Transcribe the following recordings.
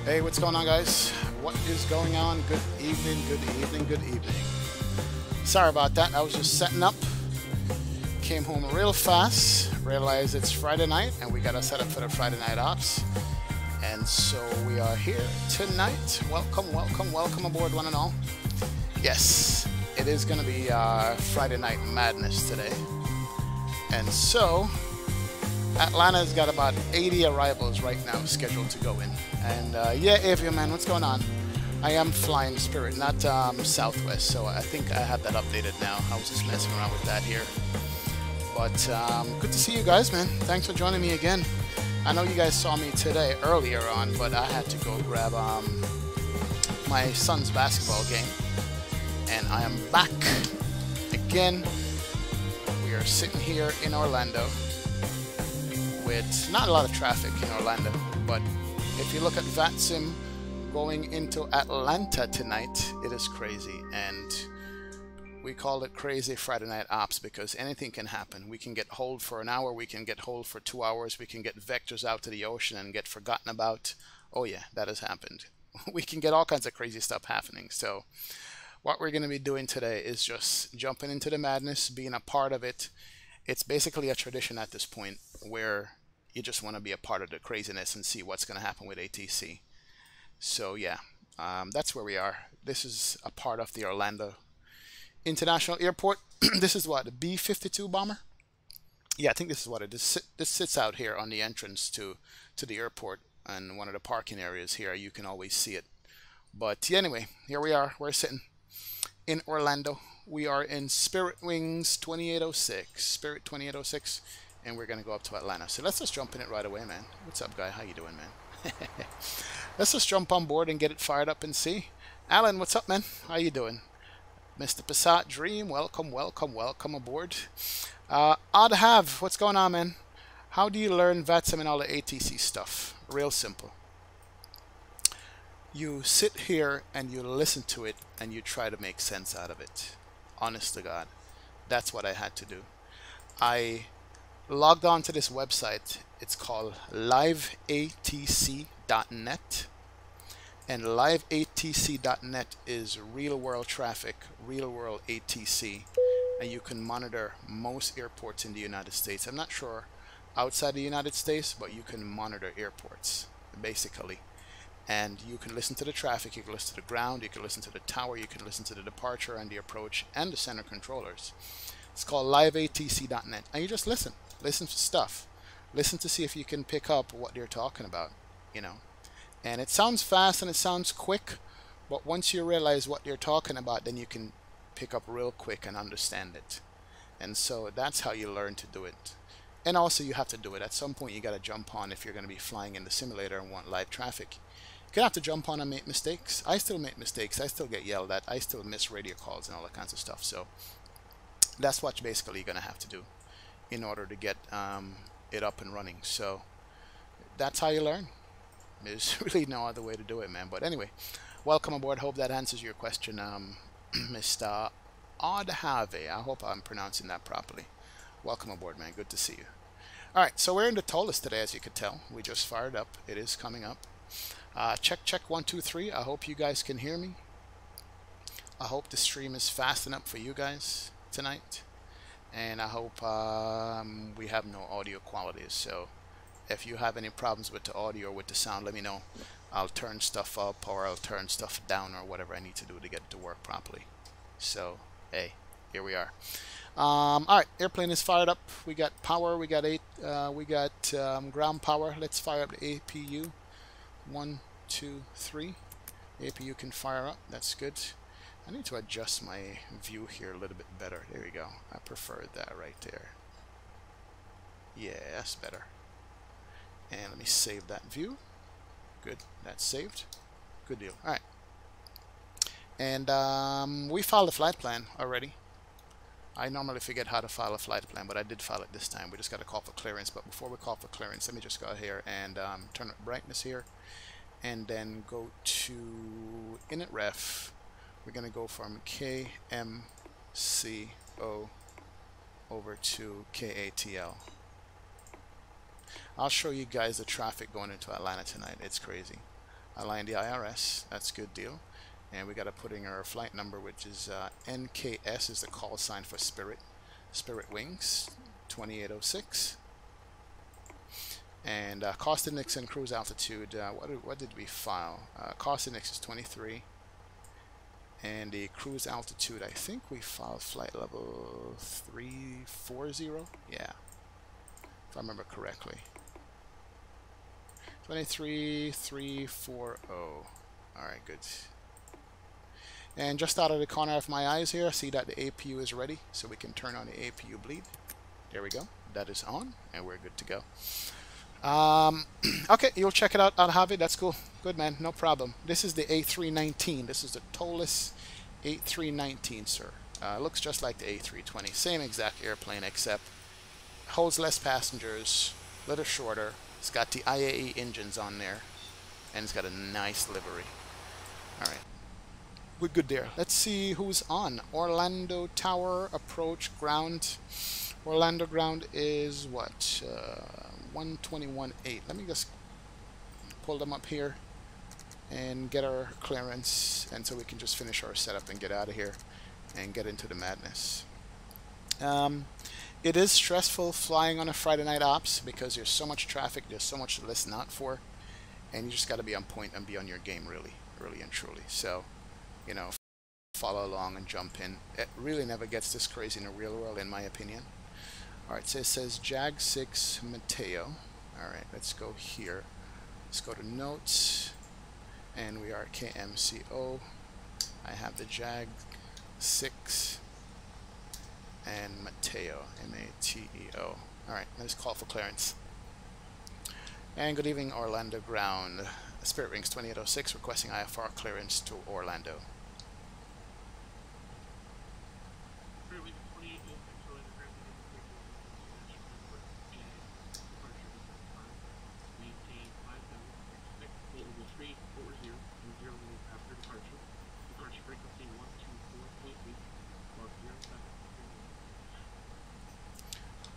Hey, what's going on, guys? What is going on? Good evening, good evening, good evening. Sorry about that. I was just setting up. Came home real fast. Realized it's Friday night and we got to set up for the Friday night ops. And so we are here tonight. Welcome, welcome, welcome aboard, one and all. Yes, it is going to be Friday Night Madness today. And so Atlanta's got about 80 arrivals right now scheduled to go in. And yeah, Avia, man, what's going on? I am flying Spirit, not Southwest, so I think I have that updated now. I was just messing around with that here. But good to see you guys, man. Thanks for joining me again. I know you guys saw me today earlier on, but I had to go grab my son's basketball game. And I am back again. We are sitting here in Orlando with not a lot of traffic in Orlando, but if you look at Vatsim going into Atlanta tonight, it is crazy. And we call it crazy Friday night ops because anything can happen. We can get hold for an hour, we can get hold for 2 hours, we can get vectors out to the ocean and get forgotten about. Oh yeah, that has happened. We can get all kinds of crazy stuff happening. So what we're going to be doing today is just jumping into the madness, being a part of it. It's basically a tradition at this point where you just want to be a part of the craziness and see what's going to happen with ATC. So yeah, that's where we are. This is a part of the Orlando International Airport. This is what, the B-52 bomber? Yeah, I think this is what it is. This sits out here on the entrance to the airport, and one of the parking areas here. You can always see it. But yeah, anyway, here we are. We're sitting in Orlando. We are in Spirit Wings 2806, Spirit 2806, and we're gonna go up to Atlanta. So let's just jump in it right away, man. What's up, guy? How you doing, man? Let's just jump on board and get it fired up and see. Alan, what's up, man? How you doing? Mr. Passat Dream, welcome, welcome, welcome aboard. Odd Have, what's going on, man? How do you learn Vatsim and all the ATC stuff? Real simple. You sit here and you listen to it and you try to make sense out of it. Honest to God, that's what I had to do. I logged on to this website. It's called liveatc.net, and liveatc.net is real world traffic, real world ATC, and you can monitor most airports in the United States. I'm not sure outside the United States, but you can monitor airports basically. And you can listen to the traffic, you can listen to the ground, you can listen to the tower, you can listen to the departure and the approach and the center controllers. It's called liveatc.net. And you just listen for stuff. Listen to see if you can pick up what they're talking about, you know. And it sounds fast and it sounds quick, but once you realize what they're talking about, then you can pick up real quick and understand it. And so that's how you learn to do it. And also you have to do it. At some point you got to jump on if you're going to be flying in the simulator and want live traffic. You're going to have to jump on and make mistakes. I still make mistakes. I still get yelled at. I still miss radio calls and all that kinds of stuff. So that's what basically you're going to have to do in order to get it up and running. So that's how you learn. There's really no other way to do it, man. But anyway, welcome aboard. Hope that answers your question, Mr. Oddhave. I hope I'm pronouncing that properly. Welcome aboard, man. Good to see you. All right, so we're in the TOLUS today, as you could tell. We just fired up. It is coming up. Check, check, 1, 2, 3. I hope you guys can hear me. I hope the stream is fast enough for you guys tonight. And I hope we have no audio qualities. So if you have any problems with the audio or with the sound, let me know. I'll turn stuff up or I'll turn stuff down or whatever I need to do to get it to work properly. So, hey, here we are. All right, airplane is fired up. We got power. We got ground power. Let's fire up the APU. 1, 2, 3. APU can fire up. That's good. I need to adjust my view here a little bit better. There we go. I prefer that right there. Yeah, that's better. And let me save that view. Good. That's saved. Good deal. All right. And we filed a flight plan already. I normally forget how to file a flight plan, but I did file it this time. We just got to call for clearance. But before we call for clearance, let me just go here and turn up brightness here. And then go to init ref. We're going to go from KMCO over to KATL. I'll show you guys the traffic going into Atlanta tonight. It's crazy. Align the IRS. That's a good deal. And we got to put in our flight number, which is NKS is the call sign for Spirit. Spirit Wings, 2806. And cost index and cruise altitude, what did we file? Cost index is 23. And the cruise altitude, I think we filed flight level 340. Yeah, if I remember correctly. 23340. Alright, good. And just out of the corner of my eyes here, see that the APU is ready, so we can turn on the APU bleed. There we go. That is on, and we're good to go. Okay, you'll check it out. I'll have it. That's cool. Good, man. No problem. This is the A319. This is the towless A319, sir. Looks just like the A320. Same exact airplane, except holds less passengers, a little shorter. It's got the IAE engines on there, and it's got a nice livery. Alright. We're good there. Let's see who's on. Orlando Tower, approach, ground. Orlando ground is what? 121.8. Let me just pull them up here and get our clearance, and so we can just finish our setup and get out of here and get into the madness. It is stressful flying on a Friday night ops because there's so much traffic, there's so much to listen out for, and you just got to be on point and be on your game really and truly. So, you know, follow along and jump in. It really never gets this crazy in the real world, in my opinion. Alright, so it says Jag 6 Mateo. Alright, let's go here. Let's go to notes, and we are at KMCO. I have the Jag 6 and Mateo, M-A-T-E-O. Alright, let's call for clearance. And good evening, Orlando ground. Spirit Wings 2806 requesting IFR clearance to Orlando.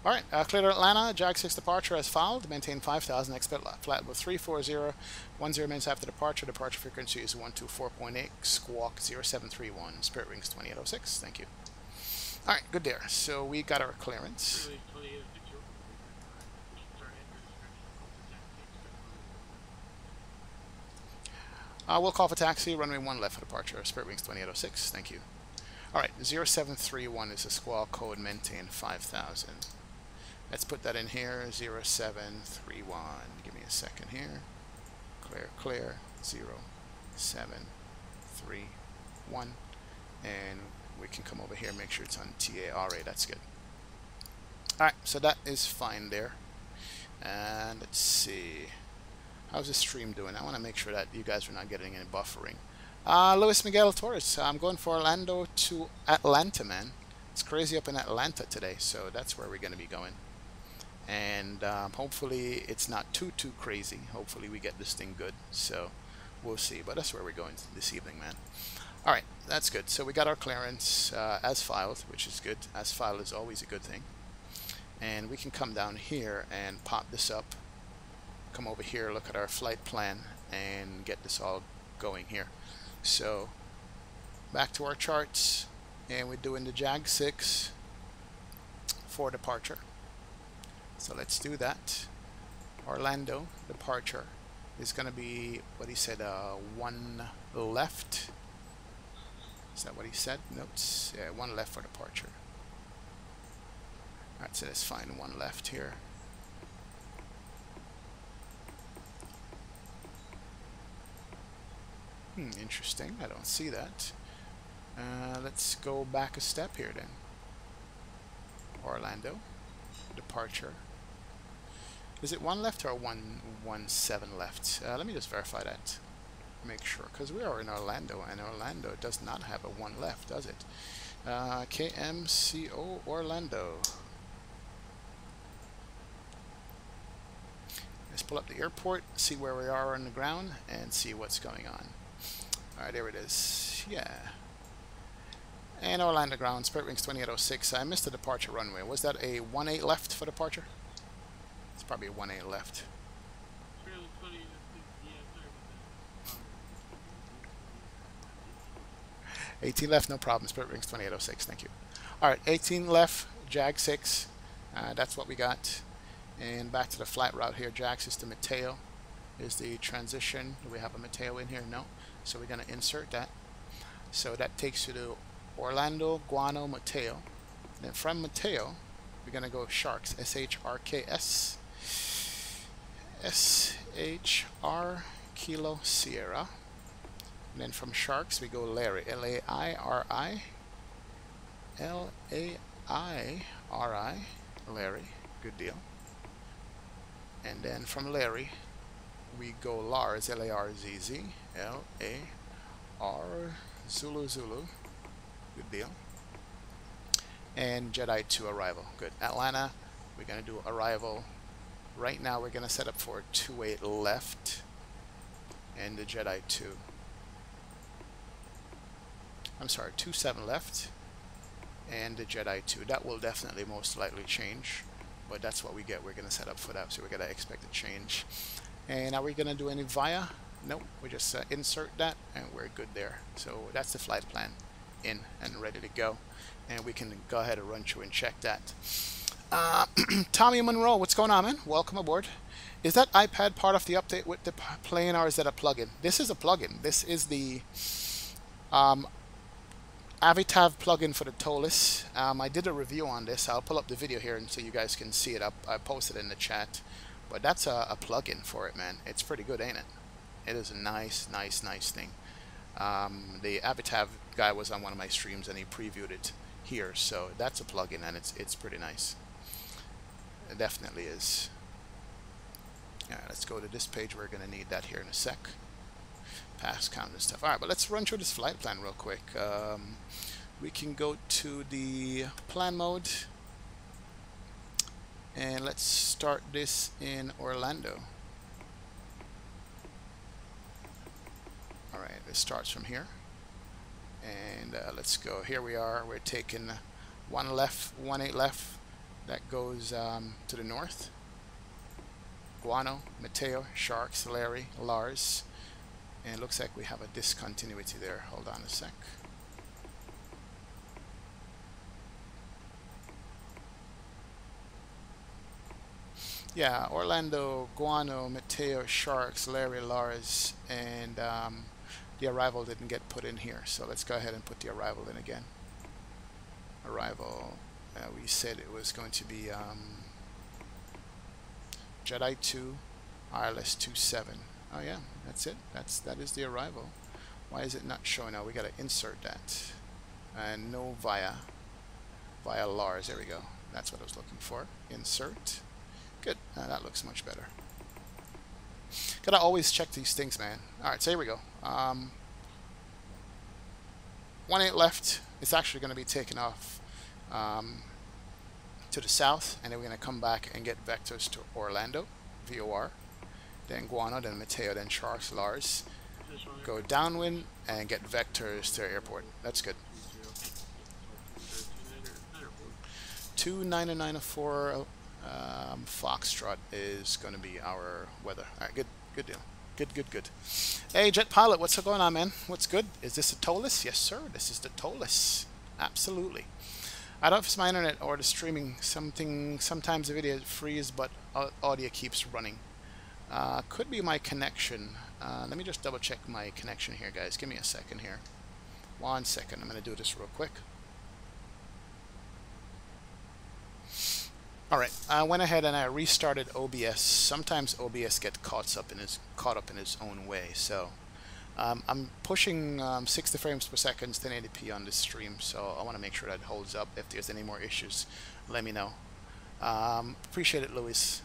Alright, clear to Atlanta, Jag 6 departure as filed, maintain 5,000, expect flight level 340, 10 minutes after departure frequency is 124.8, squawk 0731, Spirit Wings 2806, thank you. Alright, good there, so we got our clearance. We'll call for taxi, runway 1 left for departure, Spirit Wings 2806, thank you. Alright, 0731 is the squawk code, maintain 5,000. Let's put that in here, 0731. Give me a second here. Clear, 0731. And we can come over here and make sure it's on TARA. That's good. Alright, so that is fine there. And let's see. How's the stream doing? I want to make sure that you guys are not getting any buffering. Luis Miguel Torres. I'm going for Orlando to Atlanta, man. It's crazy up in Atlanta today, so that's where we're going to be going. And hopefully it's not too crazy. Hopefully we get this thing good, so we'll see. But that's where we're going this evening, man. Alright, that's good. So we got our clearance as filed, which is good. As filed is always a good thing. And we can come down here and pop this up. Come over here, look at our flight plan, and get this all going here. So back to our charts, and we're doing the Jag 6 for departure. So let's do that. Orlando departure is going to be what he said, 1 left. Is that what he said? Notes. Yeah, 1 left for departure. Alright, so let's find 1 left here. Interesting. I don't see that. Let's go back a step here then. Orlando departure. Is it 1 left or 117 left? Let me just verify that. Make sure, because we are in Orlando, and Orlando does not have a 1 left, does it? KMCO Orlando. Let's pull up the airport, see where we are on the ground, and see what's going on. Alright, there it is. Yeah. And Orlando ground, Spirit Wings 2806. I missed the departure runway. Was that a 18 left for departure? It's probably a 18 left. 18 left, no problem. Spirit Rings 2806, thank you. All right, 18 left, Jag 6. That's what we got. And back to the flight route here. Jag system Mateo is the transition. Do we have a Mateo in here? No. So we're going to insert that. So that takes you to Orlando, Guano, Mateo. Then from Mateo, we're going to go Sharks, SHRKS. SHR Kilo Sierra. And then from Sharks, we go Larry, L-A-I-R-I. L-A-I-R-I. Larry. Good deal. And then from Larry, we go Lars, L-A-R-Z-Z. L-A-R Zulu Zulu. Good deal. And Jedi 2 arrival. Good. Atlanta, we're going to do arrival. Right now, we're going to set up for 28 left. And the Jedi 2. I'm sorry, 27 left. And the Jedi 2. That will definitely most likely change. But that's what we get. We're going to set up for that. So we're going to expect a change. And are we going to do any VIA? Nope. We just insert that and we're good there. So that's the flight plan. In and ready to go. And we can go ahead and run through and check that. Tommy Monroe, what's going on, man? Welcome aboard. Is that iPad part of the update with the plane, or is that a plugin? This is a plugin. This is the Avitav plugin for the TOLUS. I did a review on this. I'll pull up the video here and so you guys can see it. I posted it in the chat. But that's a plugin for it, man. It's pretty good, ain't it? It is a nice thing. The Avitav guy was on one of my streams and he previewed it here. So that's a plugin and it's pretty nice. It definitely is. Alright, let's go to this page. We're going to need that here in a sec. Pass count and stuff. Alright, but let's run through this flight plan real quick. We can go to the plan mode. And let's start this in Orlando. Alright, it starts from here. And let's go. Here we are. We're taking 1 left, 18 left. That goes to the north. Guano, Mateo, Sharks, Larry, Lars. And it looks like we have a discontinuity there. Hold on a sec. Yeah, Orlando, Guano, Mateo, Sharks, Larry, Lars, and the arrival didn't get put in here. So let's go ahead and put the arrival in again. Arrival, we said it was going to be Jedi 2, ILS 27. Oh yeah, that's it. That is the arrival. Why is it not showing now? We got to insert that. And no via Lars. There we go. That's what I was looking for. Insert. Good. That looks much better. Gotta always check these things, man. Alright, so here we go. 18 left. It's actually going to be taken off to the south, and then we're going to come back and get vectors to Orlando, VOR, then Guano, then Mateo, then Sharks, Lars. Go downwind and get vectors to the airport. That's good. 2994 Foxtrot is going to be our weather. Alright, good deal. Good. Hey, Jet Pilot, what's going on, man? What's good? Is this a TOLUS? Yes, sir. This is the TOLUS. Absolutely. I don't know if it's my internet or the streaming. Sometimes the video freezes, but audio keeps running. Could be my connection. Let me just double check my connection here, guys. Give me a second here. 1 second. I'm going to do this real quick. Alright, I went ahead and I restarted OBS. Sometimes OBS gets caught up in his own way. So I'm pushing 60 frames per second, 1080p on this stream. So I want to make sure that holds up. If there's any more issues, let me know. Appreciate it, Louis.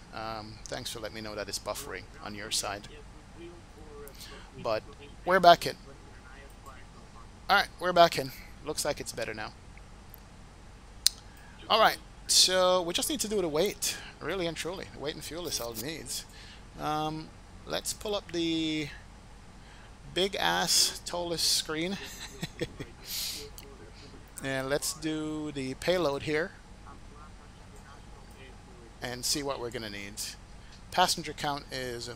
Thanks for letting me know that it's buffering on your side. But we're back in. Alright, we're back in. Looks like it's better now. Alright. So we just need to do the weight, really and truly. Weight and fuel is all it needs. Let's pull up the big ass TOLUS screen. And let's do the payload here and see what we're gonna need. Passenger count is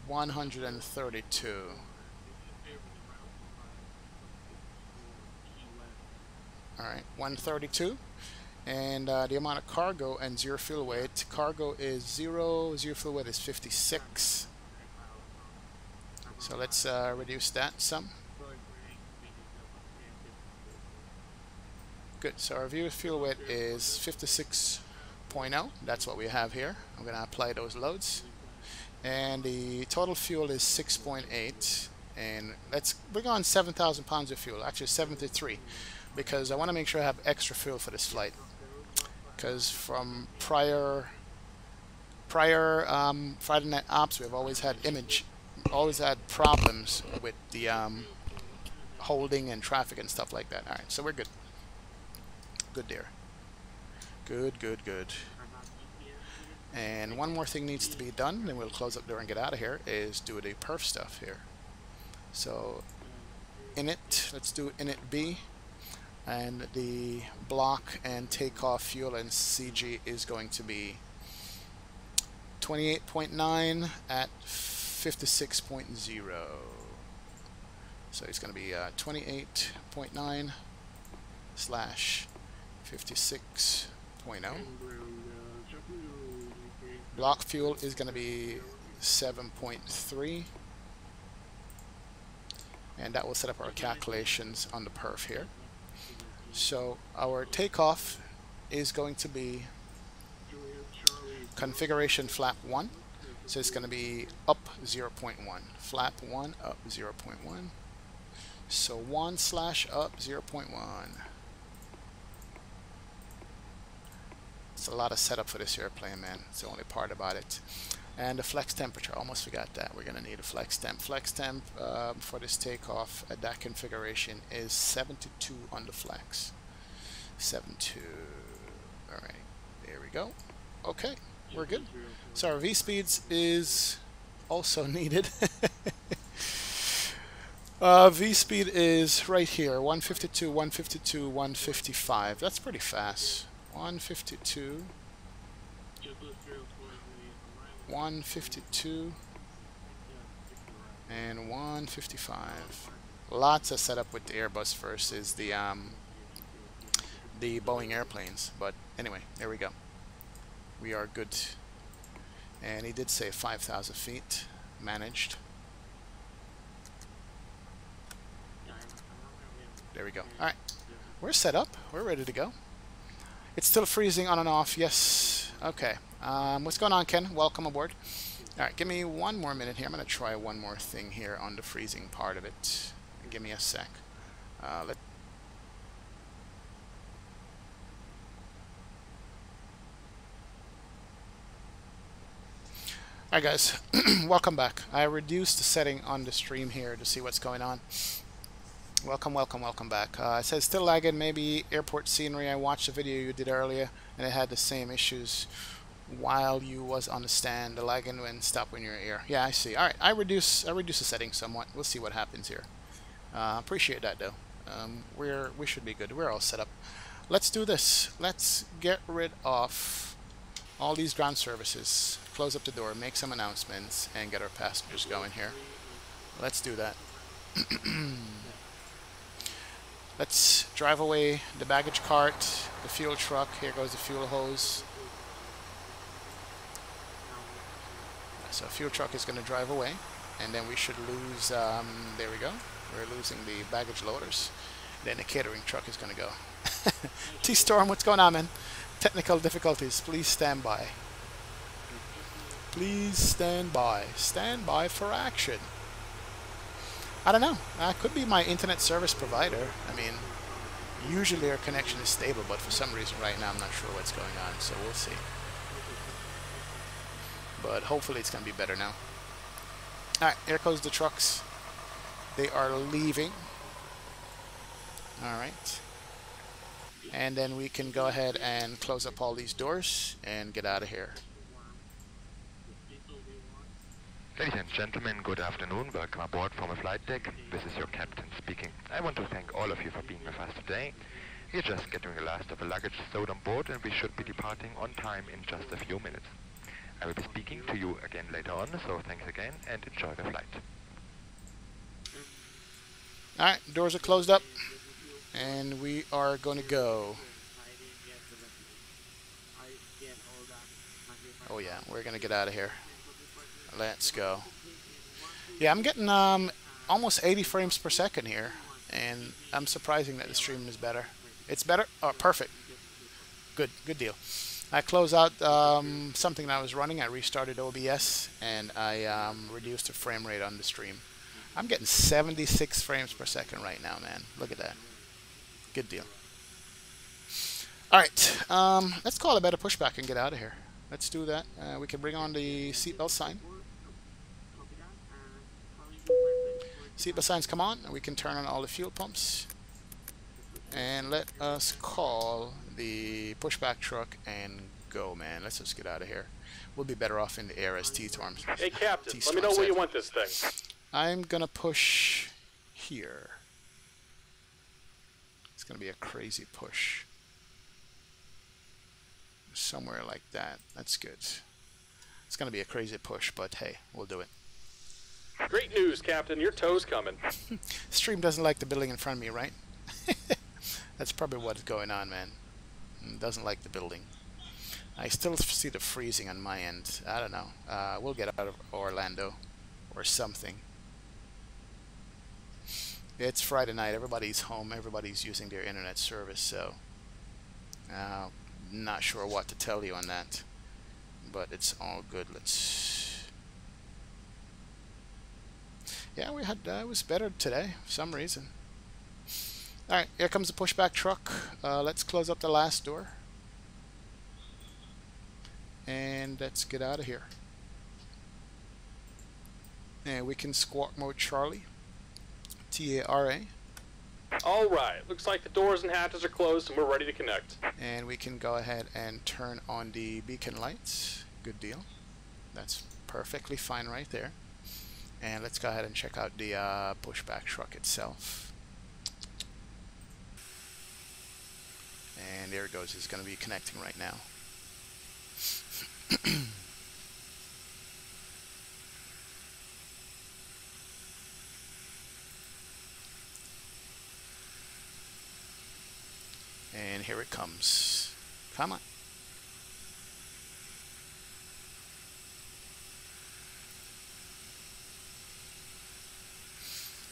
132. All right, 132. And the amount of cargo and zero fuel weight. Cargo is 0, zero fuel weight is 56. So let's reduce that some. Good, so our fuel weight is 56.0. That's what we have here. I'm going to apply those loads. And the total fuel is 6.8. And let's bring on 7,000 pounds of fuel, actually 73, because I want to make sure I have extra fuel for this flight. Because from prior Friday night ops, we've always had problems with the holding and traffic and stuff like that. All right, so we're good. Good there. Good, good, good. And one more thing needs to be done, then we'll close up door and get out of here, is do the perf stuff here. So init, let's do init B, and the block and takeoff fuel and CG is going to be 28.9 at 56.0. So it's going to be 28.9 slash 56.0. Block fuel is going to be 7.3. And that will set up our calculations on the perf here. So our takeoff is going to be configuration flap 1. So it's going to be up 0.1. Flap 1 up 0.1. So 1 slash up 0.1. It's a lot of setup for this airplane, man. It's the only part about it. And the flex temperature, almost forgot that. We're going to need a flex temp. Flex temp for this takeoff at that configuration is 72 on the flex. 72. All right, there we go. Okay, we're good. So our V-speeds is also needed. V-speed is right here, 152, 152, 155. That's pretty fast. 152. 152 and 155. Lots of setup with the Airbus versus the Boeing airplanes, but anyway, there we go. We are good. And he did say 5,000 feet managed. There we go. All right, we're set up. We're ready to go. It's still freezing on and off. Yes. Okay. What's going on, Ken? Welcome aboard. All right, give me one more minute here. I'm going to try one more thing here on the freezing part of it. Give me a sec. All right, guys. Welcome back. I reduced the setting on the stream here to see what's going on. Welcome, welcome, welcome back. It says still lagging, maybe airport scenery. I watched the video you did earlier, and it had the same issues while you was on the stand, the lagging when stop when you're here. Yeah, I see. All right, I reduce the settings somewhat. We'll see what happens here. Appreciate that though. We should be good. We're all set up. Let's do this. Let's get rid of all these ground services. Close up the door, make some announcements, and get our passengers going here. Let's do that. Let's drive away the baggage cart, the fuel truck. Here goes the fuel hose. So fuel truck is going to drive away, and then we should lose, there we go. We're losing the baggage loaders. Then the catering truck is going to go. T-Storm, what's going on, man? Technical difficulties. Please stand by. Please stand by. Stand by for action. I don't know. Could be my internet service provider. I mean, usually our connection is stable, but for some reason right now I'm not sure what's going on, so we'll see. But hopefully it's going to be better now. Alright, here goes the trucks. They are leaving. Alright. And then we can go ahead and close up all these doors and get out of here. Ladies and gentlemen, good afternoon. Welcome aboard from a flight deck. This is your captain speaking. I want to thank all of you for being with us today. We're just getting the last of the luggage stowed on board, and we should be departing on time in just a few minutes. I will be speaking to you again later on, so thanks again and enjoy the flight. Alright, doors are closed up. And we are going to go. Oh yeah, we're going to get out of here. Let's go. Yeah, I'm getting almost 80 frames per second here, and I'm surprising that the stream is better. It's better? Oh, perfect. Good deal. I close out something that I was running. I restarted OBS, and I reduced the frame rate on the stream. I'm getting 76 frames per second right now, man. Look at that. Good deal. All right, let's call a better pushback and get out of here. Let's do that. We can bring on the seatbelt sign. Seatbelt signs come on, and we can turn on all the fuel pumps. And let us call the pushback truck and go, man. Let's just get out of here. We'll be better off in the air as T-Storm. Hey, Captain, let me know where you want this thing. I'm gonna push here. It's gonna be a crazy push. Somewhere like that. That's good. It's gonna be a crazy push, but hey, we'll do it. Great news, Captain. Your tow's coming. Stream doesn't like the building in front of me, right? That's probably what's going on, man. It doesn't like the building. I still see the freezing on my end. I don't know. We'll get out of Orlando or something. It's Friday night. Everybody's home. Everybody's using their internet service, so not sure what to tell you on that. But it's all good. Let's... Yeah, we had it was better today for some reason. Alright, here comes the pushback truck. Let's close up the last door. And let's get out of here. And we can squawk mode Charlie. T-A-R-A. Alright, looks like the doors and hatches are closed and we're ready to connect. And we can go ahead and turn on the beacon lights. Good deal. That's perfectly fine right there. And let's go ahead and check out the pushback truck itself. And there it goes. It's going to be connecting right now. And here it comes. Come on.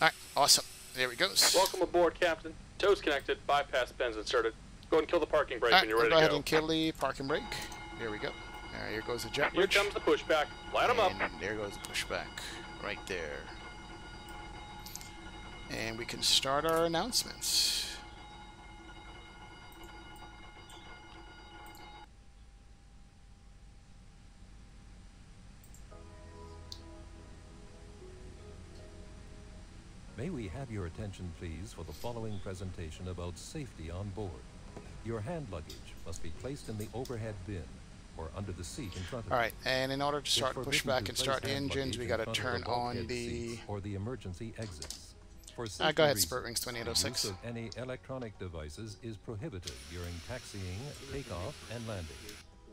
Alright, awesome. There it goes. Welcome aboard, Captain. Tow's connected, bypass pins inserted. Go ahead and kill the parking brake when you're ready to go. Go ahead and kill the parking brake. There we go. Here goes the jet bridge. Here comes the pushback. Light them up. And there goes the pushback. Right there. And we can start our announcements. May we have your attention, please, for the following presentation about safety on board. Your hand luggage must be placed in the overhead bin or under the seat in front of you. All right, and in order to start pushback and start engines, we got to turn on the... or the emergency exits. For go ahead, Spirit Wings 2806. The use of any electronic devices is prohibited during taxiing, takeoff, and landing.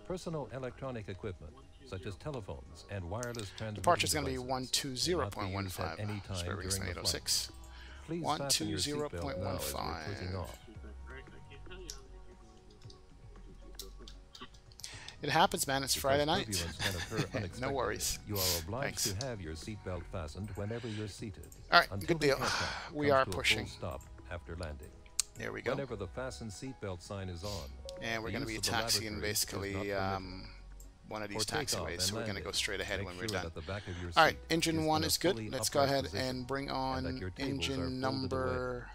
Personal electronic equipment, such as telephones and wireless transmission departure is going to be devices, 120.15. Spirit Wings 2806. Please fasten your seatbelt now as we're 120.15. clicking off. It happens, man. It's Friday night. Turbulence can occur No unexpectedly. worries. You are obliged Thanks. to have your seatbelt fastened whenever you're seated. All right, until good the deal. aircraft We comes are to a full pushing. stop after landing. There we go. Whenever the fasten seatbelt sign is on, And we're the going to be use of the taxiing lavatory is basically not permitted. one of these For takeoff taxiways, and so we're going to landing, go straight ahead make when we're sure done. that the back of your All right, seat engine is 1 in a is good. fully Let's go upright ahead position, and bring and on that your tables are engine folded away. number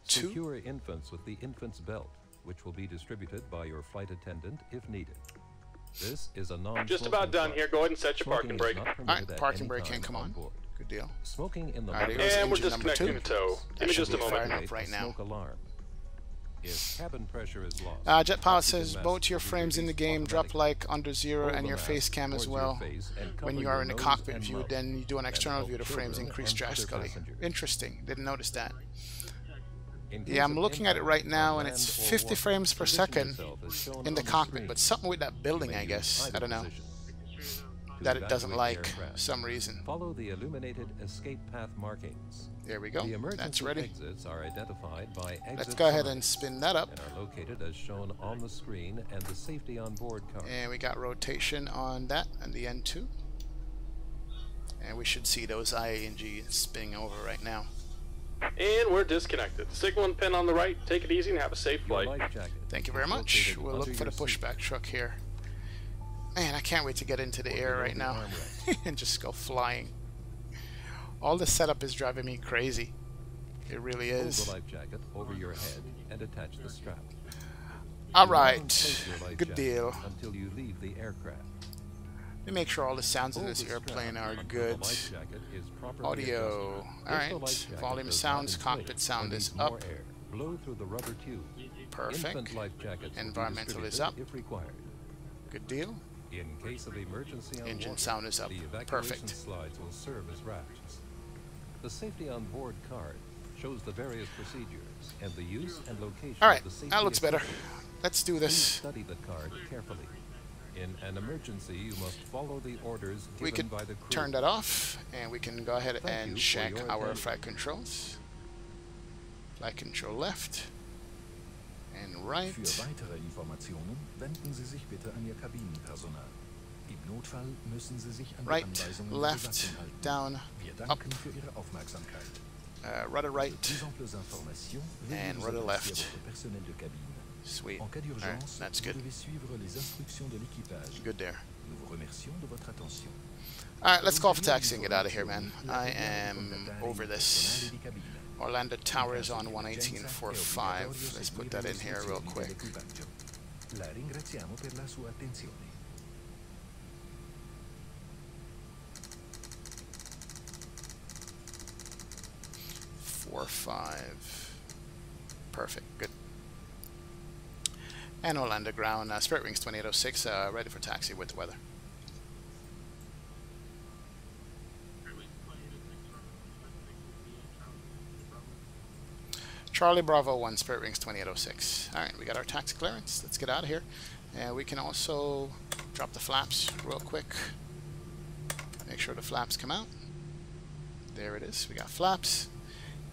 2. Secure infants with the infant's belt, which will be distributed by your flight attendant if needed. This is a non-smoking Just about done flight. here. Go ahead and set your Smoking parking is brake. not All permitted right, at parking any brake time can come on. board. Good deal. Smoking in the All right, luggage here goes And we're engine number disconnecting 2. the tow. That Give me should just a be moment. firing up activate right the now. smoke alarm. If cabin pressure is lost, Jet Pilot says oxygen both masks your will be frames in the released game drop automatically. like under 0 Hold and the your mask face cam as towards your well. face and When cover you are your in the nose cockpit and view, mouth, then you do an and external help view of the frames children increase and other drastically. passengers. Interesting. Didn't notice that. In case Yeah, I'm of looking at it impact right on now, and land it's or 50 water, frames per position second yourself as shown in the on cockpit, screen. but something with that You building, may I use guess. either I don't know. position. that it doesn't evacuate the like aircraft. some reason. Follow the illuminated escape path markings. There we go. The That's emergency ready. exits are identified by exit Let's go ahead signs and spin that up. and are located as shown on the screen and the safety on board card. And we got rotation on that and the N2. And we should see those IANG spinning over right now. And we're disconnected. Signal pin on the right. Take it easy and have a safe Your flight. life jacket Thank you is very much. located We'll look under for the your seat. pushback truck here. Man, I can't wait to get into the air right now and just go flying. All the setup is driving me crazy. It really Hold is. the life jacket over your head and attach the strap. All Do not right. unplace your life Good jacket deal. until you leave the aircraft. Let me make sure all the sounds in Hold this the airplane strap are until good. the life jacket is properly Audio. adjusted. If the Alright. life jacket Volume does sounds, not cockpit inflate sound or is needs up. more air, blow through the rubber tube. Perfect. Infant life jackets will be Environmental is distributed up. if required. Good deal. In case of emergency on Engine water, sound is up. the evacuation Perfect. slides will serve as rafts. The safety on board card shows the various procedures and the use and location Alright, of the safety that looks better. equipment. Let's do Please this. study the card carefully. In an emergency, you must follow the orders given We could by the crew. turn that off and we can go ahead Thank you and for check your our attention. flight controls. Flight control left and right. Für weitere Informationen wenden Sie sich bitte an Ihr Kabinenpersonal. Im Notfall müssen Sie sich an die Right, Anweisungen der left, Besatzung halten. down, Wir up, danken für Ihre Aufmerksamkeit. rudder right. Plus amples informations, veuillez And vous rudder adresser left. à votre personnel de cabine. Sweet. En cas Alright, d'urgence, that's vous good. devez suivre les instructions de l'équipage. Good there. Nous vous remercions de votre attention. Alright, let's call for taxi and get out of here, man. I am over this. Orlando Tower is on 118.45. Let's put that in here real quick. La ringraziamo per la sua attenzione. 4-5. Perfect. Good. And Orlando ground. Spirit Wings 2806. Ready for taxi with the weather. Charlie Bravo 1, Spirit Wings 2806. Alright, we got our taxi clearance. Let's get out of here. And we can also drop the flaps real quick. Make sure the flaps come out. There it is. We got flaps.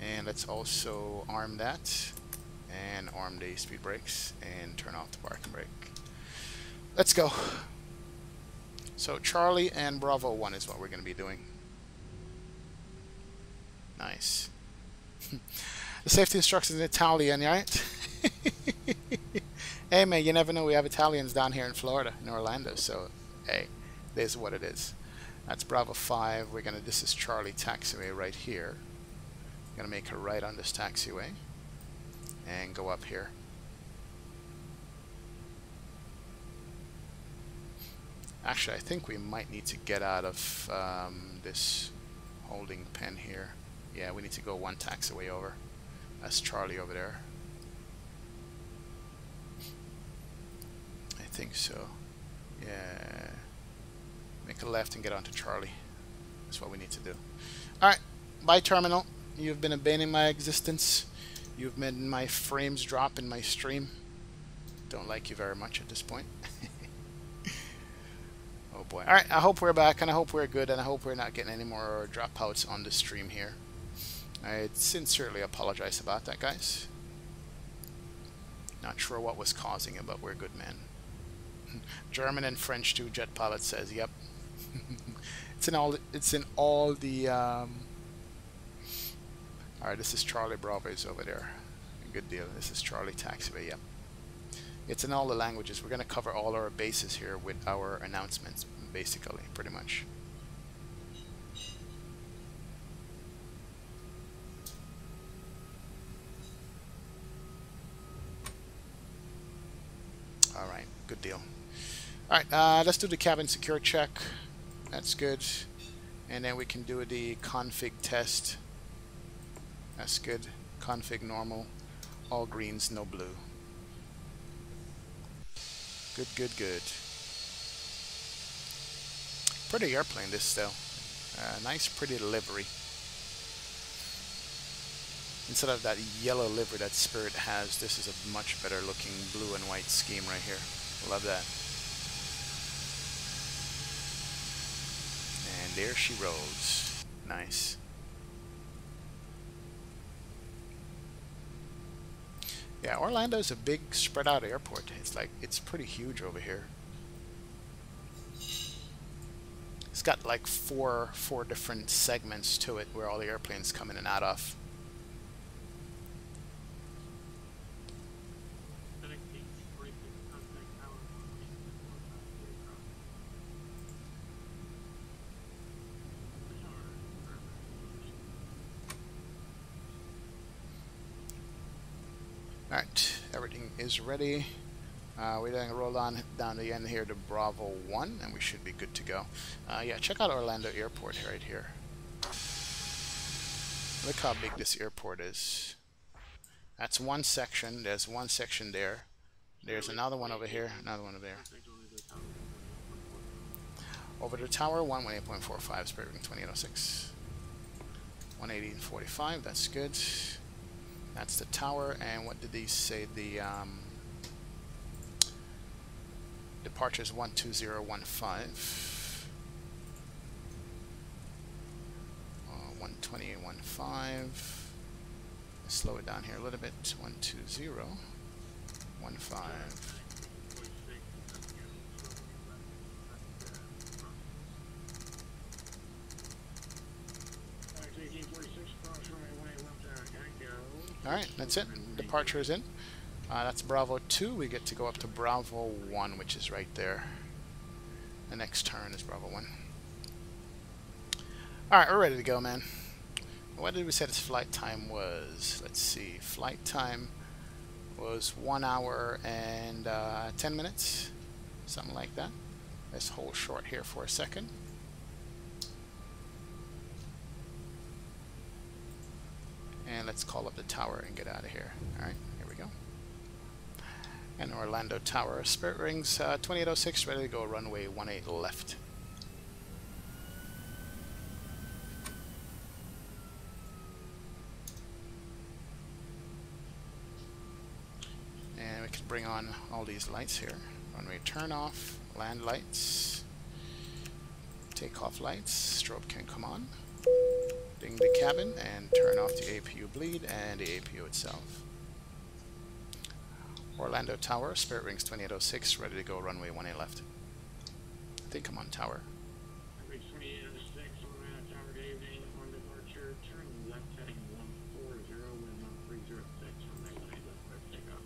And let's also arm that. And arm the speed brakes. And turn off the parking brake. Let's go. So Charlie and Bravo 1 is what we're going to be doing. Nice. The safety instructions in Italian, right? Hey man, you never know. We have Italians down here in Florida, in Orlando. So, hey, this is what it is. That's Bravo 5. This is Charlie taxiway right here. We're gonna make a right on this taxiway and go up here. Actually, I think we might need to get out of this holding pen here. Yeah, we need to go one taxiway over. That's Charlie over there. I think so. Yeah. Make a left and get onto Charlie. That's what we need to do. Alright. Bye, terminal. You've been a bane in my existence. You've made my frames drop in my stream. Don't like you very much at this point. Oh boy. Alright, I hope we're back and I hope we're good and I hope we're not getting any more dropouts on the stream here. I sincerely apologize about that, guys. Not sure what was causing it, but we're good, man. German and French too, Jet Pilot says, yep. It's in all the Alright, this is Charlie Bravo is over there. Good deal. This is Charlie Taxiway, yep. It's in all the languages. We're gonna cover all our bases here with our announcements, basically, pretty much. Alright, good deal. Alright, let's do the cabin secure check. That's good. And then we can do the config test. That's good. Config normal. All greens, no blue. Good, good, good. Pretty airplane this still. Nice pretty livery. Instead of that yellow livery that Spirit has, this is a much better looking blue and white scheme right here. Love that. there she rolls. Nice. Yeah, Orlando's a big spread out airport. It's pretty huge over here. It's got like four different segments to it where all the airplanes come in and out of. Alright, everything is ready. We're going to roll on down the end here to Bravo 1, and we should be good to go. Yeah, check out Orlando Airport right here. Look how big this airport is. That's one section. There's one section there. There's another one over here, another one over there. Over the tower, 118.45, Spirit Ring 2806. 118.45, that's good. That's the tower, and what did these say? The departure is 12015. 128.15. Slow it down here a little bit. 12015. Alright, that's it. Departure is in. That's Bravo 2. We get to go up to Bravo 1, which is right there. The next turn is Bravo 1. Alright, we're ready to go, man. What did we say this flight time was? Let's see. Flight time was 1 hour and 10 minutes. Something like that. Let's hold short here for a second. And let's call up the tower and get out of here. Alright, here we go. And Orlando Tower. Spirit Rings 2806, ready to go, runway 18 left. And we can bring on all these lights here. Runway turn off, land lights, takeoff lights, strobe can come on. Ding the cabin and turn off the APU bleed and the APU itself. Orlando Tower, Spirit Rings 2806, ready to go, runway 18 left. I think I'm on tower. Runway 2806, Orlando Tower, good evening. On departure, turn left heading 140, wind 1306, runway 18 left, clear for takeoff.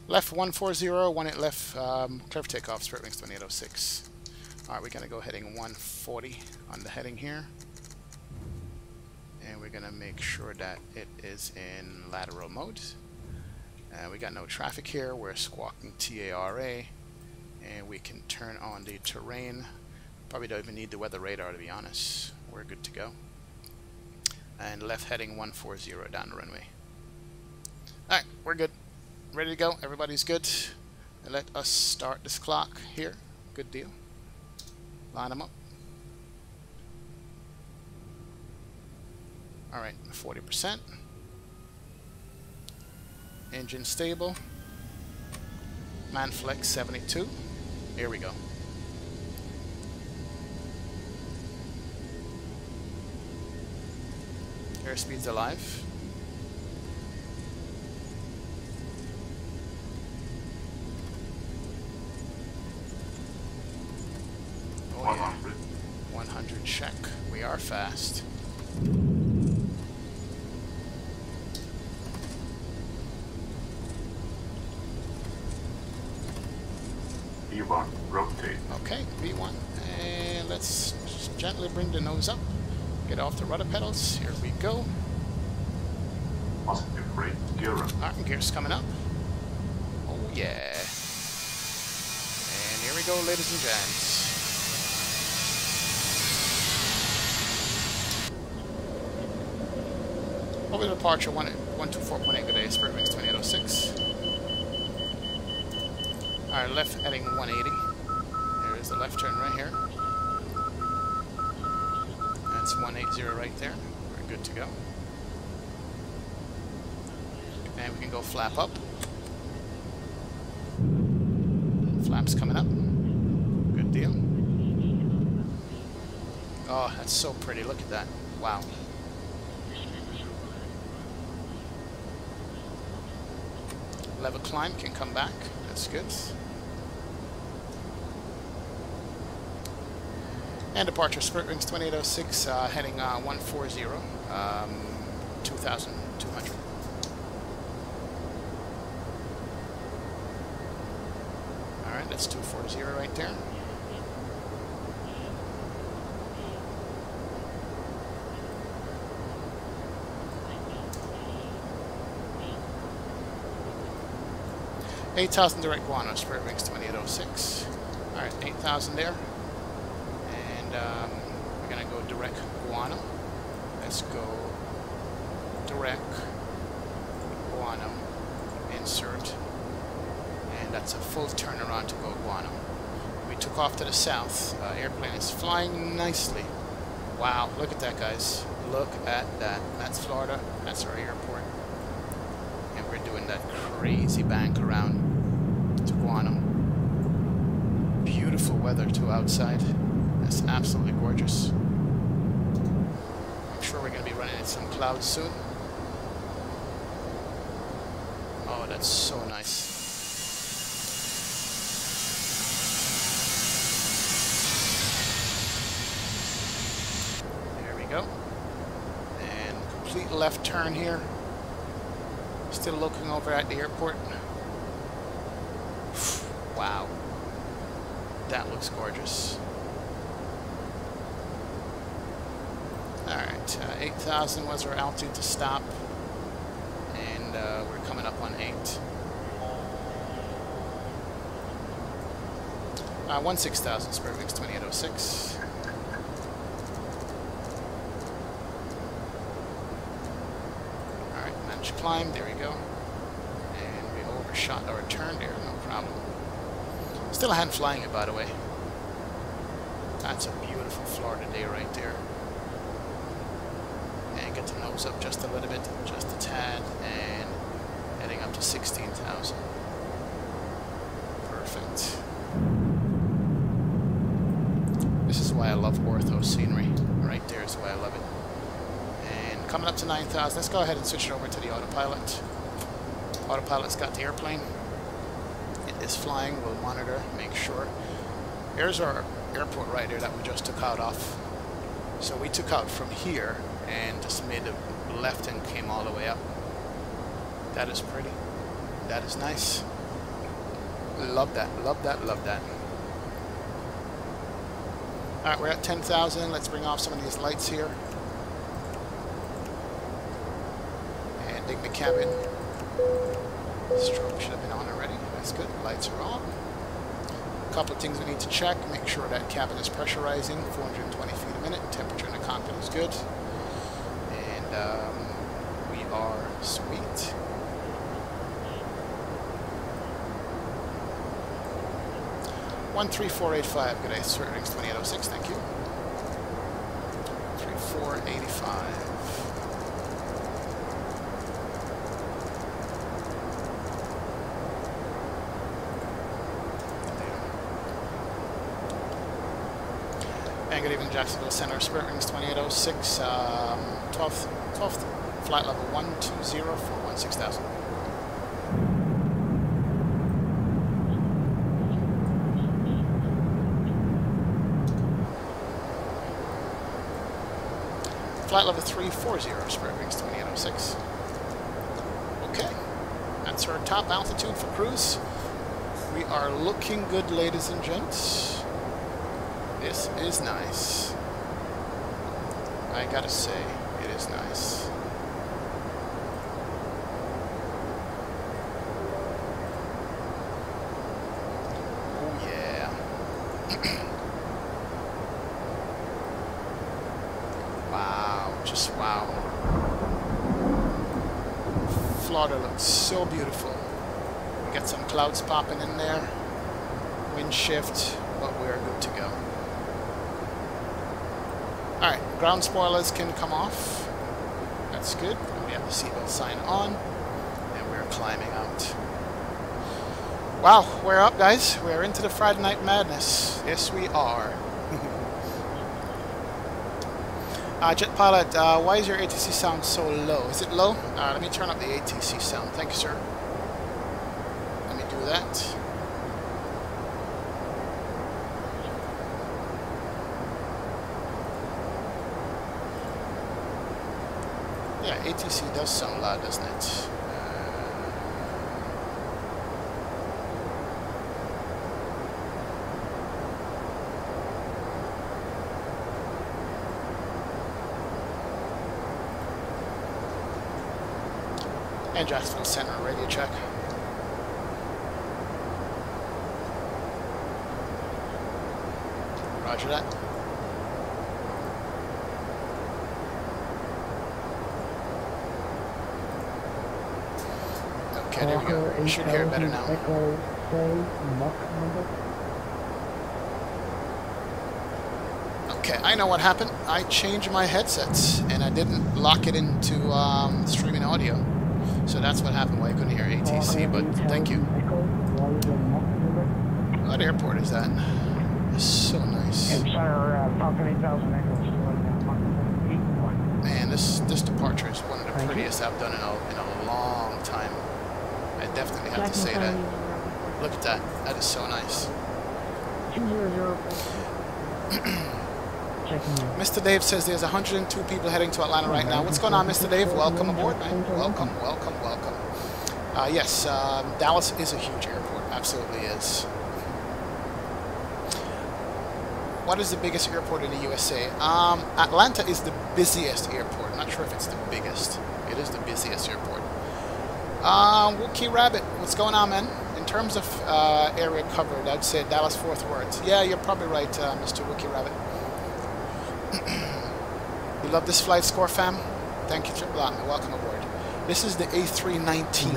Left 140, 18 left, clear for takeoff, Spirit Rings 2806. Alright, we're going to go heading 140 on the heading here. And we're going to make sure that it is in lateral mode. We got no traffic here. We're squawking TARA. And we can turn on the terrain. Probably don't even need the weather radar, to be honest. We're good to go. And left heading 140 down the runway. Alright, we're good. Ready to go. Everybody's good. And let us start this clock here. Good deal. Line them up. Alright, 40%. Engine stable. Manflex 72. Here we go. Airspeed's alive. Oh yeah. 100 check. We are fast. V1, rotate. Okay, V1. And let's just gently bring the nose up. Get off the rudder pedals. Here we go. Positive rate, gear up. Alright, gear's coming up. Oh yeah. And here we go, ladies and gents. Over the departure 124.8 good day, Spirit Wings 2806. Alright, left heading 180. There is the left turn right here. That's 180 right there. We're good to go. And we can go flap up. Flaps coming up. Good deal. Oh, that's so pretty. Look at that. Wow. Level climb can come back. That's good. And departure, Spirit Wings 2806, heading 140, 2,200. Alright, that's 240 right there. $8,000 direct guano, Spirit Wings 2806. Alright, 8,000 there. And we're going to go direct guano. Let's go direct guano, insert. And that's a full turnaround to go guano. We took off to the south. Airplane is flying nicely. Wow, look at that, guys. Look at that. That's Florida. That's our airport. And we're doing that crazy bank around to Guano. Beautiful weather too outside. That's absolutely gorgeous. I'm sure we're going to be running into some clouds soon. Oh, that's so nice. There we go. And complete left turn here. Still looking over at the airport. Wow. That looks gorgeous. Alright, 8,000 was our altitude to stop. And we're coming up on 8. 16,000, Spirit Wings 2806. Climb, there we go. And we overshot our turn there, no problem. Still a hand flying it, by the way. That's a beautiful Florida day right there. And get the nose up just a little bit, just a tad, and heading up to 16,000. Perfect. This is why I love ortho scenery. Right there is why I love it. Coming up to 9,000. Let's go ahead and switch it over to the autopilot. Autopilot's got the airplane. It is flying. We'll monitor, make sure. Here's our airport right there that we just took out off. So we took out from here and just made a left and came all the way up. That is pretty. That is nice. Love that, love that, love that. Alright, we're at 10,000. Let's bring off some of these lights here. The cabin. Strobe should have been on already. That's good. Lights are on. A couple of things we need to check. Make sure that cabin is pressurizing. 420 feet a minute. Temperature in the cockpit is good. And we are sweet. One 3485. Good day. Spirit Wings 2806. Thank you. 3485. Good evening, Jacksonville Center, Spirit Wings 2806, 12th flight level 120 for 16,000. Flight level 340, Spirit Wings 2806. Okay, that's our top altitude for cruise. We are looking good, ladies and gents. This is nice. I gotta say, it is nice. Oh yeah. Wow, just wow. Florida looks so beautiful. We got some clouds popping in there. Wind shift, but we're good to go. Alright, ground spoilers can come off. That's good. And we have the seatbelt sign on. And we're climbing out. Wow, we're up, guys. We're into the Friday Night Madness. Yes, we are. Jet pilot, why is your ATC sound so low? Is it low? Let me turn up the ATC sound. Thank you, sir. Let me do that. Yeah, ATC does sound loud, doesn't it? And Jacksonville Center radio check. Roger that. Okay, there we go. You should hear it better now. Okay, I know what happened. I changed my headsets and I didn't lock it into streaming audio. So that's what happened, why I couldn't hear ATC, but thank you. What airport is that? It's so nice. Man, this departure is one of the prettiest I've done in a long time. I definitely have to say that. Look at that. That is so nice. Mr. Dave says there's 102 people heading to Atlanta right now. What's going on, Mr. Dave? Welcome aboard, man. Welcome, welcome, welcome. Yes, Dallas is a huge airport. Absolutely is. What is the biggest airport in the USA? Atlanta is the busiest airport. Not sure if it's the biggest. It is the busiest airport. Wookie Rabbit, what's going on, man? In terms of area covered, I'd say Dallas Fort Worth. Yeah, you're probably right, Mr. Wookie Rabbit. You love this flight score, fam? Thank you, Triple Atman. Welcome aboard. This is the A319.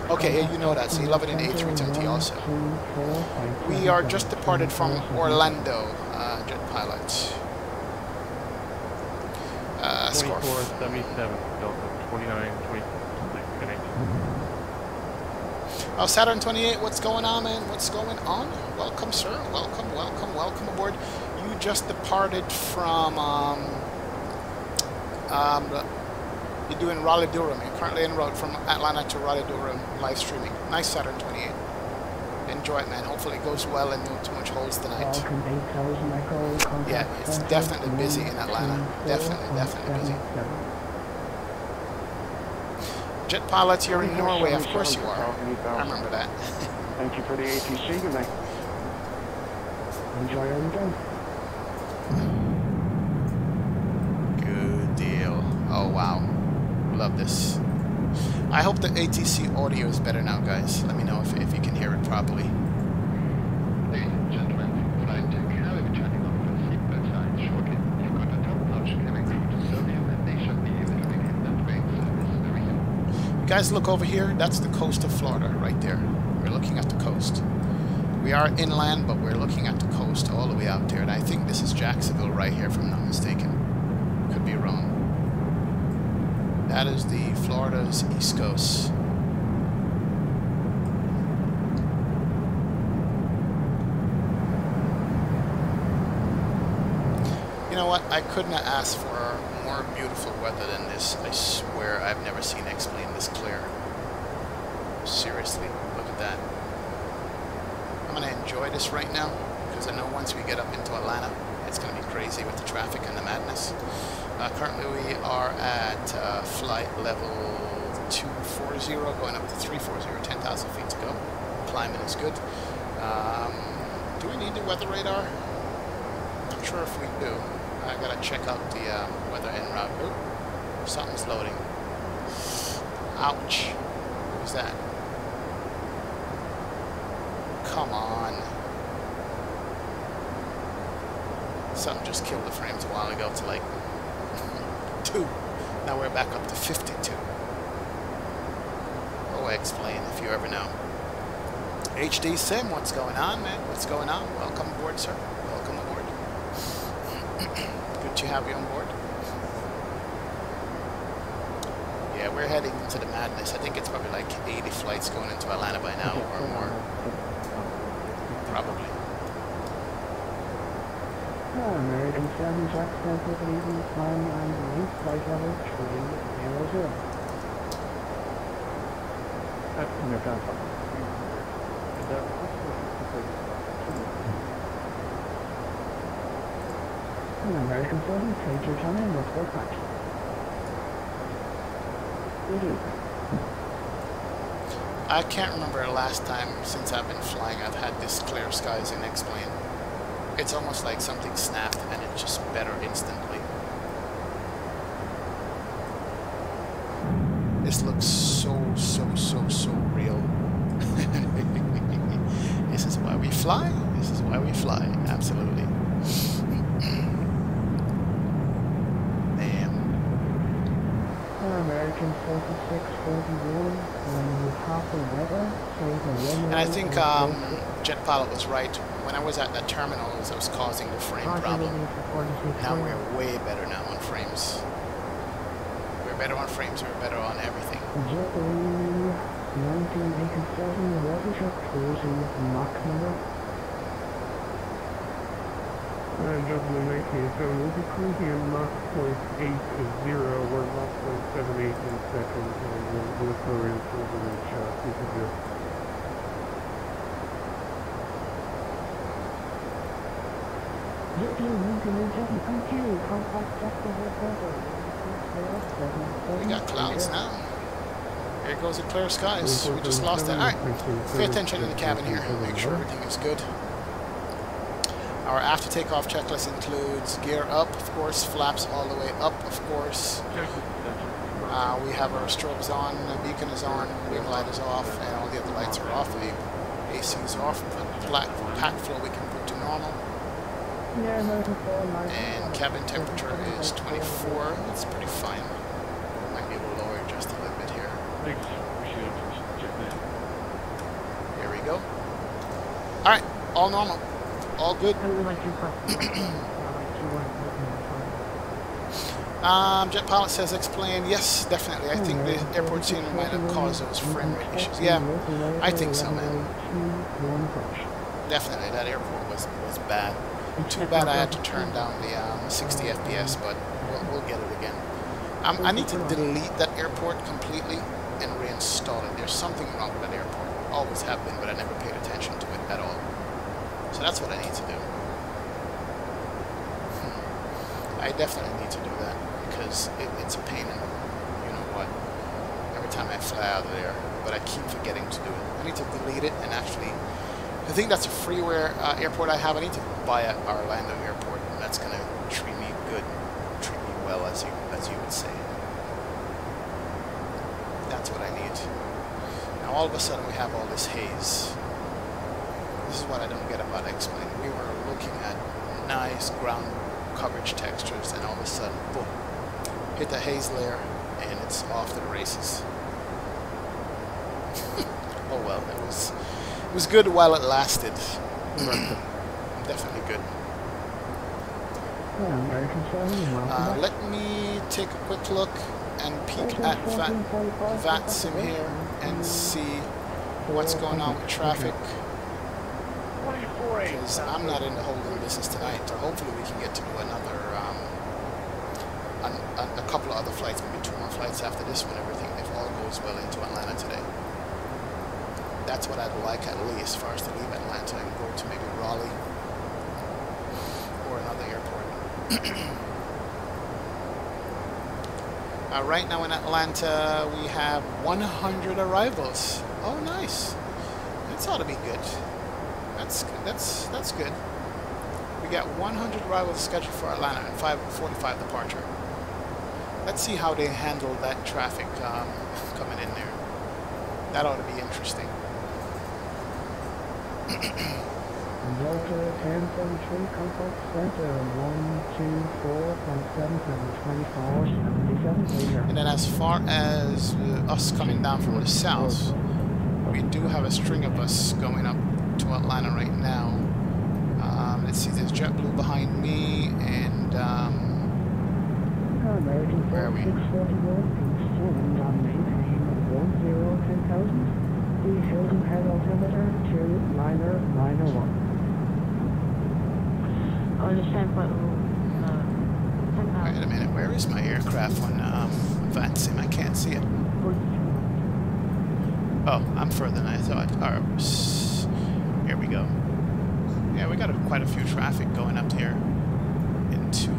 Okay, yeah, you know that, so you love it in the A320 also. We are just departed from Orlando, jet pilot. Score. 2477, Delta 2920. Oh, Saturn 28, what's going on, man? What's going on? Welcome, sir. Welcome, welcome, welcome aboard. You just departed from, you're doing Raleigh-Durham. You're currently en route from Atlanta to Raleigh-Durham, live streaming. Nice Saturn 28. Enjoy it, man. Hopefully it goes well and no too much holes tonight. Yeah, it's definitely busy in Atlanta. Definitely busy. Jet pilots, you're in Norway. Of course you are. I remember that. Thank you for the ATC. Good night. Enjoy everything. Good deal. Oh, wow. Love this. I hope the ATC audio is better now, guys. Let me know if you can hear it properly. Ladies and gentlemen, flight deck, I will be turning off the seatbelt signs shortly. You've got a top notch cabin crew to serve you, and they should be able to begin that train service very soon. You guys look over here. That's the coast of Florida right there. We're looking at the coast. We are inland, but we're looking at the coast all the way out there. And I think this is Jacksonville right here, if I'm not mistaken. Could be wrong. That is the Florida's East Coast. You know what? I couldn't have asked for more beautiful weather than this. I swear I've never seen X-Plane this clear. Seriously, look at that. I'm going to enjoy this right now because I know once we get up into Atlanta, it's going to be crazy with the traffic and the madness. Currently we are at flight level 240, going up to 340, 10,000 feet to go. Climbing is good. Do we need the weather radar? Not sure if we do. I gotta check out the weather en route. Oop, something's loading. Ouch. What was that? Come on. Something just killed the frames a while ago to like 2. Now we're back up to 52. Oh, explain if you ever know. HD Sim, what's going on, man? What's going on? Welcome aboard, sir. Welcome aboard. Good to have you on board. Yeah, we're heading into the madness. I think it's probably like 80 flights going into Atlanta by now or more. Probably. American 7 Jack Center, good evening, climb and link, flight level 300. No, down top. American 7, take your time, report back. Good evening. I can't remember the last time since I've been flying I've had this clear skies in X-Plane. It's almost like something snapped and it's just better instantly. This looks so real. This is why we fly. This is why we fly. Absolutely. Damn. American 4641, when you half the weather, and I think Jet Pilot was right. When I was at that terminal, I was causing the frame problem. Now we're way better now on frames. We're better on frames, we're better on everything. JetBlue 1987, what is your cruising Mach number? JetBlue 1987 will be cruising at Mach .80 or Mach .78 in seconds, and we'll accelerate until we reach CCD. JetBlue 1987, okay, contact Justin Reporter. We got clouds now. Here goes the clear skies. We just lost that. Alright, pay attention in the cabin here. Make sure everything is good. Our after takeoff checklist includes gear up, of course, flaps all the way up, of course. We have our strobes on, the beacon is on, wing light is off, and all the other lights are off. The AC is off. Pack flow we can put to normal. And cabin temperature is 24. That's pretty fine. Might be able to lower it just a little bit here. Here we go. Alright, all normal. All good. Jet Pilot says explain. Yes, definitely. I think the airport scenery might have caused those frame rate issues. Yeah, I think so, man. Definitely, that airport was bad. Too bad I had to turn down the 60 FPS, but we'll get it again. I need to delete that airport completely and reinstall it. There's something wrong with that airport. Always have been, but I never paid attention to it at all. So that's what I need to do. I definitely need to do that because it's a pain in the you-know-what every time I fly out of there, but I keep forgetting to do it. I need to delete it and actually, I think that's a freeware airport I have. I need to buy at Orlando Airport, and that's going to treat me good, treat me well, as you would say. That's what I need. Now all of a sudden we have all this haze. This is what I don't get about X-Plane. We were looking at nice ground coverage textures, and all of a sudden, boom, hit the haze layer, and it's off to the races. Oh well, it was good while it lasted. Definitely good. Let me take a quick look and peek at Vatsim here and see what's going on with traffic. Because I'm not in the holding business tonight. Hopefully we can get to do another, a couple of other flights, maybe 2 more flights after this one, everything, if all goes well, into Atlanta today. That's what I'd like at least, for us to leave Atlanta and go to maybe Raleigh or another airport. Right now in Atlanta we have 100 arrivals. Oh, nice. That's ought to be good. That's good. We got 100 arrivals scheduled for Atlanta and 5:45 departure. Let's see how they handle that traffic coming in there. That ought to be interesting. Delta 1073, contact center 124.7724, and then as far as us coming down from the south, we do have a string of us going up to Atlanta right now. Let's see, there's JetBlue behind me, and where are we? Hilton head altimeter to liner 901. Wait a minute, where is my aircraft on Vatsim? I can't see it. Oh, I'm further than I thought. Here we go. Yeah, we got quite a few traffic going up here into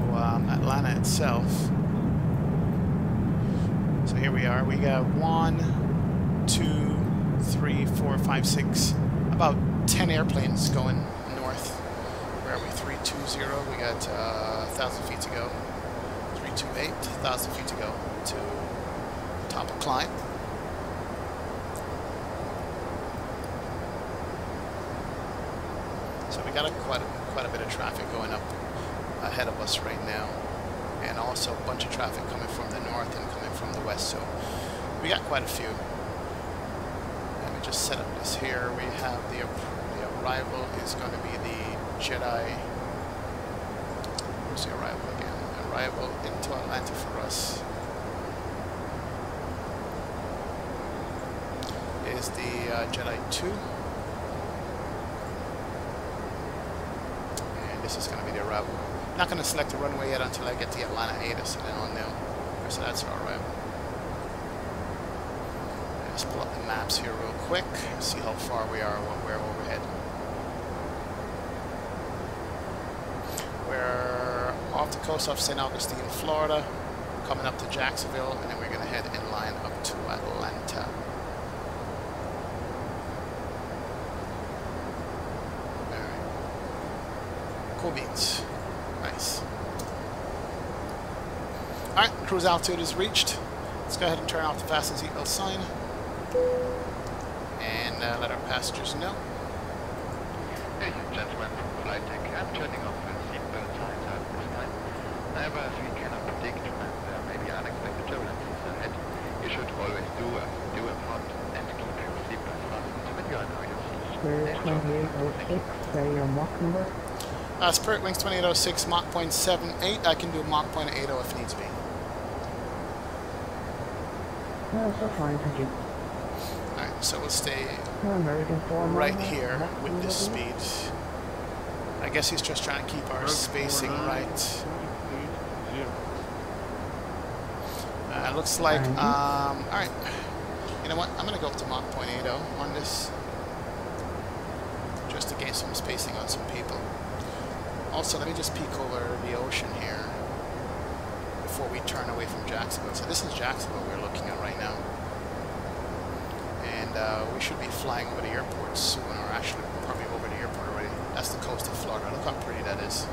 Atlanta itself. So here we are. We got 1, 2, 3, 4, 5, 6, about 10 airplanes going north. Where are we? 320. We got 1,000 feet to go. 328, 1,000 feet to go to top of climb. So we got quite a bit of traffic going up ahead of us right now, and also a bunch of traffic coming from the north and coming from the west. So we got quite a few. Let me just set up this here. We have the arrival is going to be the Jedi. Where's the arrival again? Arrival into Atlanta for us is the Jedi 2. This is going to be the arrival. Not going to select the runway yet until I get to Atlanta ATIS, and then I'll know. So that's our arrival. Let's pull up the maps here real quick, see how far we are, where overhead. We're off the coast of St. Augustine, Florida, coming up to Jacksonville, and then we're going to head inline up to Atlanta. Cool beans. Nice. Alright, cruise altitude is reached. Let's go ahead and turn off the fasten seatbelt sign. And let our passengers know. Ladies and gentlemen from flight deck, I'm turning off the seatbelt signs at this time. However, as we cannot predict when there may be unexpected turbulences ahead, you should always do a pod and keep your seatbelt fastened when you are now in your seat. Spirit 2806, say your Mach number. Spirit Wings 2806, Mach 0.78. I can do Mach 0.80 if needs be. That's fine, thank you. Alright, so we'll stay American right here with this speed. I guess he's just trying to keep our spacing right. Looks like, alright. You know what? I'm going to go up to Mach 0.80 on this. Just to gain some spacing on some people. Also, let me just peek over the ocean here before we turn away from Jacksonville. So this is Jacksonville we're looking at right now. And we should be flying over the airport soon, or actually probably over the airport already. That's the coast of Florida. Look how pretty that is.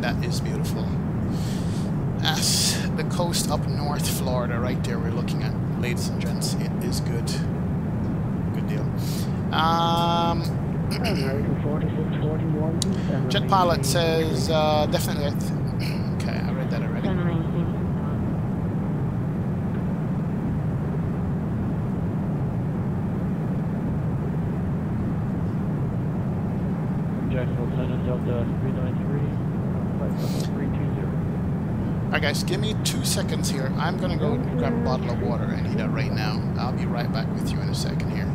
That is beautiful. That's the coast up north Florida right there we're looking at, ladies and gents. It is good. Good deal. Jet pilot says definitely. Okay, I read that already. Jacksonville Center Delta 393. Alright guys, give me 2 seconds here. I'm gonna go grab a bottle of water. I need that right now. I'll be right back with you in a second here.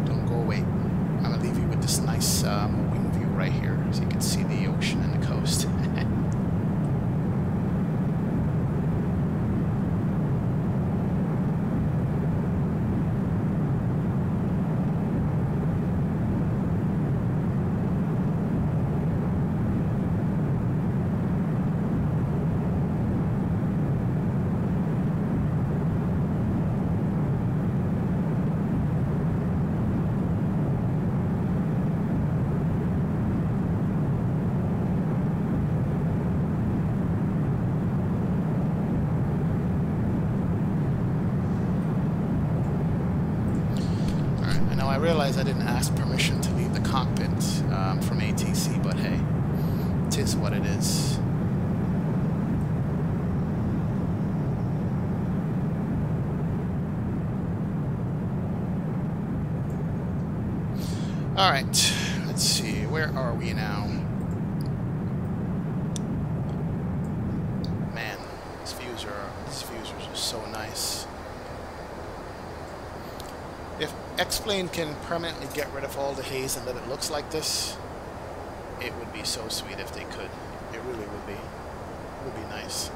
Don't go away. I'm gonna leave you with this nice wing view right here so you can see the ocean and the coast. I realize I didn't ask permission to leave the cockpit from ATC, but hey, it is what it is. Alright, let's see, where are we now? Man, these views are just so nice. If X-Plane can permanently get rid of all the haze and let it looks like this, it would be so sweet if they could. It really would be. It would be nice.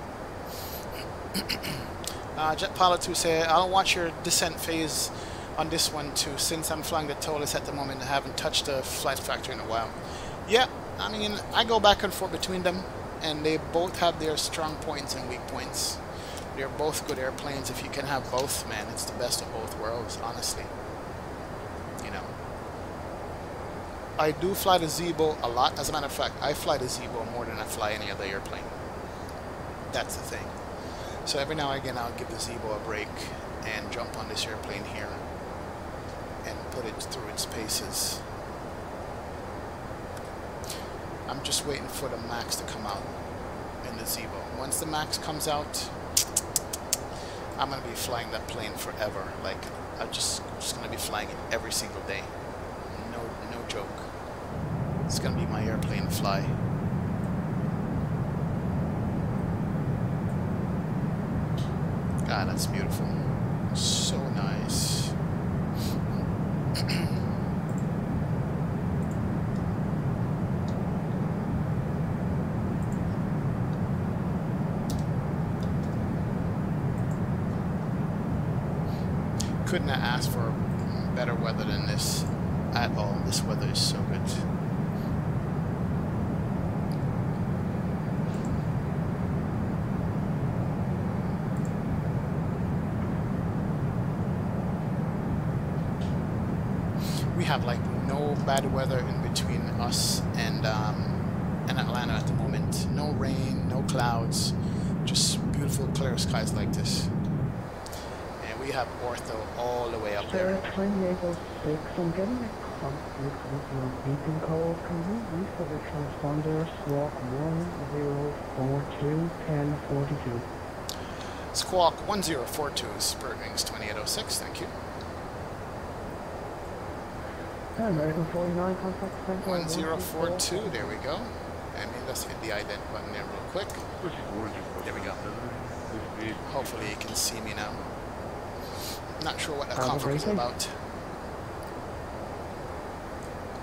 Jet Pilot 2 say, I'll watch your descent phase on this one too, since I'm flying the TOLIS at the moment and haven't touched the flight factor in a while. Yeah, I mean, I go back and forth between them, and they both have their strong points and weak points. They're both good airplanes. If you can have both, man, it's the best of both worlds, honestly. You know. I do fly the Zebo a lot. As a matter of fact, I fly the Zebo more than I fly any other airplane. That's the thing. So every now and again, I'll give the Zebo a break and jump on this airplane here and put it through its paces. I'm just waiting for the Max to come out in the Zebo. Once the Max comes out, I'm going to be flying that plane forever. Like, I'm just going to be flying it every single day. No joke. It's going to be my airplane to fly. God, that's beautiful. So nice. Couldn't have asked for better weather than this at all. This weather is so good. We have like no bad weather in between us and Atlanta at the moment. No rain, no clouds, just beautiful clear skies like this. We have ortho all the way up there. 2806, I'm getting a conflict with your beacon code. Can you reset the transponder squawk 1042-1042? Squawk 1042, Spirit Wings 2806, thank you. American 49, contact center 1042, there we go. And let's hit the ident button there real quick. There we go. Hopefully you can see me now. Not sure what that conflict is about.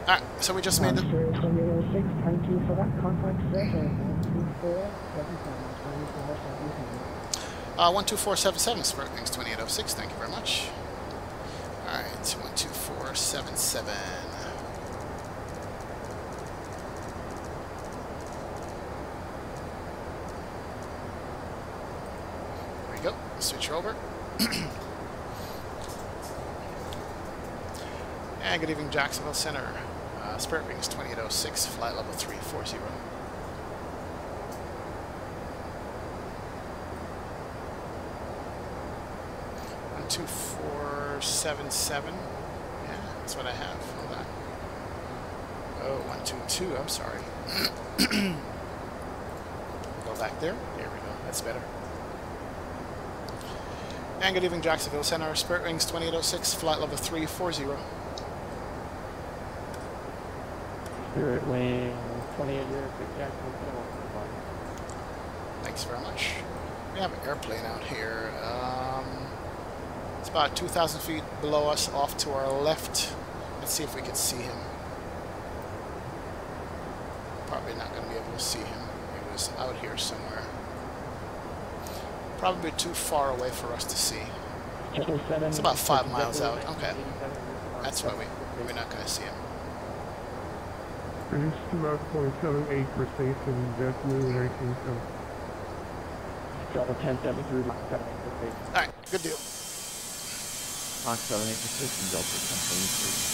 Alright, so we just made the... 2806, thank you for that contact session. 12477, 12477, Spirit Wings 2806, thank you very much. Alright, 12477. There we go, switch over. And good evening, Jacksonville Center. Spirit Wings 2806, flight level 340. 12477. Yeah, that's what I have. Hold on. Oh, 122. I'm sorry. Go back there. There we go. That's better. And good evening, Jacksonville Center. Spirit Wings 2806, flight level 340. Spirit Wing 2806, Jacksonville Center. Thanks very much. We have an airplane out here. It's about 2,000 feet below us, off to our left. Let's see if we can see him. Probably not going to be able to see him. He was out here somewhere. Probably too far away for us to see. It's about 5 miles out. Okay. That's why we're not going to see him. It's about 0.78 for station, decimal 19. Delta 1073, Mach 78 for station. Alright, good deal. Mach 78 for station, Delta 1073.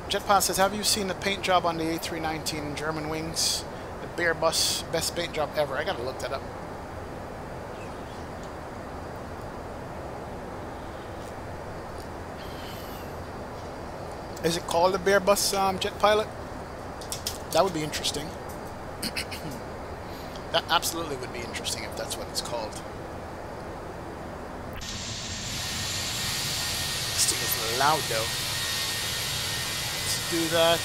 Jetpass says, have you seen the paint job on the A319 German wings? The Bear Bus, best paint job ever. I gotta look that up. Is it called the Bear Bus Jet Pilot? That would be interesting. That absolutely would be interesting if that's what it's called. loud though. Let's do that.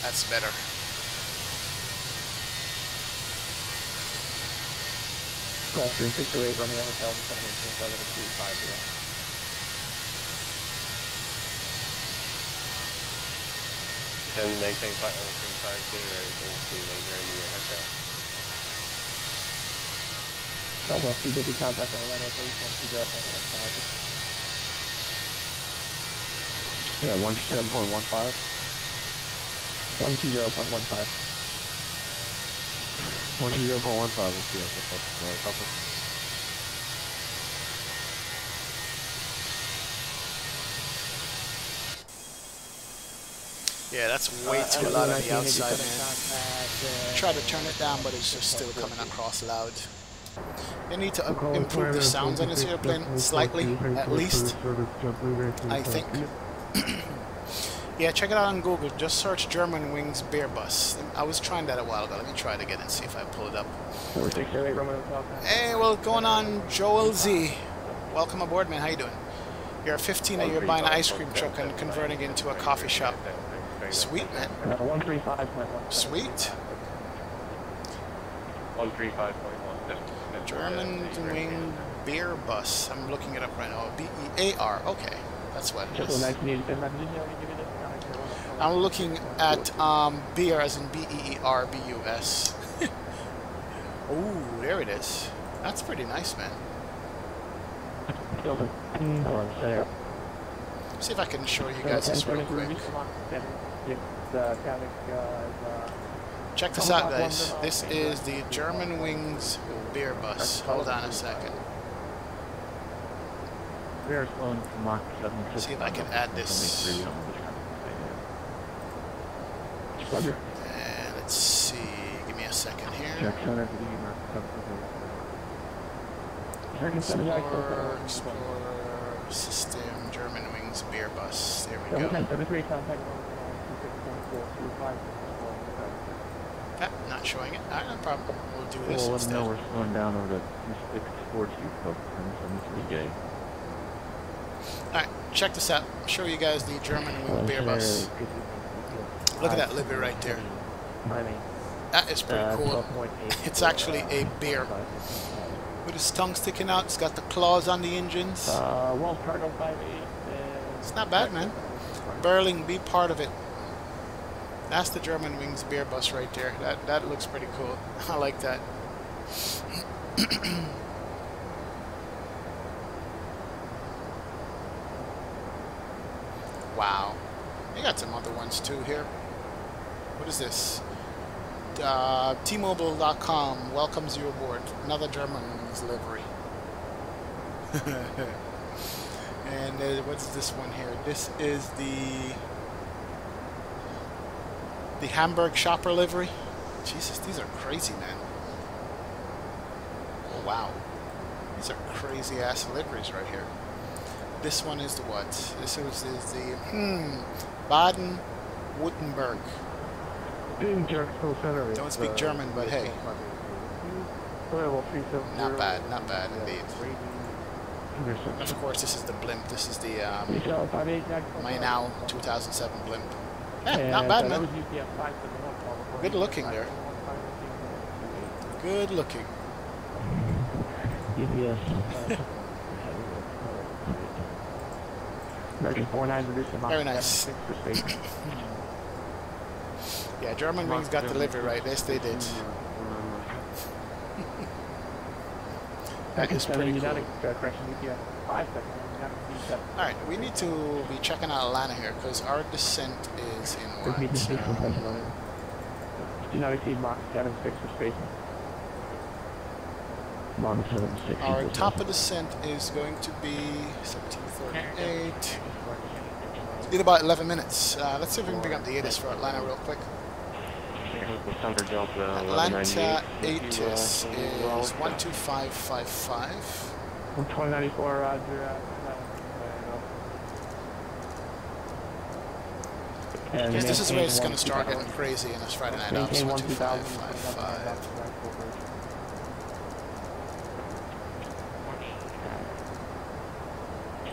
That's better. Call 368 Romeo Hotel, 718-250. And maintain flight level 352 or anything to maintain your hotel. Southwest 250 contact on 1103.20.15. Yeah, 127.15. 120.15. 120.15, we'll see if that's Yeah, that's way too loud on the outside, man. Try to turn it down, but it's just still coming across loud. They need to improve the sounds on this airplane slightly, at least, I think. Yeah, check it out on Google. Just search German Wings Beer Bus. I was trying that a while ago. Let me try it again and see if I pull it up. Hey, well, going on, Joel Z. Welcome aboard, man. How you doing? You're 15 and you're buying an ice cream truck and converting it into a coffee shop. Sweet, man. 135.1. Sweet. 135.1. German Wing Beer Bus. I'm looking it up right now. B-E-A-R. Okay, that's what it is. I'm looking at beer as in B-E-E-R-B-U-S. Ooh, there it is. That's pretty nice, man. See if I can show you guys this real quick. Check this out, guys. This is the German Wings Beer Bus. Hold on a second. See if I can add this. And let's see. Give me a second here. Explorer, system, German Wings Beer Bus. There we go. Ah, not showing it. Alright, no problem. We'll do this instead. We're slowing down over to 2642 Club 773 Alright, check this out. I'll show you guys the German Wing Beer Bus. Look at that livery right there. That is pretty cool. It's actually a beer. With its tongue sticking out, it's got the claws on the engines. It's not bad, man. Berling, be part of it. That's the German Wings Beer Bus right there. That looks pretty cool. I like that. Wow. They got some other ones too here. What is this? T-Mobile.com welcomes you aboard. Another German Wings livery. And what's this one here? This is the Hamburg Shopper livery. Jesus, these are crazy, man. Oh, wow. These are crazy ass liveries right here. This one is the what? This is the Baden-Württemberg. Don't speak German, but hey. Not bad, not bad indeed. Of course, this is the blimp. This is the Mainau 2007 blimp. Yeah, not bad, man. Good looking there. Good looking. Very nice. Yeah, German Wings got delivery right. Yes, they did. That is pretty cool. Alright, we need to be checking out Atlanta here because our descent is in what? Do not exceed Mach 76 for space. Mach 76. Our top of descent is going to be 1738. In about 11 minutes. Let's see if we can bring up the ATIS for Atlanta real quick. Atlanta ATIS is 12555. 2094, roger. Yes, this is where it's going to start getting crazy in this Friday night out. 12555.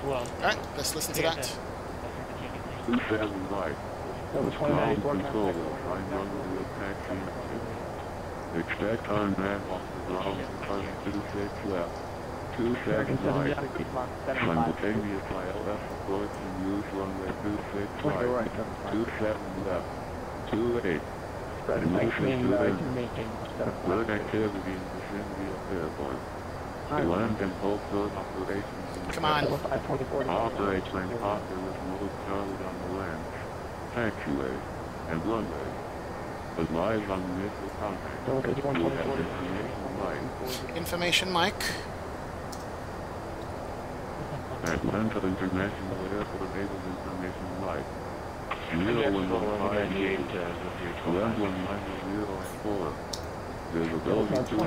Alright, let's listen to that. 27 right. Ground control, line runway with taxi. Expect on ramp off the ground to 26 left. 27 right. Simultaneous ILS approach and use runway 26 right. 27 left. 28. Alert activity in vicinity of airport. Land and post-road operations. Come on. Operate when possible with mode charted on the land, taxiway, and runway. Advise on initial contact. Information, Mike. Atlanta International Airport able information Mike. 0115 Land 190 Visibility 2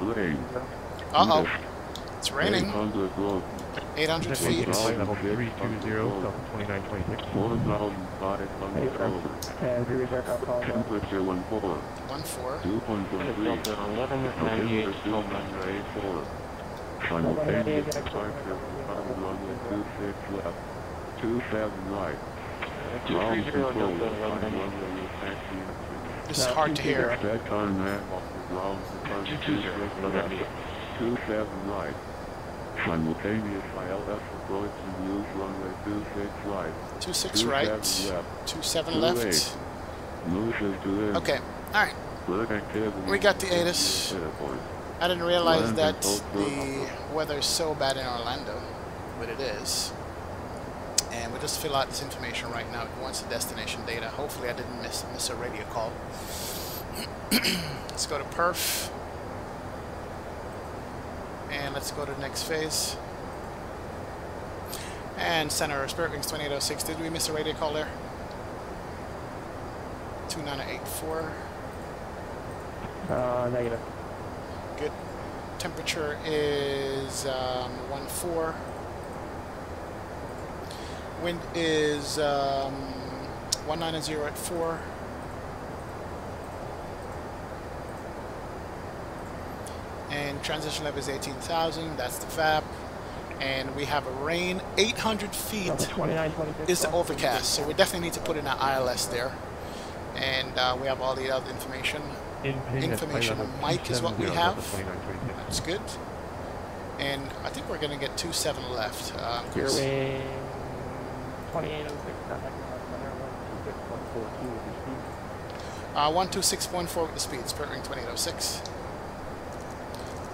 Lane. Uh-oh. It's raining. 800 road. 800 feet. Level 320, Delta 2926. 4,500 over. Temperature 14. 14. 2.13. Altimeter 2984. Simultaneous departure from runway 26 left. 27 right. Ground control, runway with taxi. This is hard to hear. Expect on ramp off the ground to 26 left. 27 right. Simultaneous ILS approach and use runway 26 right. 26 right. 27 left. Okay, alright. We got the ATIS. I didn't realize that the weather is so bad in Orlando, but it is. And we'll just fill out this information right now. It wants the destination data. Hopefully I didn't miss a radio call. Let's go to perf. And let's go to the next phase. And center, Spirit Wings 2806. Did we miss a radio call there? 2984. Negative. Good. Temperature is 14. Wind is 190 at 4. And transition level is 18,000. That's the VAP. And we have a rain. 800 feet is the overcast. So we definitely need to put in an ILS there. And we have all the other information. Information Mike is what we have. That's good. And I think we're going to get 27 left. 126.4 with the speed. Spirit Ring 2806.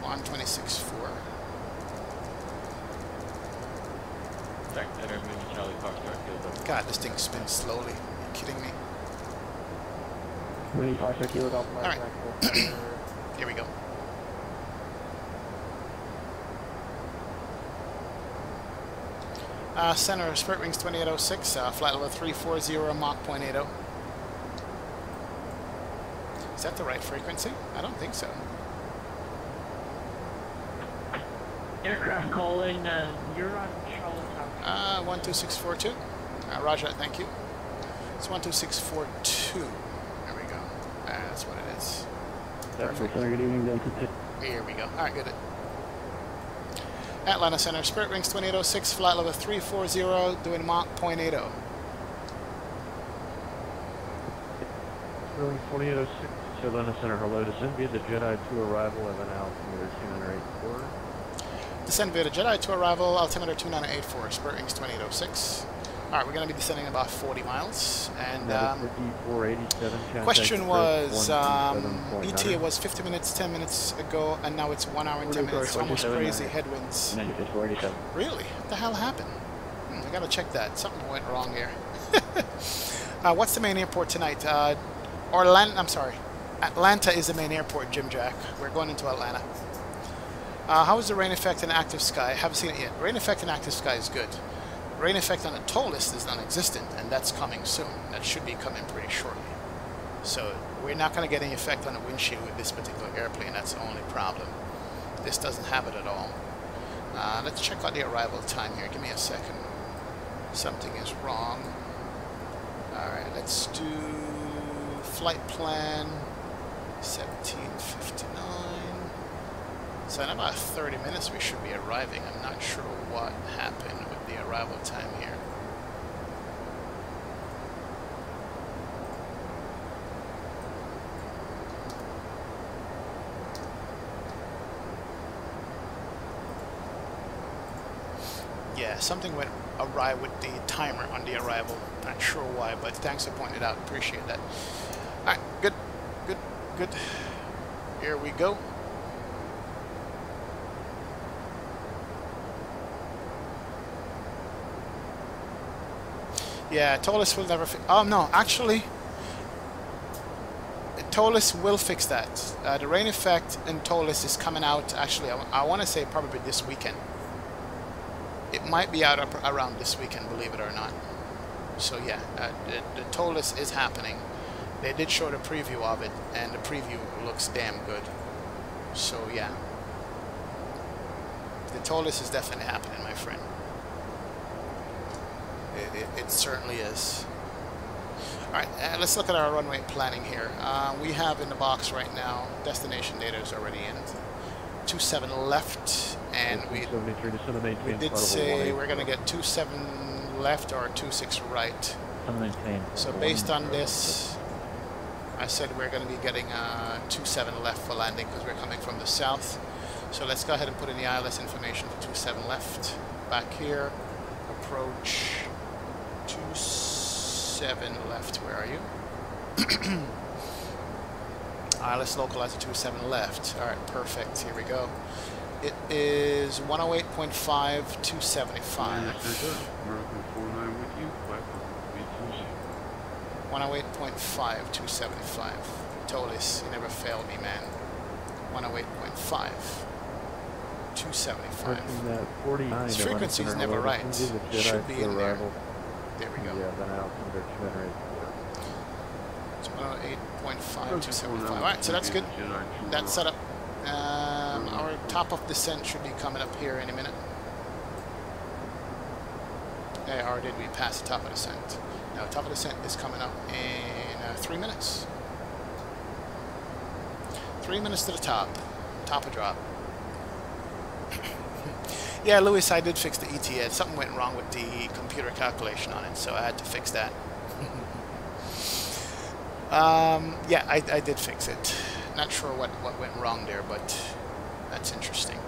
126.4. God, this thing spins slowly. Are you kidding me? Alright. Here we go. Center, Spirit Wings 2806, flight level 340, Mach 0.80. Is that the right frequency? I don't think so. Aircraft calling, you're on Charlotte. 12642. Roger that, thank you. It's 12642. There we go. That's what it is. Perfect. Good evening, Delta. Here we go. Alright, good. Atlanta Center, Spirit Wings 2806, flight level 340, doing Mach 0.80. Spirit Wings 2806, Atlanta Center, hello. Descend via the Jedi to arrival of an altimeter 2984. Descend via the Jedi to arrival, altimeter 2984, Spirit Wings 2806. Alright, we're going to be descending about 40 miles. And question was, ETA was 50 minutes, 10 minutes ago, and now it's 1 hour and 10 minutes. Almost crazy headwinds. Really? What the hell happened? I got to check that. Something went wrong here. What's the main airport tonight? Atlanta is the main airport, Jim Jack. We're going into Atlanta. How is the rain effect in active sky? I haven't seen it yet. Rain effect in active sky is good. Rain effect on the toll list is non-existent, and that's coming soon. That should be coming pretty shortly. So we're not going to get any effect on the windshield with this particular airplane. That's the only problem. This doesn't have it at all. Let's check out the arrival time here. Give me a second. Something is wrong. Alright, let's do flight plan 1759. So in about 30 minutes we should be arriving. I'm not sure what happened with the arrival time here. Yeah, something went awry with the timer on the arrival. Not sure why, but thanks for pointing it out. Appreciate that. Alright, good, good, good. Here we go. Yeah, Tolis will never oh no, actually, Tolis will fix that. The rain effect in Tolis is coming out, actually, I want to say probably this weekend. It might be out around this weekend, believe it or not. So yeah, the Tolis is happening. They did show the preview of it, and the preview looks damn good. So yeah, the Tolis is definitely happening, my friend. It certainly is. Alright, let's look at our runway planning here. We have in the box right now, destination data is already in. 27 left, and we did say we're going to get 27 left or 26 right. So based on this, I said we're going to be getting 27 left for landing because we're coming from the south. So let's go ahead and put in the ILS information for 27 left. Back here, approach 27 left. Where are you? ILS localizer 27 left. Alright, perfect. Here we go. It is 108.5, 275. 108.5, 275. Tolis, you never failed me, man. 108.5, 275. This frequency is never right. It should be in there. There we go. It's 108.5, 275. Alright, so that's good. That's set up. Our top of descent should be coming up here in a minute. Or did we pass the top of descent? No, top of descent is coming up in 3 minutes. 3 minutes to the top. Top of drop. Yeah, Lewis, I did fix the ETA. Something went wrong with the computer calculation on it, so I had to fix that. Yeah, I did fix it. Not sure what went wrong there, but that's interesting.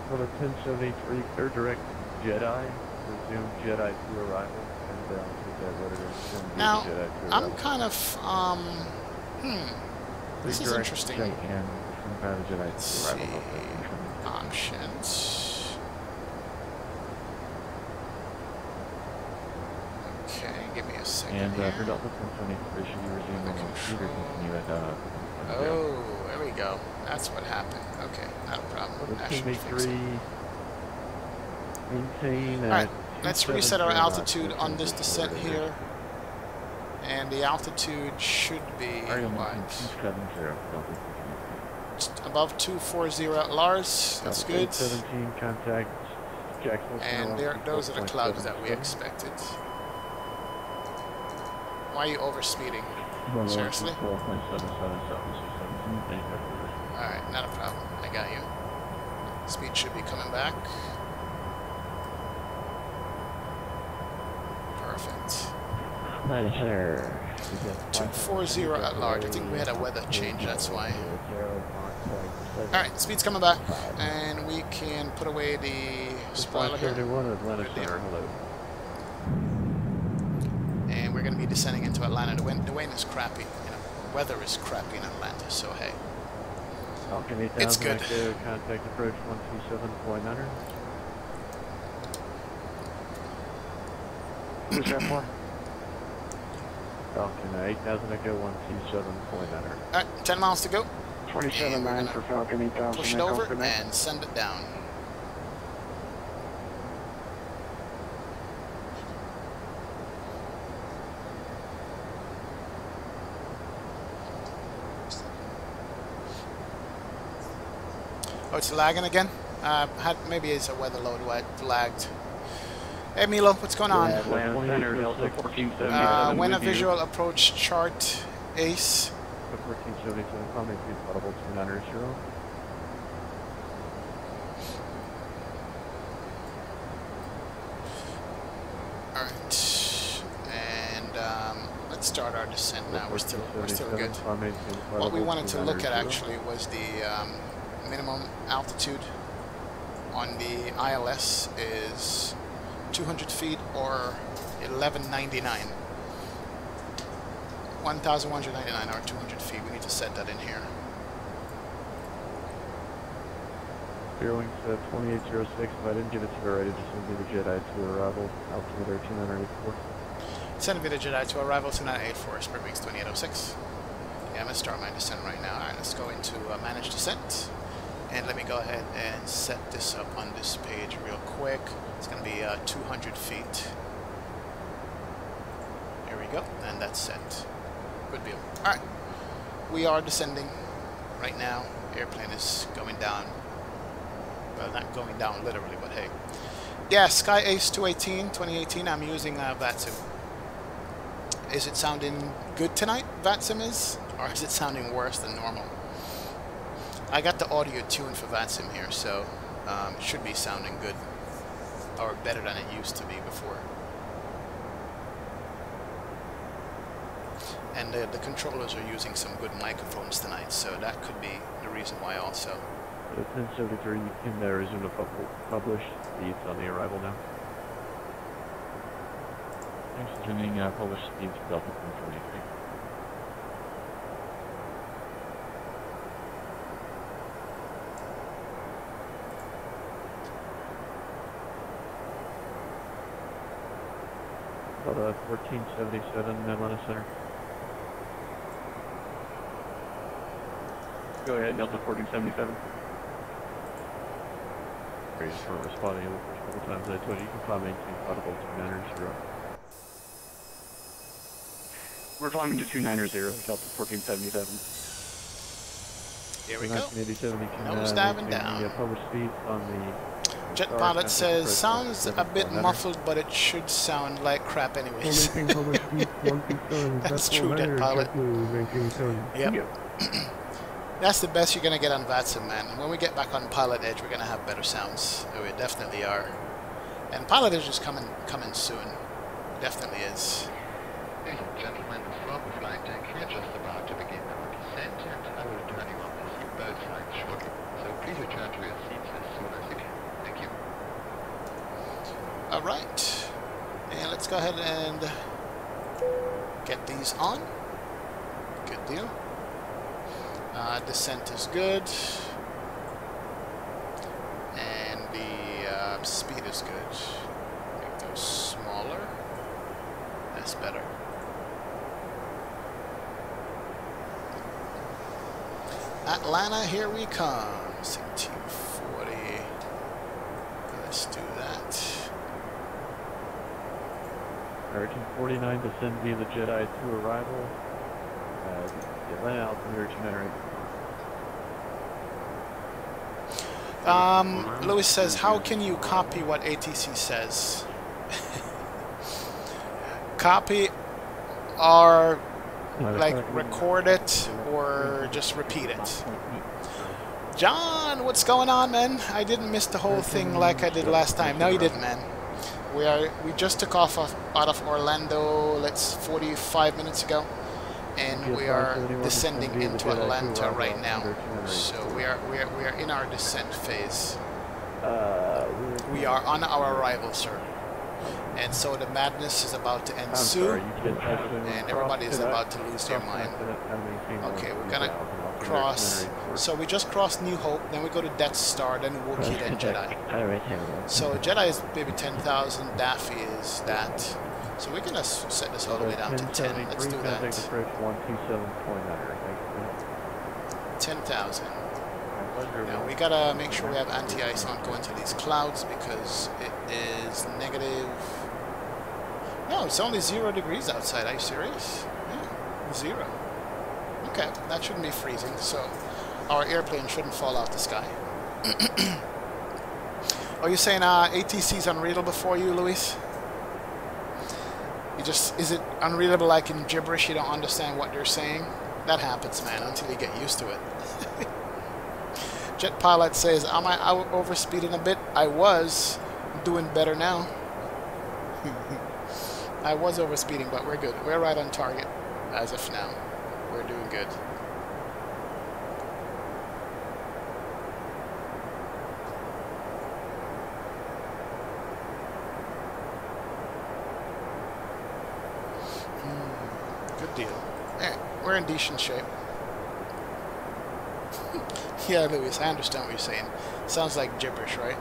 For the 1073, they're direct Jedi, resume Jedi to arrival, and now, I'm kind of, this is interesting. Let's see, options. Okay, give me a second. And for Delta 1073, should you resume and computer continue at oh, there we go. That's what happened. Okay, not a problem. Alright, let's reset our altitude on this descent here. And the altitude should be above 240 at Lars. That's good. 17 contact. And those are the clouds that we expected. Why are you overspeeding? Seriously? Alright, not a problem. I got you. Speed should be coming back. Perfect. 240 at large. I think we had a weather change, that's why. Alright, speed's coming back. And we can put away the spoiler here. And we're going to be descending into Atlanta. The wind is crappy. You know, weather is crappy in Atlanta, so hey. It's good. Contact approach 127.9. Who's that for? Falcon 8000 Echo 127.9. Alright, 10 miles to go. 27.9 for Falcon 8000. Push it over and send it down. Oh, it's lagging again? Maybe it's a weather load where it lagged. Hey Milo, what's going on? When a visual approach chart, Ace. 1477, climb maintain audible 290. Alright. And let's start our descent now. We're still good. What we wanted to look at actually was the minimum altitude on the ILS is 200 feet or 1199. 1,199 or 200 feet. We need to set that in here. Beerwing said 2806, if I didn't give it to her, I just send me the Jedi to arrival, altimeter 2984. Send me the Jedi to arrival 2984, Spirit Wings 2806. Yeah, I'm going to start my descent right now. Alright, let's go into manage descent. And let me go ahead and set this up on this page real quick. It's going to be 200 feet. Here we go, and that's set. Good deal. Alright, we are descending right now. Airplane is going down. Well, not going down literally, but hey. Yeah, Sky Ace 218, 2018, I'm using Vatsim. Is it sounding good tonight, Vatsim is? Or is it sounding worse than normal? I got the audio tuned for Vatsim here, so it should be sounding good. Or better than it used to be before. And the controllers are using some good microphones tonight, so that could be the reason why also. 1073, you can resume to publish speeds on the arrival now. Thanks for resuming publish speeds for Delta 143. About 1477 Atlanta Center. Go ahead, Delta 1477. You just weren't responding the first couple times I told you. You can climb maintain audible 290. We're climbing to 290, Delta 1477. Here we go. 1987, you can Nose diving down. publish speeds on the Jet pilot says, sounds a bit muffled, but it should sound like crap anyways. That's true, Jet pilot. Yep. That's the best you're going to get on Vatsim, man. When we get back on Pilot Edge, we're going to have better sounds. We definitely are. And Pilot Edge is coming soon. It definitely is. Ladies and gentlemen, from the flight deck, we're just about to begin our descent, and I will be turning on the seatbelt sign shortly. So please return to your seats as soon as you can. Thank you. Alright. And let's go ahead and get these on. Good deal. Descent is good. And the speed is good. Make those smaller. That's better. Atlanta, here we come. 1740. Let's do that. 1349, descend via the Jedi to arrival. Atlanta altimeter 290. Lewis says, how can you copy what ATC says? Copy or like record it or just repeat it. John, what's going on, man? I didn't miss the whole thing like I did last time. No, you didn't, man. We just took off out of Orlando, 45 minutes ago. And we are descending into Atlanta right now. So we are in our descent phase. We are on our arrival, sir. And so the madness is about to ensue, and everybody is about to lose their mind. Okay, we're gonna cross. So we just crossed New Hope, then we go to Death Star, then Wookiee, then Jedi. So Jedi is maybe 10,000, Daffy is that. So we're gonna set this all the way down to 10. Let's do that. 10,000. Now we gotta make sure we have anti-ice on going to these clouds because it is negative. No, it's only 0 degrees outside. Are you serious? Yeah, 0. Okay, that shouldn't be freezing. So our airplane shouldn't fall out the sky. Are you saying ATC is unreadable for you, Luis? Is it unreadable like in gibberish? You don't understand what they're saying? That happens, man, until you get used to it. Jet Pilot says, am I out overspeeding a bit? I was. Doing better now. I was overspeeding, but we're good. We're right on target as of now. We're doing good. Good deal. Alright, we're in decent shape. Yeah, Louis, I understand what you're saying. Sounds like gibberish, right?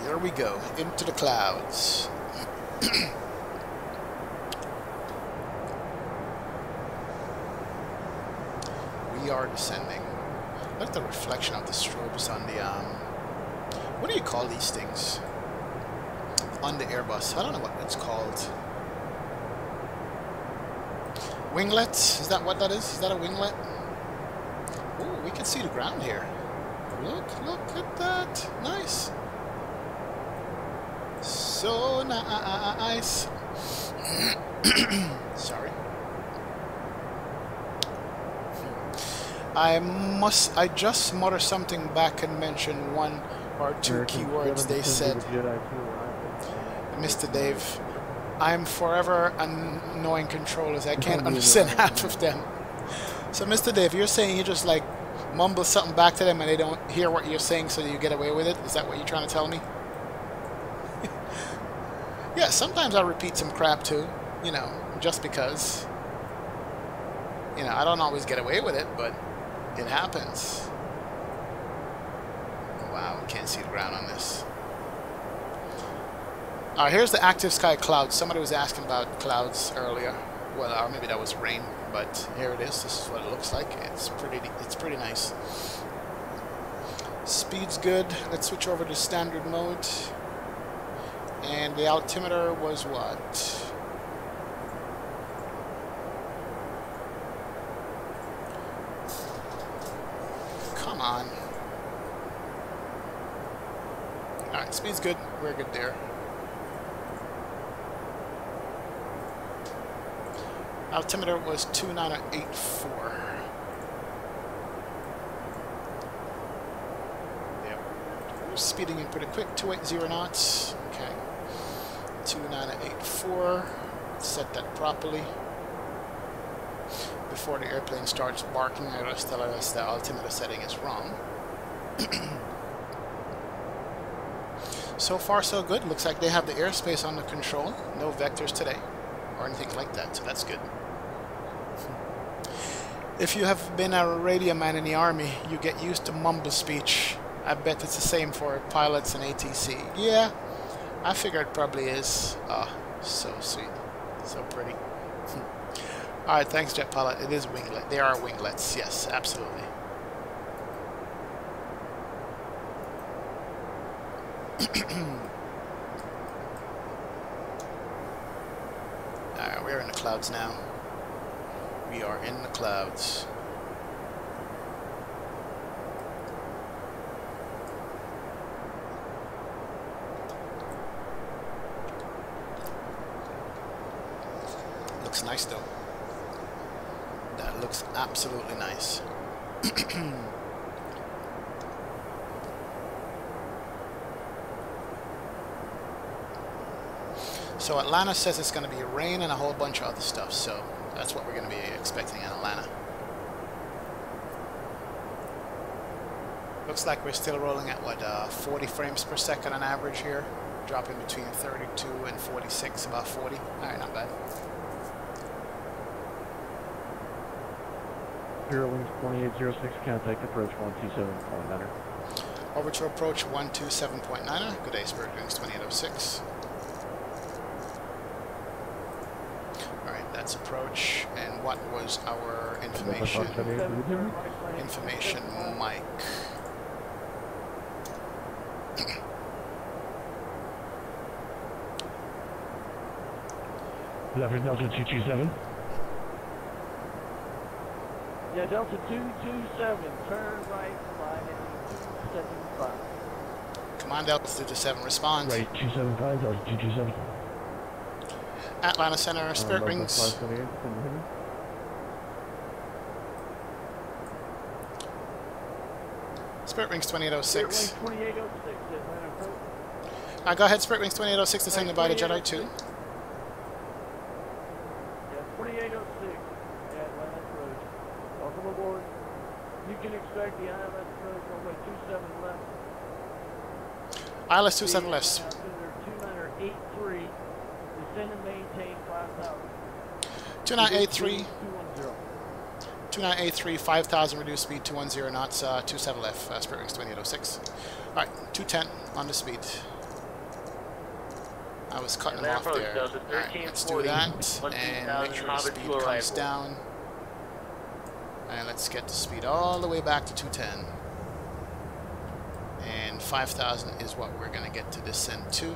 Here we go, into the clouds. We are descending. Look at the reflection of the strobes on the, what do you call these things? On the Airbus. I don't know what it's called. Winglets? Is that what that is? Is that a winglet? Ooh, we can see the ground here. Look at that. Nice. So nice. Sorry. I just mutter something back and mention one or two keywords they said. Mr. Dave, I'm forever annoying controllers. I can't understand half of them. So Mr. Dave, you're saying you just like mumble something back to them and they don't hear what you're saying so you get away with it? Is that what you're trying to tell me? Yeah, sometimes I repeat some crap too, you know, just because. You know, I don't always get away with it, but it happens. Wow, can't see the ground on this. Here's the active sky clouds. Somebody was asking about clouds earlier. Well, or maybe that was rain, but here it is. This is what it looks like. It's pretty nice. Speed's good. Let's switch over to standard mode. And the altimeter was what? Come on. Alright, speed's good. We're good there. Altimeter was 2984. Yeah, we're speeding in pretty quick. 280 knots. Okay. 2984. Set that properly. Before the airplane starts barking, I gotta tell us the altimeter setting is wrong. So far, so good. Looks like they have the airspace under control. No vectors today, or anything like that, so that's good. If you have been a radio man in the Army, you get used to mumble speech. I bet it's the same for pilots and ATC. Yeah, I figure it probably is. Oh, so sweet. So pretty. Alright, thanks, Jet Pilot. It is winglet. They are winglets. Yes, absolutely. Alright, we're in the clouds now. We are in the clouds. Looks nice though. That looks absolutely nice. So Atlanta says it's going to be rain and a whole bunch of other stuff, so that's what we're going to be expecting in Atlanta. Looks like we're still rolling at what, 40 frames per second on average here, dropping between 32 and 46, about 40. Alright, not bad. Wings 2806, contact approach 127.9. Over to approach 127.9. Good day, Spirit Wings 2806. Alright, that's approach. And what was our information? Information, Mike. Delta 227. Yeah, Delta 227, turn right, flight heading 275. Come on, Delta 227, respond. Right, 275, Delta 227. Atlanta Center, Spirit Delta Rings. 578, can you hear me? Spirit Rings 2806. Spirit Wings 2806, Atlanta approach. Go ahead, Spirit Rings 2806, descending by the Jedi 2. Yeah, 2806, Atlanta approach. Welcome aboard. You can expect the ILS approach runway 27 left. ILS 27 left. 2983, descend and maintain 5,000. 2983. 210. 2983, 5,000, reduced speed, 210 knots, 27 left, Spirit Rings 2806. Alright, 210 on the speed. I was cutting them off there. Alright, let's do that, and make sure the speed comes down. And let's get the speed all the way back to 210. And 5,000 is what we're going to get to descend to.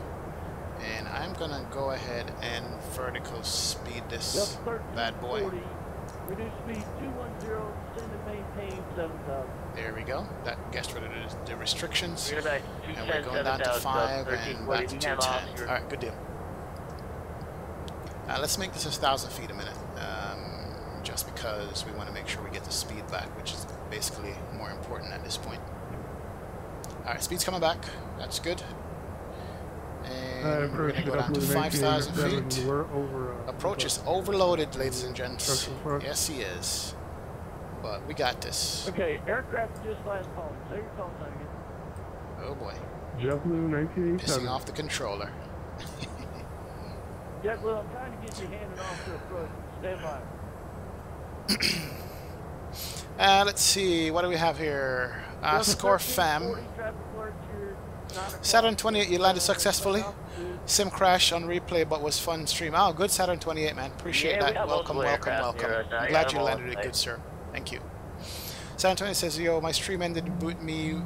And I'm going to go ahead and vertical speed this bad boy. Reduce speed 210, descend and maintain 7,000. There we go. That gets rid of the restrictions. We're back And we're going down to 5 and back to 210. Alright, good deal. Let's make this 1,000 feet a minute. Just because we want to make sure we get the speed back, which is basically more important at this point. Alright, speed's coming back. That's good. And we're going to go down to 5,000 feet. Approach is overloaded, ladies and gents. Yes, he is. But we got this. Okay, aircraft just last call. Say your call sign again. Oh boy. JetBlue 1987. Pissing off the controller. JetBlue, I'm trying to get you handed off to approach. Stand by. Let's see. What do we have here? Score FAM. Saturn 28, you landed successfully. Sim crash on replay, but was fun stream. Oh, good Saturn 28, man. Appreciate that. Welcome, welcome, welcome. I'm glad you landed it good, sir. Thank you. Saturn 28 says, yo, my stream ended with me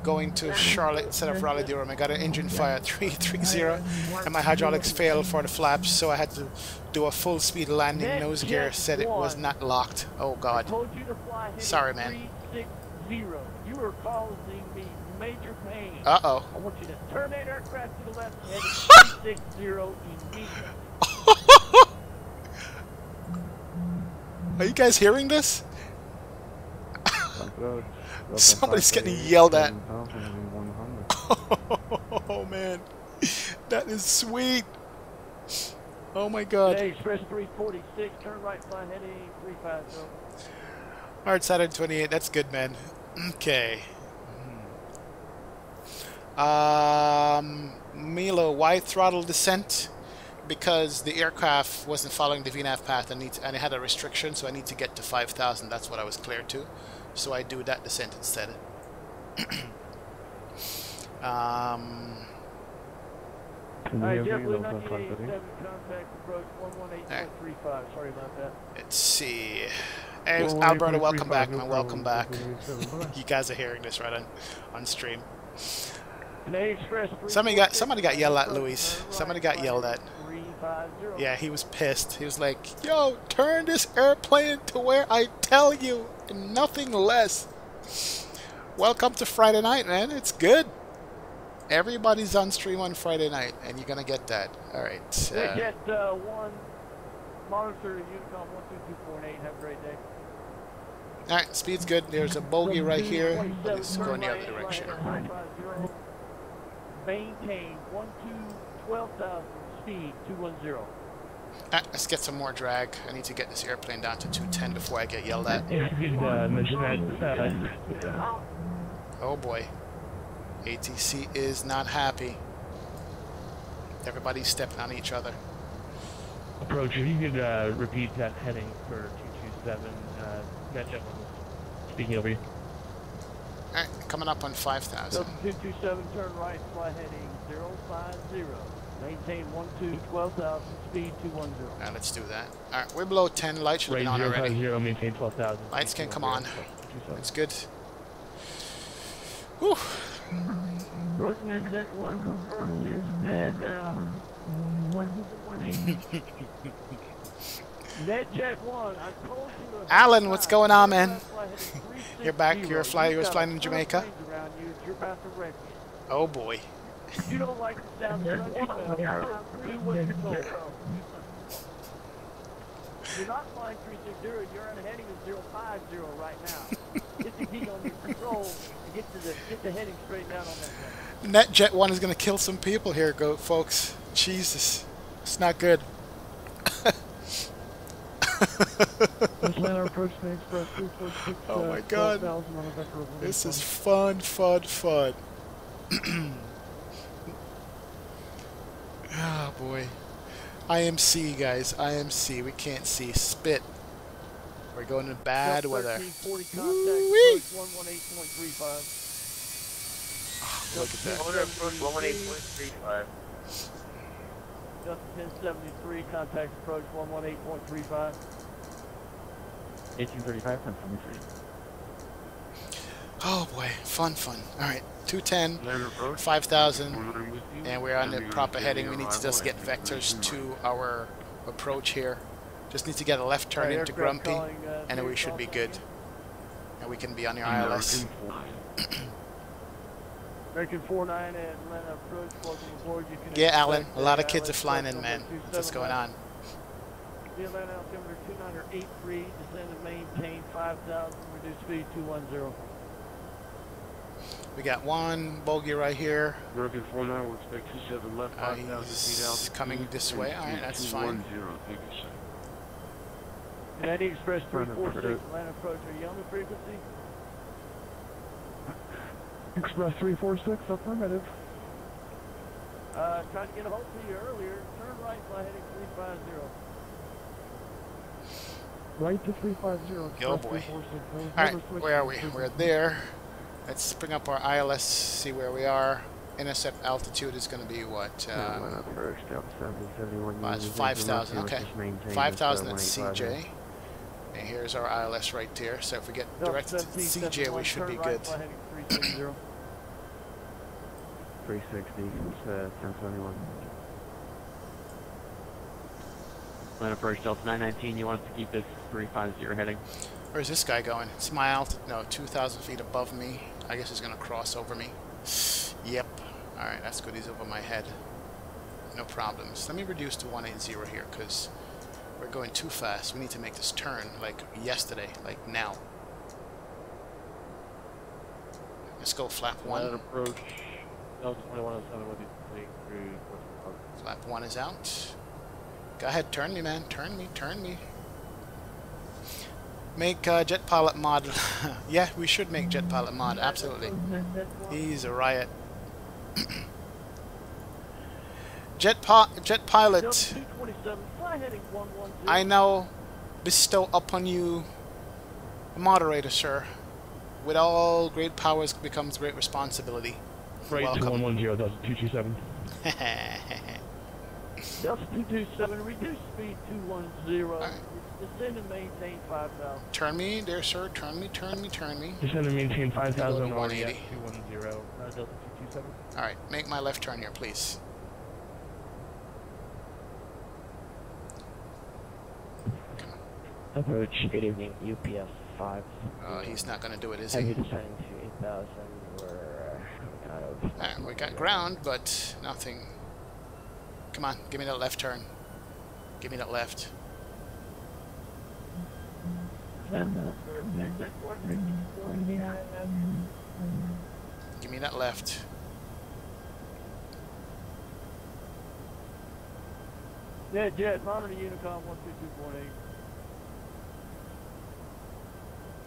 going to Charlotte instead of Raleigh Durham. I got an engine fire at 330, and my hydraulics failed for the flaps, so I had to do a full speed landing. Nose gear said it was not locked. Oh, God. Sorry, man. 360. You are causing me major pain. Uh-oh. I want you to turn that aircraft to the left and head 360 immediately. Are you guys hearing this? Somebody's getting yelled at. Oh, man. That is sweet. Oh, my God. Hey, Express 346, turn right, fly heading 350. Alright, Saturn 28, that's good, man. Okay. Milo, why throttle descent? Because the aircraft wasn't following the VNAV path and it had a restriction, so I need to get to 5,000. That's what I was cleared to. So I do that descent instead. Alright, JetBlue 9887, contact approach 118.35. Sorry about that. Let's see. Hey, Alberta, welcome back, man. Welcome back. You guys are hearing this right on stream. Somebody got yelled at, Luis. Somebody got yelled at. Yeah, he was pissed. He was like, yo, turn this airplane to where I tell you, and nothing less. Welcome to Friday night, man. It's good. Everybody's on stream on Friday night, and you're going to get that. All right. Jet 1, monitor Unicom 122.8. Have a great day. All right, speed's good. There's a bogey right here. Let's go in the other direction. Maintain 12,000 speed 210. Let's get some more drag. I need to get this airplane down to 210 before I get yelled at. Oh boy. ATC is not happy. Everybody's stepping on each other. Approach, if you could repeat that heading for 227, that gentleman speaking over you. Alright, coming up on 5,000. 227, turn right, fly heading 050. Maintain 12,000, speed 210. Alright, let's do that. Alright, we're below 10, lights should be on already. 050, maintain 12,000. Lights can come on. It's good. Whew. Alan, what's going on, man? You're back. You was flying in Jamaica. Oh boy. You don't like the sound of country metal. Do what you're told. You're not flying 360, you're on a heading of 050 right now. Get the key on your control and get the heading straightened out on that thing. NetJet 1 is going to kill some people here, folks. Jesus. It's not good. Atlanta approach the express 346. Oh my god. This is fun, fun, fun. Oh boy. IMC, guys. IMC. We can't see. Spit. We're going in bad weather. 1340 contact, approach 118.35. Look at that. Order approach 118.35. Just 1073, contact approach 118.35. 1835, 1073. Oh boy, fun, fun. Alright, 210, 5,000, and we're on the proper heading. We need to just get vectors to our approach here. Just need to get a left turn into Grumpy, and then we should be good. And we can be on your ILS. American 49 at Atlanta approach, welcome aboard. You can Yeah, Alan, a lot of kids are flying in, man. What's going on? The Atlanta altimeter 2983, descend and maintain 5,000, reduce speed 210. We got one bogey right here. American 49 will expect 27 left, 5,000 feet He's altitude. coming this way. Alright, that's fine. 210, thank you, sir. United Express 346, Atlanta approach. Are you on the frequency? Express 346, affirmative. Tried to get a hold of you earlier. Turn right, fly heading 350. Right to 350. Oh boy. Alright, where are we? We're there. Let's bring up our ILS, see where we are. Intercept altitude is going to be what? It's 5,000. Okay. 5,000 at CJ. And here's our ILS right there. So if we get directed to CJ, we should be good. 360, 1071. Atlanta approach Delta 919, you want us to keep this 350 heading? Where's this guy going? It's my altitude. No, 2,000 feet above me. I guess he's going to cross over me. Yep. Alright, that's good. He's over my head. No problems. Let me reduce to 180 here, because we're going too fast. We need to make this turn, like yesterday, like now. Let's go flap 1. Approach Delta 2107 with you. Flap 1 is out. Go ahead, turn me, man. Turn me, turn me. Make jet pilot mod. Yeah, we should make jet pilot mod. Absolutely. He's a riot. Jet pilot. I now bestow upon you a moderator, sir. With all great powers becomes great responsibility. Right to Welcome. 110, Delta 227. Delta 227, reduce speed 210. Right. Descend and maintain 5,000. Turn me there, sir. Turn me, turn me, turn me. Descend and maintain 5,000 to 180. 210, Delta 227. Alright, make my left turn here, please. Approach, good evening, UPS 5. He's not going to do it, is Heavy he? descending to 8,000, we're out of... Alright, we got ground, but nothing. Come on, give me that left turn. Give me that left. Give me that left. Yeah, Jet, monitor Unicom 122.8.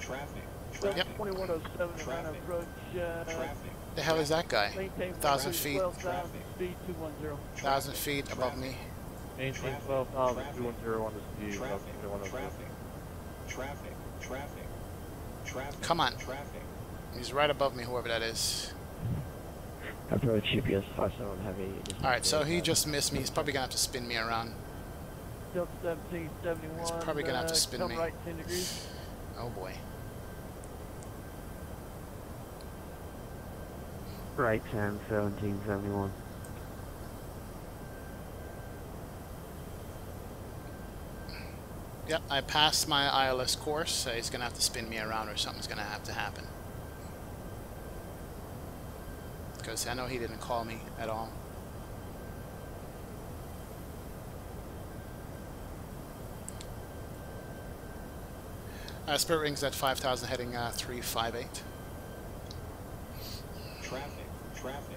Traffic. Yep. 2107 Atlanta approach. Traffic. The hell is that guy? 1,000 feet. 12,000 speed 210. 1,000 feet above me. Maintain 12,000, 210 on the speed. Traffic. Come on. Traffic. He's right above me, whoever that is. Approach UPS 57 heavy. Alright, so he just missed me. He's probably going to have to spin me around. Delta 1771. He's probably going to have to spin come me. right 10 degrees. Oh boy. Right 10, 1771. Yep, I passed my ILS course, so he's going to have to spin me around or something's going to have to happen. because I know he didn't call me at all. Spirit Rings at 5,000 heading 358. Traffic, traffic,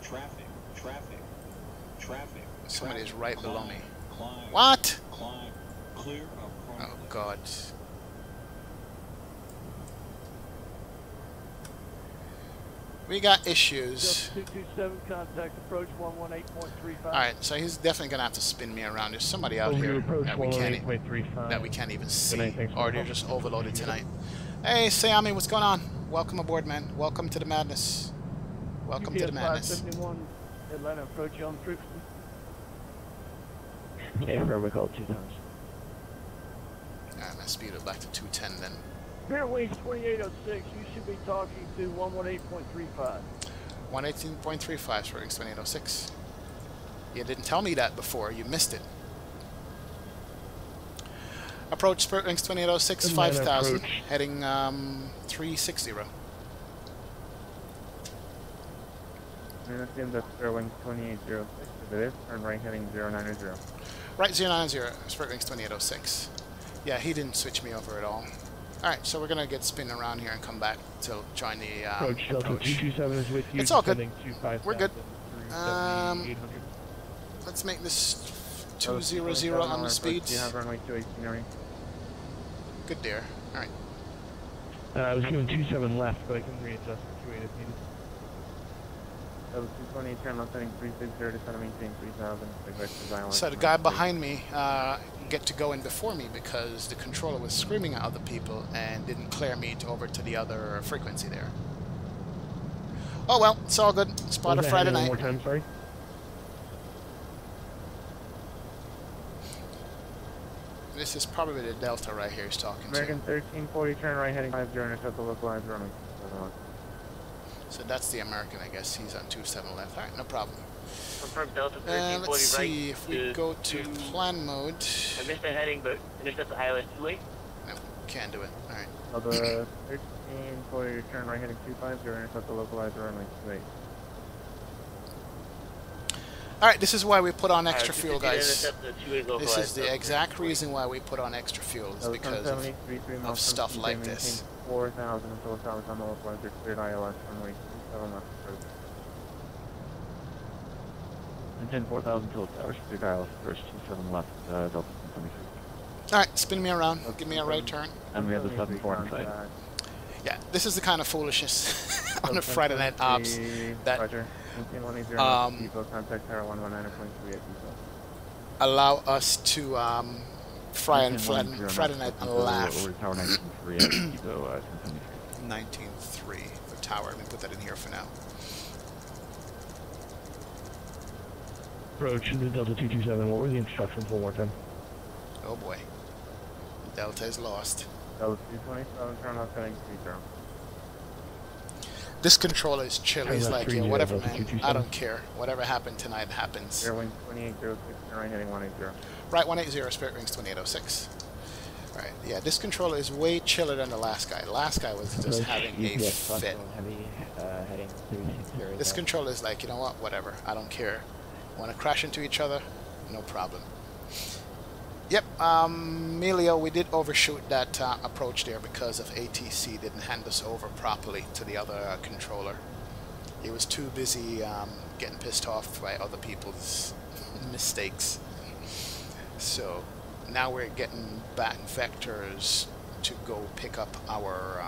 traffic, traffic, traffic. Somebody is right below me. Climb, What? climb, clear of Oh God. We got issues. 227 contact approach 118.35. Alright, so he's definitely gonna have to spin me around. There's somebody out here that we can't even see, or they're just overloaded tonight. Hey, Sayami, what's going on? Welcome aboard, man. Welcome to the madness. Welcome to the madness. 571 Atlanta approach on troops. Okay, we called 2 times. Alright, let's speed it back to 210 then. Beer Wings 2806, you should be talking to 118.35. 118.35 for Rings 2806. You didn't tell me that before, you missed it. Approach Spirit Rings 2806, 5,000, heading 360. I assume that's Spirit Wings 2806. If it is, turn right heading 090. Right, 090, Spirit Rings 2806. Yeah, he didn't switch me over at all. Alright, so we're gonna get spin around here and come back to join the approach. Delta 227 is with you. It's all good. We're good. Let's make this 200 on the speeds. You have runway 218. Good dear. Alright. I was given 27 left, but I can readjust to 28 if needed. Delta 220, turn left heading 360 to center maintain 3000. So the guy behind me get to go in before me because the controller was screaming at other people and didn't clear me over to the other frequency there. Oh well, it's all good. Spot a Friday night. One more time, sorry. This is probably the Delta right here he's talking American to. 1340, turn right heading 50 and intercept the localized runway. So that's the American, I guess. He's on 27 left. Alright, no problem. Confirm Delta 1340 let's right. see if we go to plan mode. I missed the heading, but intercept the ILS 28. No, can't do it. Alright. Delta 1340, turn right heading 250, intercept the localized runway 28. Alright, this is why we put on extra fuel, guys. This is the exact reason why we put on extra fuel, is because of stuff like this. 4,000 until south on the localized cleared ILS runway 27 left. Maintain 4,000 until towers cleared ILS first 27 left, Delta 23. Alright, spin me around, give me a right turn. And we have the 7-4 inside. Yeah, this is the kind of foolishness on a Friday night ops that allow us to Friday night and laugh. 19.3 for tower. Let me put that in here for now. Approach into Delta 227. What were the instructions one more time? Oh boy. Delta is lost. Delta 227, turn left heading 30. This controller is chill. He's like, yeah, whatever, man. I don't care. Whatever happened tonight happens. Airwing 2806, right heading 180. Right, 180, Spirit Rings 2806. Alright, yeah, this controller is way chiller than the last guy. The last guy was just having a fit. This controller is like, you know what, whatever. I don't care. Want to crash into each other? No problem. Yep, Melio, we did overshoot that approach there because of ATC didn't hand us over properly to the other controller. He was too busy getting pissed off by other people's mistakes. So now we're getting back vectors to go pick up our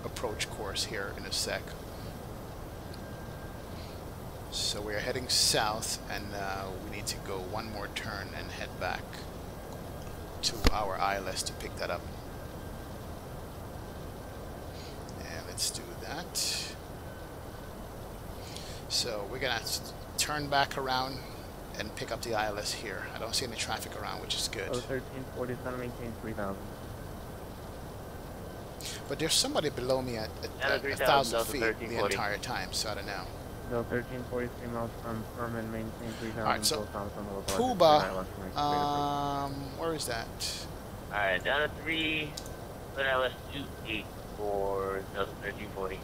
approach course here in a sec. So we're heading south, and we need to go one more turn and head back to our ILS to pick that up. And let's do that. So we're gonna turn back around and pick up the ILS here. I don't see any traffic around, which is good. 1347, maintain 3000. But there's somebody below me at 1,000 feet the entire time, so I don't know. No, 1343 miles from Furman, maintain 3000. Alright, so Puba, where is that? Alright, down to 3, let ILS 28 for 1340.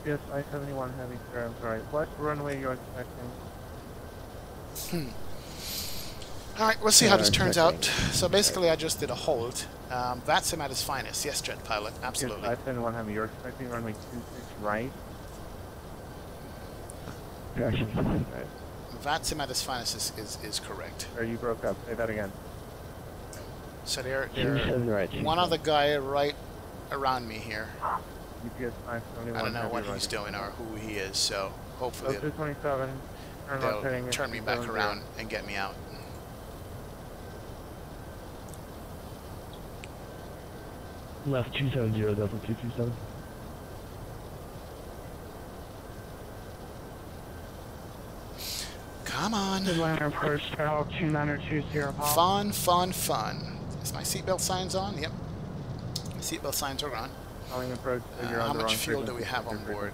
Yes, I-71 heavy, sir, I'm sorry. What runway you're expecting? Alright, we'll see how this turns out. So basically I just did a hold. Vatsim at his finest. Yes, jet pilot, absolutely. Yes, I-71 heavy, you're expecting runway 26 right? Direction. Vatsim at his finest is correct. Or you broke up, say that again. So they're right, one other guy right around me here. UPS 571 I don't know what heavy, he's doing or who he is, so hopefully 227, they'll turn me back around and get me out. Left 270, Delta 227. Come on. Atlanta approach tower 2920. Fun, fun, fun. Is my seatbelt signs on? Yep. Seatbelt signs are on. How much fuel do we have on board?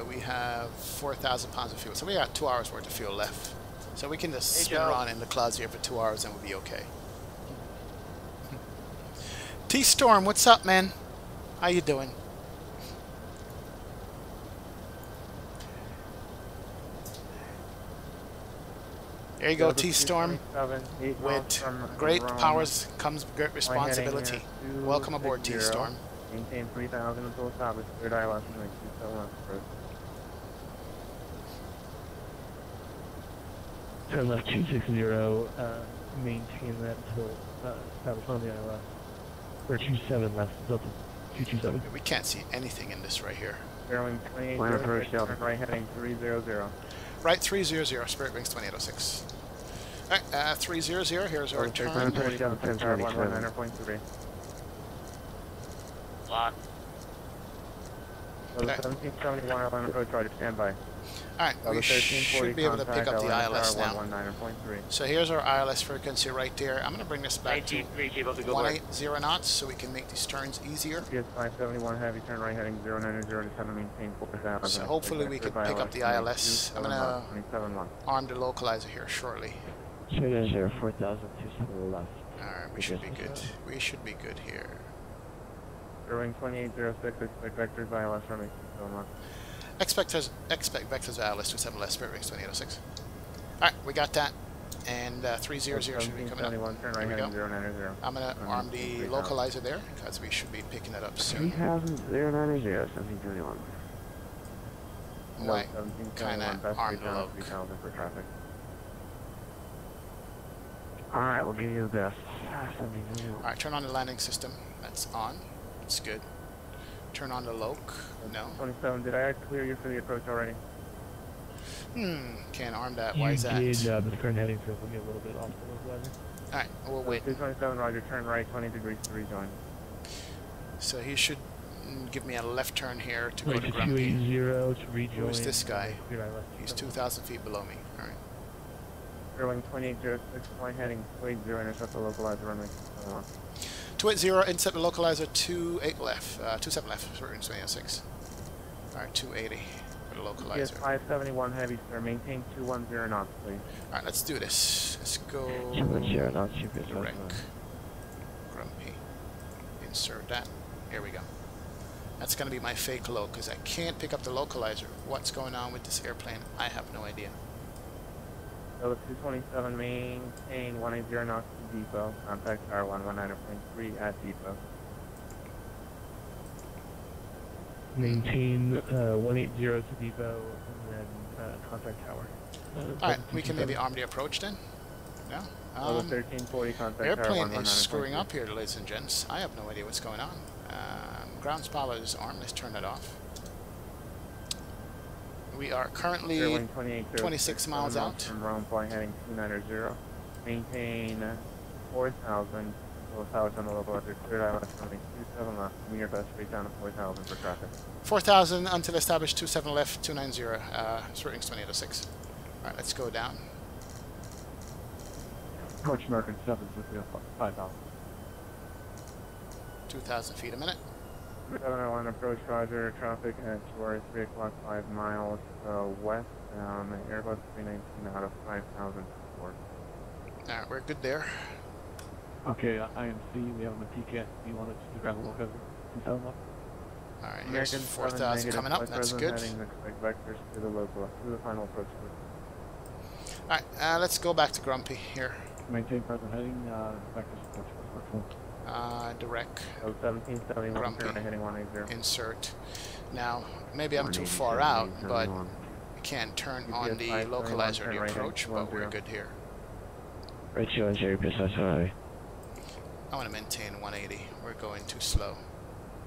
We have 4,000 pounds of fuel. So we got 2 hours worth of fuel left. So we can just spin around in the clouds here for 2 hours and we'll be okay. T-Storm, what's up, man? How you doing? There you go, T-Storm. With great powers comes great responsibility. Welcome aboard, T-Storm. Maintain 3,000 until stoppage. Third eye left and 27 left. Turn left 260, maintain that until establish on the ILS. Or 27 left, Delta 227. We can't see anything in this right here. Airwing 2806, right heading 300. Right, 300, Spirit Wings 2806. Alright, 300, here's our turn. 119.3. Lock. 1771 Atlanta approach, Roger, stand by. Alright, we should be able to pick up the ILS now. So here's our ILS frequency right there. I'm going to bring this back to 180 knots so we can make these turns easier. Yes, 571 heavy, turn right heading 090 to 7, maintain 4,000. So hopefully we can pick up the ILS. I'm going to arm the localizer here shortly. Sure, 4,027 left. Alright, we should be good. We should be good here. Airwing 2806, expect vectors ILS running 27 Expect vectors ILS 27 left, Spirit Wings 2806. Alright, we got that. And 300 should be coming up. There we go. I'm going to arm the localizer there, because we should be picking it up soon. 3,090, 1721. Might kind of arm the loc. Alright, we'll give you the best. Alright, turn on the landing system. That's on. That's good. Turn on the loc. No. 27, did I clear you for the approach already? Can't arm that. Why is that? You did, the current heading field will be a little bit off the localizer. Alright, we'll wait. 227, Roger, turn right 20 degrees to rejoin. So he should give me a left turn here to go to 280 to rejoin. Who's this guy? He's 2,000 feet below me. Alright. Airwing 2806, flight heading 280, intercept the localizer runway 280, intercept the localizer 28 left, 27 left, sorry, 206. Alright, 280 for the localizer. Yes, 571 heavy, sir. Maintain 210 knots, please. Alright, let's do this. Let's go. 210 knots, Direct. Grumpy. Insert that. Here we go. That's going to be my fake low, because I can't pick up the localizer. What's going on with this airplane? I have no idea. So 227, maintain 180 knots to depot. Contact tower 119.3 at depot. Maintain 180 to depot, and then contact tower. Alright, we can maybe arm the approach then? No? 1340 contact airplane tower is screwing up here, ladies and gents. I have no idea what's going on. Ground spoiler is armed. Let's turn that off. We are currently 26 miles out. From Rome, flying heading 290. Maintain 4,000. Localizer on the local other third island coming 27 left. From your best straight down to 4,000 for traffic. 4,000 until established 27 left, 290. Springs 2806. Alright, let's go down. Approach American 7 5,000. 2,000 feet a minute. 701 approach, Roger. Traffic at Shore 3 o'clock, 5 miles west. Airbus 319 out of 5,004. Alright, we're good there. Okay, IMC, we have a TCAT. Do you want it to grab a look over? Alright, here's 4,000 coming up. That's good. Vectors to the local, to the final approach. Alright, let's go back to Grumpy here. Maintain present heading, vectors approach. Direct. 1771, Grumpy. heading 180. Insert. Now, maybe I'm too far out, but I can't turn on the localizer to approach, but we're good here. Right, you Jerry, precise, alright. I want to maintain 180. We're going too slow.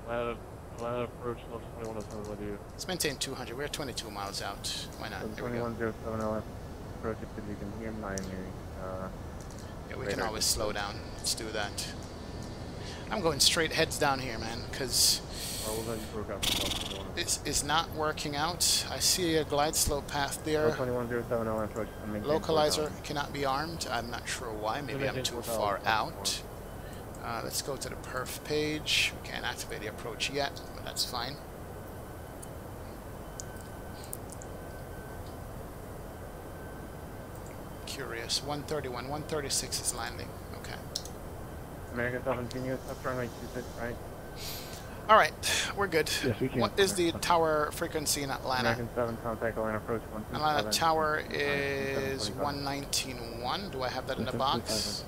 Land approach, 2107, what do you? Let's maintain 200. We're 22 miles out. Why not? There we go. 2107 LF approach, if you can hear my yeah, we can always slow down. Let's do that. I'm going straight heads down here, man, because this is not working out. I see a glide slope path there. Localizer cannot be armed. I'm not sure why. Maybe I'm too far out. Let's go to the perf page. We can't activate the approach yet, but that's fine. Curious. 131, 136 is landing. Okay. American 7, can you stop runway 26, right? Alright, we're good. Yes, we can. What is the tower frequency in Atlanta? American 7, contact line approach 127. Atlanta tower is 119.1. Do I have that in the box?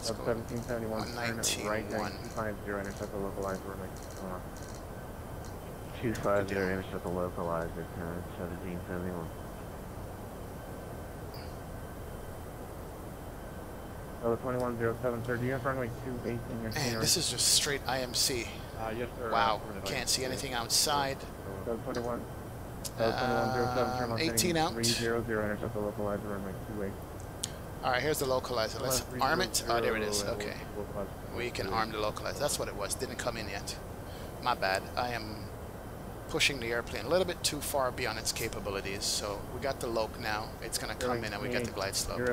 1771, 119.1. right 250, intercept the localizer, 250, intercept the localizer, 1771. So 2107, do you have runway 28 in your Man, this is just straight IMC. Yes, sir. Wow, can't see anything outside. So 2107, 18 out. 300, intercept the localizer, runway 28. Alright, here's the localizer. Let's arm it. Oh, there it is. Okay. We can arm the localizer. That's what it was. Didn't come in yet. My bad. I am pushing the airplane a little bit too far beyond its capabilities. So we got the loc now. It's going to come in and we get the glide slope.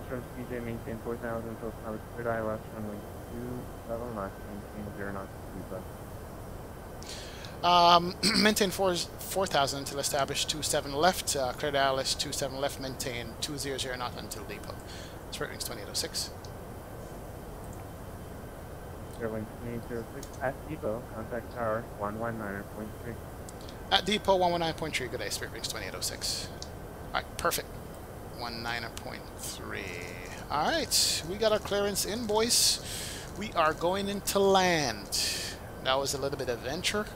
From CJ, maintain 4,000 until tower cleared ILS, runway 27 left, maintain 0 knots, maintain 4,000 until established 27 left, cleared ILS 27 left, maintain 200 knot until depot. Spirit wings 2806. Airline 2806, at depot, contact tower 119.3. At depot 119.3, good day, Spirit wings 2806. Alright, perfect. 19.3. Alright, we got our clearance in, boys. We are going into land. That was a little bit of adventure,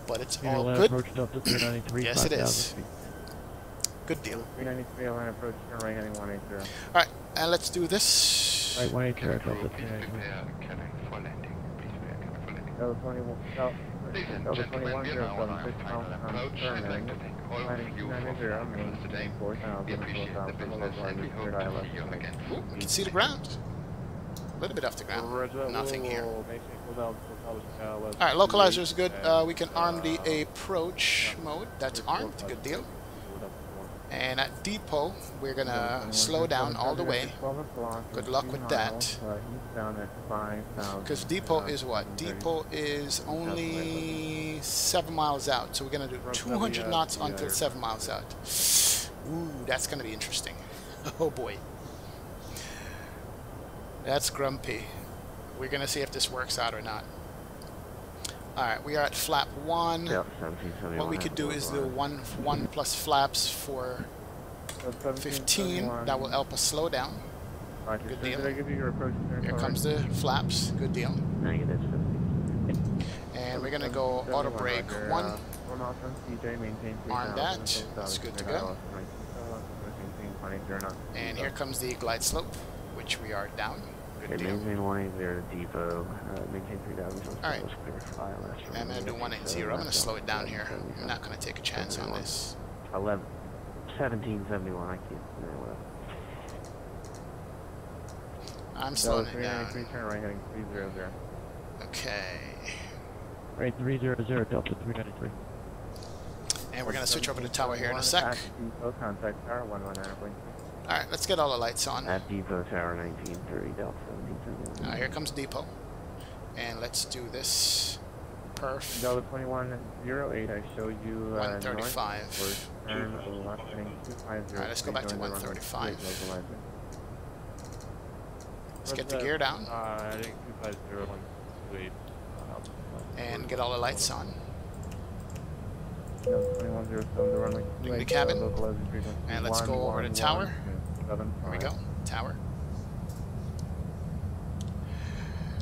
but it's all good. Yes, it is. Good deal. 393, line approach, turn right heading 180. Alright, and let's do this. Right, 180, Delta 21, Ladies and gentlemen, we are now on our final approach. I'd like to thank all of you for being with us today. We appreciate the business and we hope to see you again. Ooh, we can see the ground. A little bit off the ground. Nothing here. Alright, localizer is good. We can arm the approach mode. That's armed. Good deal. And at depot, we're going to slow down all the way. Good luck with that. Because depot is what? Depot is only 7 miles out. So we're going to do 200 knots until 7 miles out. Ooh, that's going to be interesting. Oh boy. That's grumpy. We're going to see if this works out or not. Alright, we are at flap 1. What we could do is do 1 plus flaps for 15. That will help us slow down. Good deal. Here comes the flaps. Good deal. And we're going to go auto brake 1. Arm that. That's good to go. And here comes the glide slope, which we are down. Good deal. Maintain 180 depot, maintain 3,000. Alright. I'm going to do 180. I'm going to slow it down here. I'm not going to take a chance on this. 1771, I can't. I'm slowing it down. Turn right heading 300. Okay. Right 300, Delta 393. And we're going to switch over to tower here in a sec. Depot, contact tower 119.3. Alright, let's get all the lights on. At depot tower 1930, Delta 1771. Here comes depot. And let's do this. Perf. Delta 2108, I show you 135. Alright, let's go back to 135. Let's get the gear down. I think 250. And get all the lights on. 2107 to runway Bring the 28, cabin. localizing frequency And let's go over the tower. 111.75. Here we go. Tower.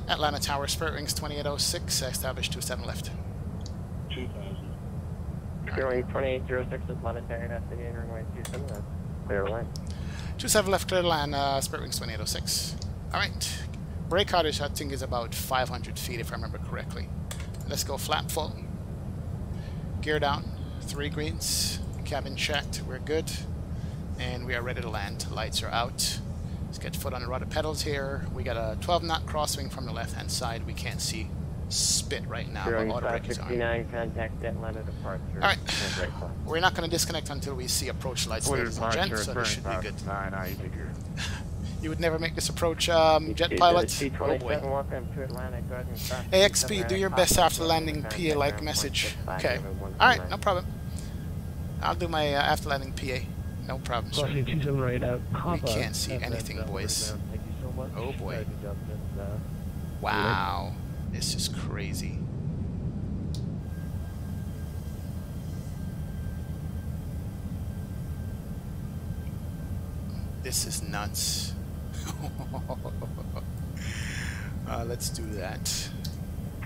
Atlanta Tower, Spirit Wings 2806, established 27 left. 2000. Sterling 2806 is planetary, investigating runway 27, that's clear line. 27 left, clear line, Spirit Wings 2806. Alright. Brake outage, I think, is about 500 feet, if I remember correctly. Let's go flap full. Gear down. 3 greens. Cabin checked. We're good. And we are ready to land. Lights are out. Let's get foot on the rudder pedals here. We got a 12-knot crosswing from the left-hand side. We can't see spit right now, but auto brake is on. Contact Atlanta departure. Alright. We're not going to disconnect until we see approach lights, ladies and gents, so this should be good. You would never make this approach, jet pilot. Oh boy. AXP, do your best after landing PA like message. Okay. Alright, no problem. I'll do my after landing PA. No problem, sir. We can't see anything, boys. Oh boy. Wow. This is crazy. This is nuts. Let's do that.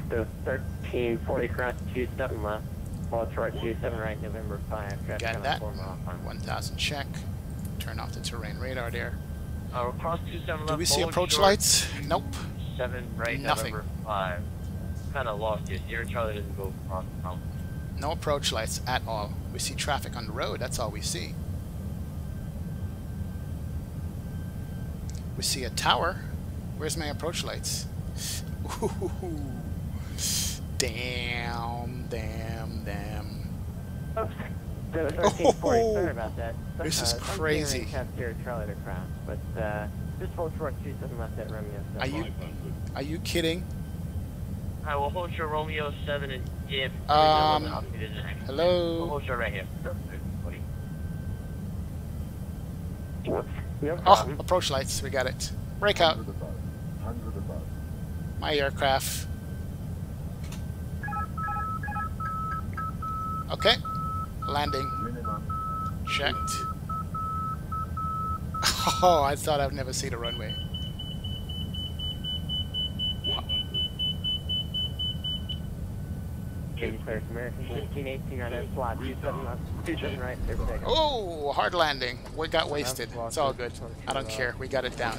The 1340 cross 27 left. False right 27 right, November 5. Got that. 1000 check. Turn off the terrain radar there. Cross 27 left. Do we see approach lights? Nope. 7 right, Nothing. November 5. Kind of lost you. Sierra Charlie doesn't go across the mountain. No approach lights at all. We see traffic on the road. That's all we see. We see a tower. Where's my approach lights? Ooh. Damn, damn, damn. Oops. 1340, sorry about that. This is crazy. Sierra Charlie to cross, but just hold short 27 left at Romeo. Are you kidding? I will hold your Romeo 7 and if hello. We'll hold your right here. Oh, approach lights. We got it. Break out. My aircraft. Okay. Landing. Checked. Oh, I thought I'd never see the runway. Oh, hard landing. We got wasted. It's all good. I don't care. We got it down.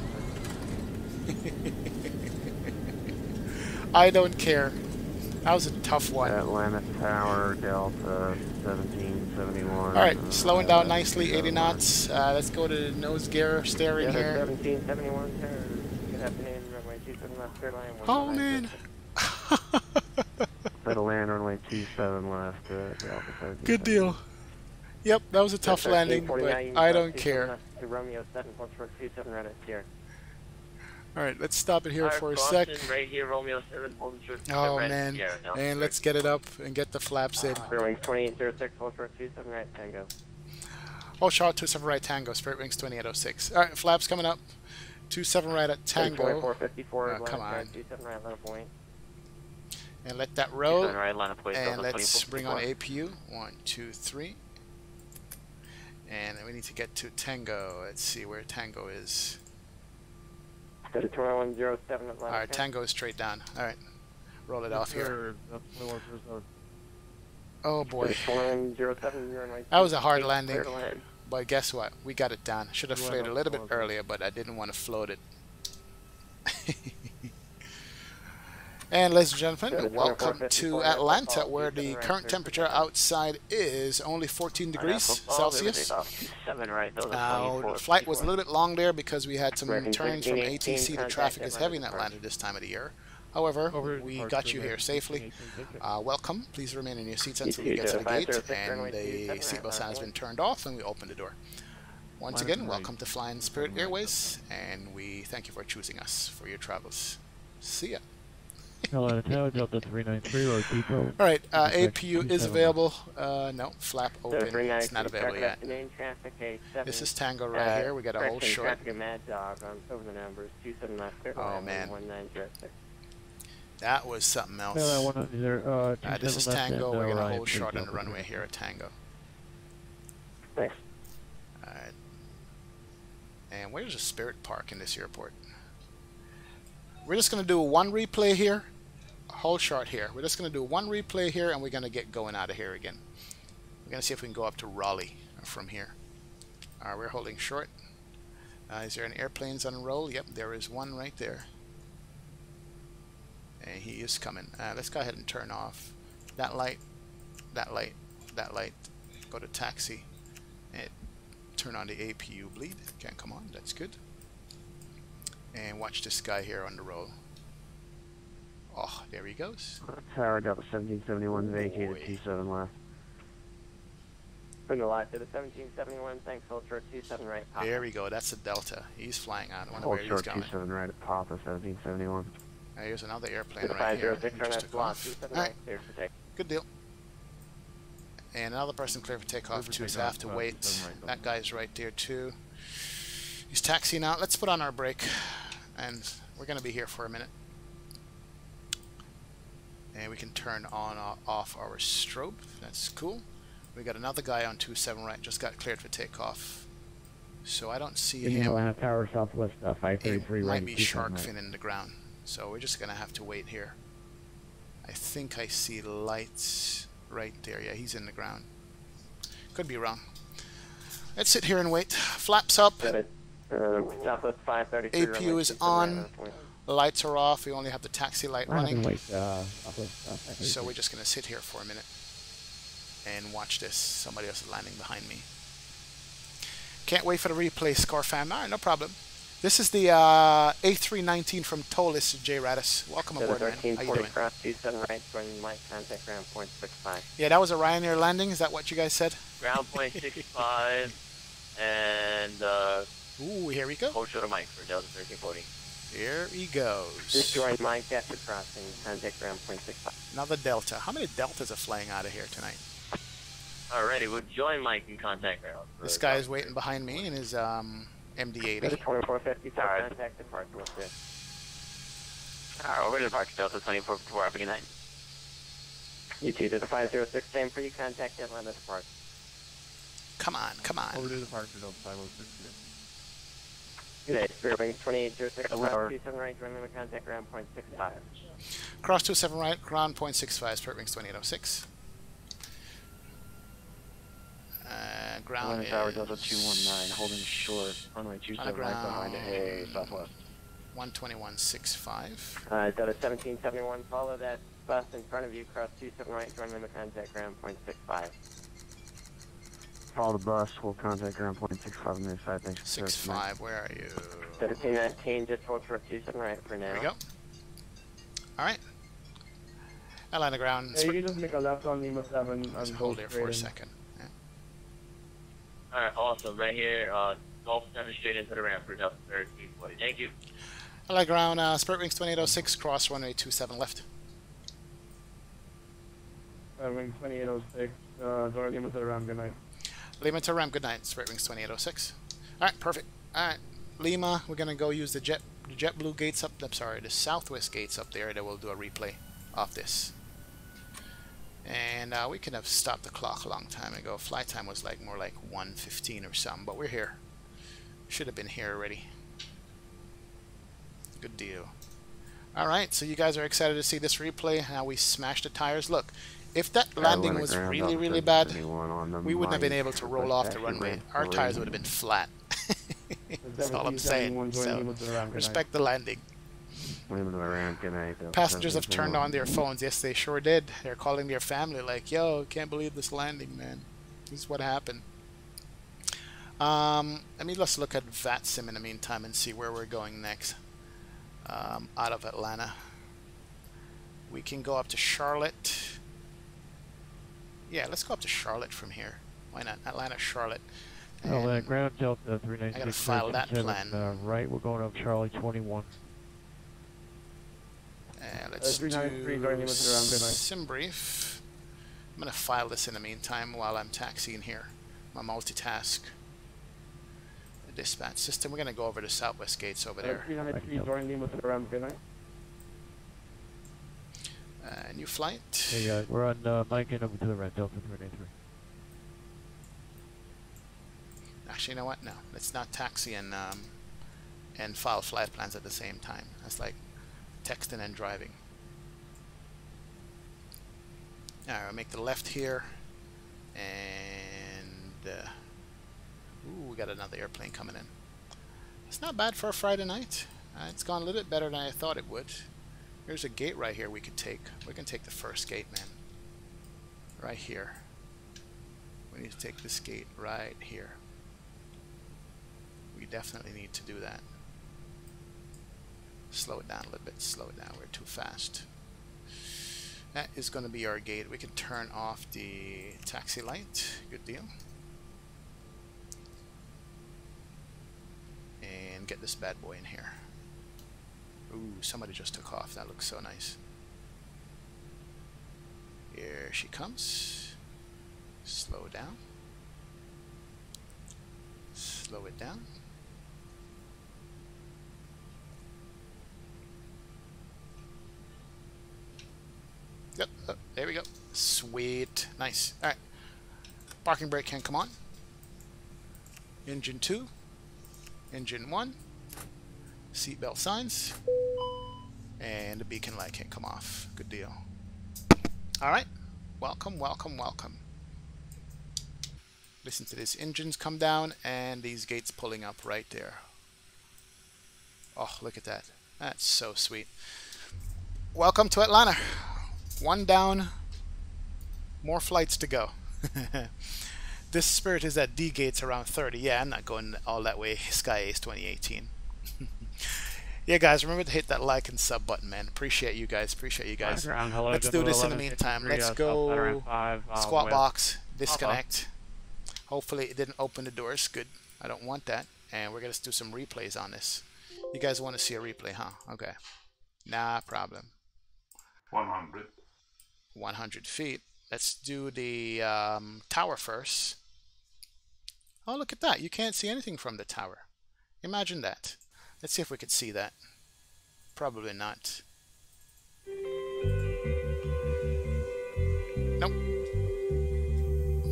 I don't care. That was a tough one. Atlanta Tower, Delta 1771. Alright, slowing down nicely, 80 knots. Let's go to nose gear, steering here. 1771, good afternoon, runway 27 left, third line. Oh man. Settle land, runway 27 left, Delta 17. Good deal. Yep, that was a tough landing, but I don't care. Romeo 7, hold short 27 right at Sierra. Alright, let's stop it here for a sec. Right here, Romeo 7, hold short. Oh man, and let's get it up and get the flaps in. Spirit Wings 2806, hold short 27 right, Tango. Hold short 27 right, Tango, Spirit Wings 2806. Alright, flaps coming up. 27 right at Tango. 2454, come on. 27 right, Atlanta Point. And let that roll. Right, Atlanta Point, and let's bring on APU. 1, 2, 3. And we need to get to Tango. Let's see where Tango is. 2107 Atlanta. Alright, Tango is straight down. Alright. Roll it off here. Oh boy. That was a hard landing. But guess what? We got it down. Should have flared a little bit earlier, but I didn't want to float it. And ladies and gentlemen, welcome to Atlanta, where the current temperature outside is only 14 degrees Celsius. The flight was a little bit long there because we had some turns from ATC. The traffic is heavy in Atlanta this time of the year. However, we got you here safely. Welcome. Please remain in your seats until you get to the gate and the seatbelt sign has been turned off and we open the door. Once again, welcome to Flying Spirit Airways, and we thank you for choosing us for your travels. See ya. Hello, Tower Delta 393 or Depot. Alright, APU is available. No, flap open. It's not available yet. This is Tango right here. We got a whole short. Oh man. That was something else. No, that one, there, This is Tango. We're going to hold short on the runway here at Tango. Thanks. Alright. And where's the Spirit Park in this airport? We're just going to do one replay here. Hold short here. We're just going to do one replay here, and we're going to get going out of here again. We're going to see if we can go up to Raleigh from here. Alright, we're holding short. Is there any airplanes on roll? Yep, there is one right there. And he is coming. Let's go ahead and turn off that light, that light, that light. Go to taxi and turn on the APU bleed. Can't come on. That's good. And watch this guy here on the roll. Oh, there he goes. Tower Delta 1771 vacated 27 left. Bring the light to the 1771. Thanks, hold short 27 right. Papa. There we go. That's a Delta. He's flying out. I wonder Hold where he's short going. 27 right at Papa 1771. Here's another airplane right here. Just took off. Right. Good deal. And another person clear for takeoff too, so I have to wait. That guy's right there too. He's taxiing out. Let's put on our brake, and we're going to be here for a minute. And we can turn on off our strobe. That's cool. We got another guy on 27 right. Just got cleared for takeoff. So I don't see him. Atlanta Tower Southwest 533 right. Might be shark fin in the ground. So we're just going to have to wait here. I think I see lights right there. Yeah, he's in the ground. Could be wrong. Let's sit here and wait. Flaps up. Southwest 533. APU is on. The lights are off. We only have the taxi light running. So we're just going to sit here for a minute and watch this. Somebody else is landing behind me. Can't wait for the replay, score fam. All right, no problem. This is the A319 from Tolis, J. Radis. Welcome aboard, man. How you doing? Cross 27 right, joining Mike, contact ground point 65. Yeah, that was a Ryanair landing. Is that what you guys said? Ground point 65, and ooh, here we go. hold short of Mike for Delta 1340. Here he goes. Just join Mike after crossing, contact ground point 65. Another Delta. How many Deltas are flying out of here tonight? Alrighty, we'll join Mike in contact ground. This guy is waiting behind me in his MD-80. 2450, contact departure with this. Alright, over to departure Delta 2454, have a good night. You two to the 506, same for you, contact Atlanta departure. Come on, come on. Over to departure Delta 506. Good day, Spirit Wings 2806, cross 27 right, joining the contact ground point 65. Cross 27 right, ground point 65, Spirit Wings 2806. Ground is... Tower Delta 219, holding short, runway 27 right behind A, southwest. 121.65. Delta 1771, follow that bus in front of you, cross 27 right, joining the contact ground point 65. Follow the bus, hold contact ground point 65 on the side, thanks. 65, where are you? 1719, just hold short 27 right for now. There we go. Alright. Atlanta ground. Yeah, you can just make a left on Lima 7. Just hold there for a second. Yeah. Alright, awesome. Right here, Golf 7 straight into the ramp for Delta 1340. Thank you. Atlanta ground, Spirit Wings 2806, cross runway 27 left. Wings 2806, Zora Lima to the Ram, good night. Lima to Ram, good night. Spirit Wings 2806. Alright, perfect. Alright, Lima, we're going to go use the JetBlue gates up, I'm sorry, the Southwest gates up there that we'll do a replay of this. And we could have stopped the clock a long time ago. Flight time was like more like 1:15 or something, but we're here. Should have been here already. Good deal. Alright, so you guys are excited to see this replay, how we smashed the tires. Look, if that landing was really, really bad, we wouldn't have been able to roll off the runway. Our tires would have been flat. That's all I'm saying. So, respect the landing. Passengers have turned on their phones. Yes, they sure did. They're calling their family like, yo, can't believe this landing, man. This is what happened. Let's look at Vatsim in the meantime and see where we're going next. Out of Atlanta. We can go up to Charlotte. Yeah, let's go up to Charlotte from here. Why not? Atlanta, Charlotte. Ground Delta 396. I gotta file that plan. Right, we're going up Charlie 21. Let's do sim brief. I'm gonna file this in the meantime while I'm taxiing here. My multitask. The dispatch system. We're gonna go over to Southwest gates over there. 393 join Lima to the Ram, good night. New flight. Hey, we're on Mike and over to the right, Delta 383. Actually, you know what? No, let's not taxi and file flight plans at the same time. That's like texting and driving. All right, I'll make the left here, and ooh, we got another airplane coming in. It's not bad for a Friday night. It's gone a little bit better than I thought it would. There's a gate right here we could take. We can take the first gate, man. Right here. We need to take this gate right here. We definitely need to do that. Slow it down a little bit. Slow it down. We're too fast. That is going to be our gate. We can turn off the taxi light. Good deal. And get this bad boy in here. Ooh, somebody just took off. That looks so nice. Here she comes. Slow down. Slow it down. Yep, oh, there we go. Sweet. Nice. Alright. Parking brake can come on. Engine 2. Engine 1. Seatbelt signs. And the beacon light can come off. Good deal. Alright. Welcome, welcome, welcome. Listen to this. Engines come down and these gates pulling up right there. Oh, look at that. That's so sweet. Welcome to Atlanta. One down, more flights to go. This Spirit is at D gates around 30. Yeah, I'm not going all that way. Sky Ace 2018. Yeah, guys, remember to hit that like and sub button, man. Appreciate you guys. Appreciate you guys. Hello, Let's do this in the meantime. Let's go squat box, disconnect. Hopefully it didn't open the doors. Good. I don't want that. And we're going to do some replays on this. You guys want to see a replay, huh? Okay. Nah problem. 100. 100 feet. Let's do the tower first. Oh, look at that. You can't see anything from the tower. Imagine that. Let's see if we could see that. Probably not. Nope.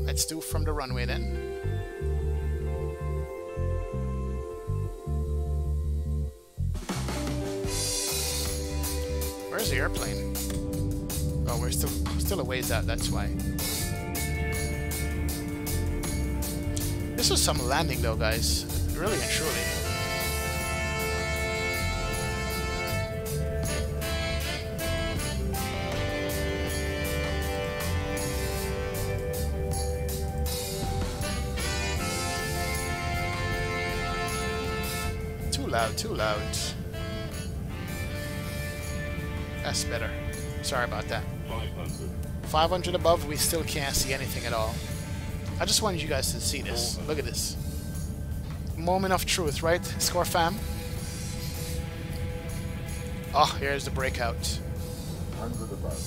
Let's do from the runway then. Where's the airplane? Oh, we're still a ways out, that's why. This was some landing though, guys. Really and truly. Too loud, too loud. That's better. Sorry about that. 500 above, we still can't see anything at all. I just wanted you guys to see this. Look at this. Moment of truth, right? Score fam. Oh, here's the breakout. 100 above.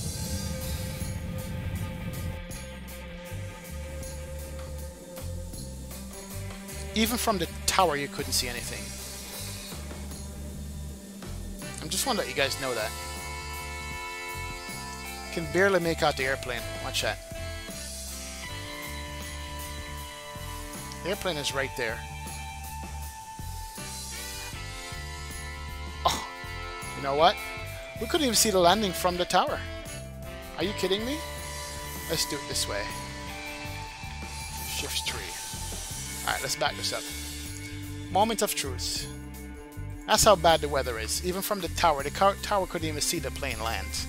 Even from the tower, you couldn't see anything. I just want to let you guys know that. Can barely make out the airplane. Watch that. The airplane is right there. Oh, you know what? We couldn't even see the landing from the tower. Are you kidding me? Let's do it this way. Shift 3. Alright, let's back this up. Moment of truth. That's how bad the weather is. Even from the tower couldn't even see the plane land.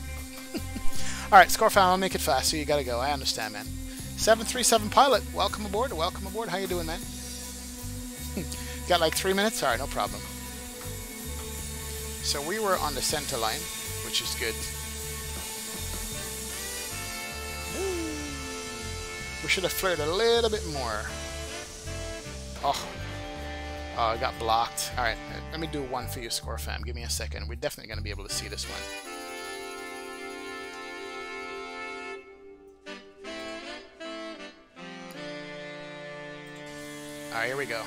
Alright, Score fam, I'll make it fast, so you gotta go. I understand, man. 737 pilot, welcome aboard, welcome aboard. How you doing, man? Got like 3 minutes? Alright, no problem. So we were on the center line, which is good. We should have flared a little bit more. Oh, I got blocked. Alright, let me do one for you, Score fam. Give me a second. We're definitely going to be able to see this one. Alright, here we go.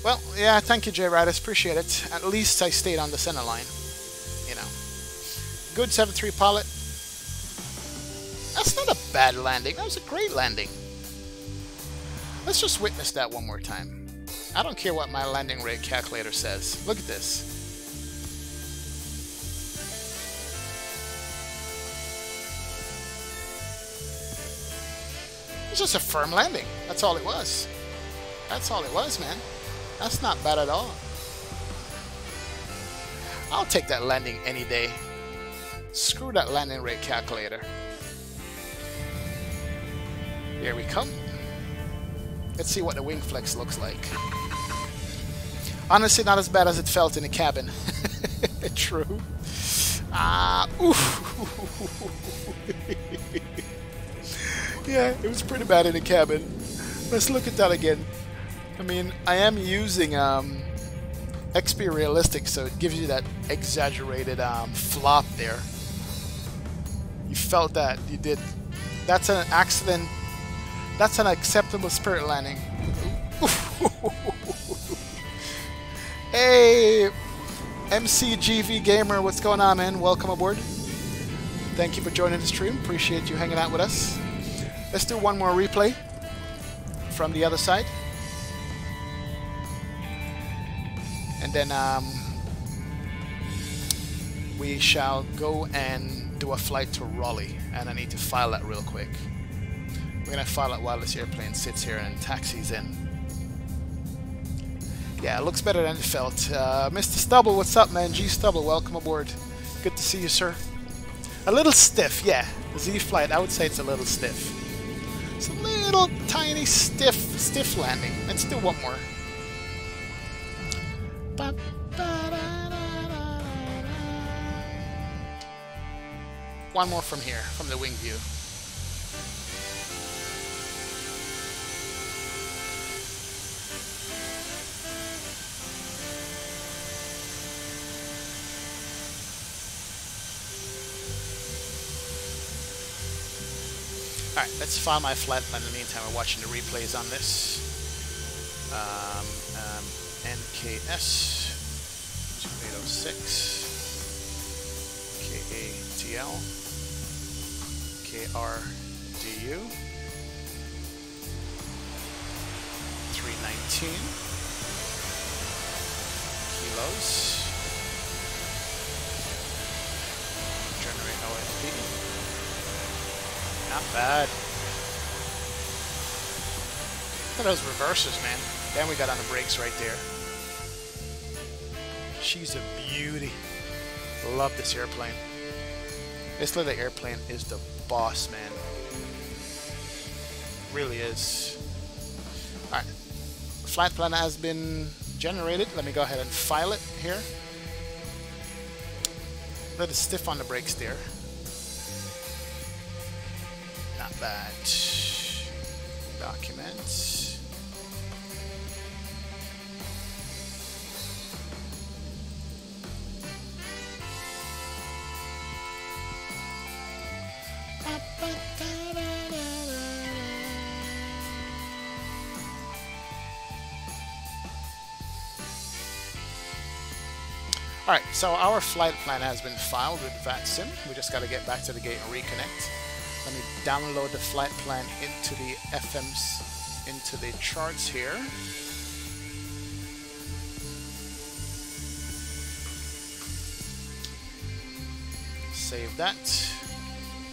Well, yeah, thank you, J. Radis. Appreciate it. At least I stayed on the center line. You know. Good 7-3 pilot. That's not a bad landing. That was a great landing. Let's just witness that one more time. I don't care what my landing rate calculator says. Look at this. It's just a firm landing. That's all it was. That's all it was, man. That's not bad at all. I'll take that landing any day. Screw that landing rate calculator. Here we come. Let's see what the wing flex looks like. Honestly, not as bad as it felt in the cabin. True. Yeah, it was pretty bad in the cabin. Let's look at that again. I mean, I am using XP Realistic, so it gives you that exaggerated flop there. You felt that. You did. That's an accident. That's an acceptable spirit landing. Hey, MCGV Gamer, what's going on, man? Welcome aboard. Thank you for joining the stream. Appreciate you hanging out with us. Let's do one more replay from the other side. And then we shall go and do a flight to Raleigh. And I need to file that real quick. We're going to file it while this airplane sits here and taxis in. Yeah, it looks better than it felt. Mr. Stubble, what's up, man? G Stubble, welcome aboard. Good to see you, sir. A little stiff, yeah. The Z flight, I would say it's a little stiff. It's a little tiny stiff landing. Let's do one more. One more from here, from the wing view. Alright, let's file my flight plan. In the meantime, we're watching the replays on this. NKS 2806 KATL KRDU 319 kilos. Generate OFB. Not bad. Look at those reverses, man. Then we got on the brakes right there. She's a beauty. Love this airplane. This little airplane is the boss, man. Really is. Alright. Flight plan has been generated. Let me go ahead and file it here. A little stiff on the brakes there. Not bad. Documents. Alright, so our flight plan has been filed with Vatsim. We just got to get back to the gate and reconnect. Let me download the flight plan into the FMs, into the charts here. Save that.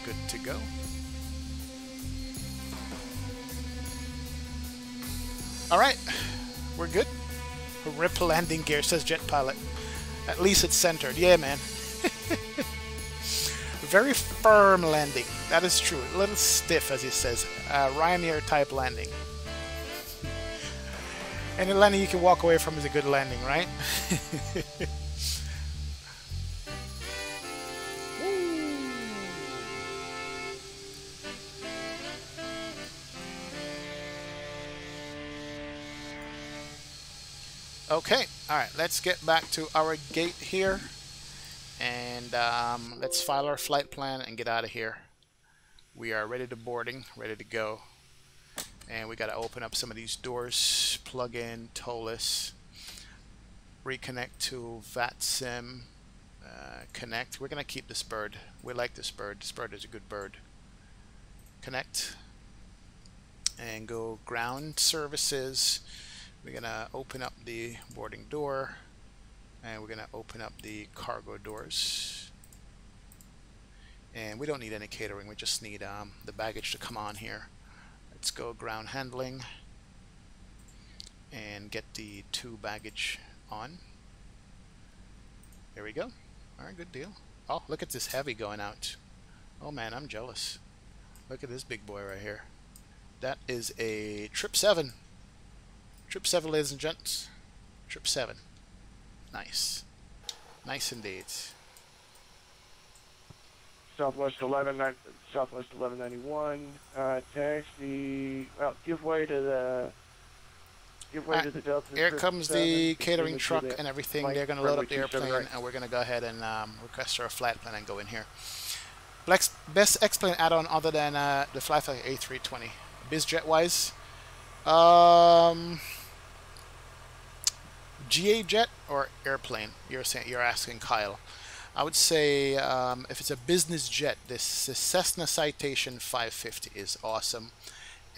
Good to go. Alright, we're good. Rip landing gear, says Jet Pilot. At least it's centered. Yeah, man. Very firm landing. That is true. A little stiff, as he says. Ryanair type landing. Any landing you can walk away from is a good landing, right? Okay, alright, let's get back to our gate here. And let's file our flight plan and get out of here. We are ready to boarding, ready to go. And we got to open up some of these doors, plug in, tolless. reconnect to Vatsim. Connect. We're going to keep this bird. We like this bird. This bird is a good bird. Connect. And go ground services. We're going to open up the boarding door. And we're going to open up the cargo doors. And we don't need any catering. We just need the baggage to come on here. Let's go ground handling. And get the 2 baggage on. There we go. Alright, good deal. Oh, look at this heavy going out. Oh man, I'm jealous. Look at this big boy right here. That is a Trip 7. Trip 7, ladies and gents. Trip 7. Nice. Nice indeed. Southwest 1191. Taxi. Well, give way to the. To the Delta. Here comes the catering truck and everything. They're going to load up the airplane, and we're going to go ahead and request our flight plan and go in here. Best X-plane add-on other than the Flyflyer A320. BizJet wise, GA jet or airplane? You're asking Kyle. I would say if it's a business jet, this Cessna Citation 550 is awesome.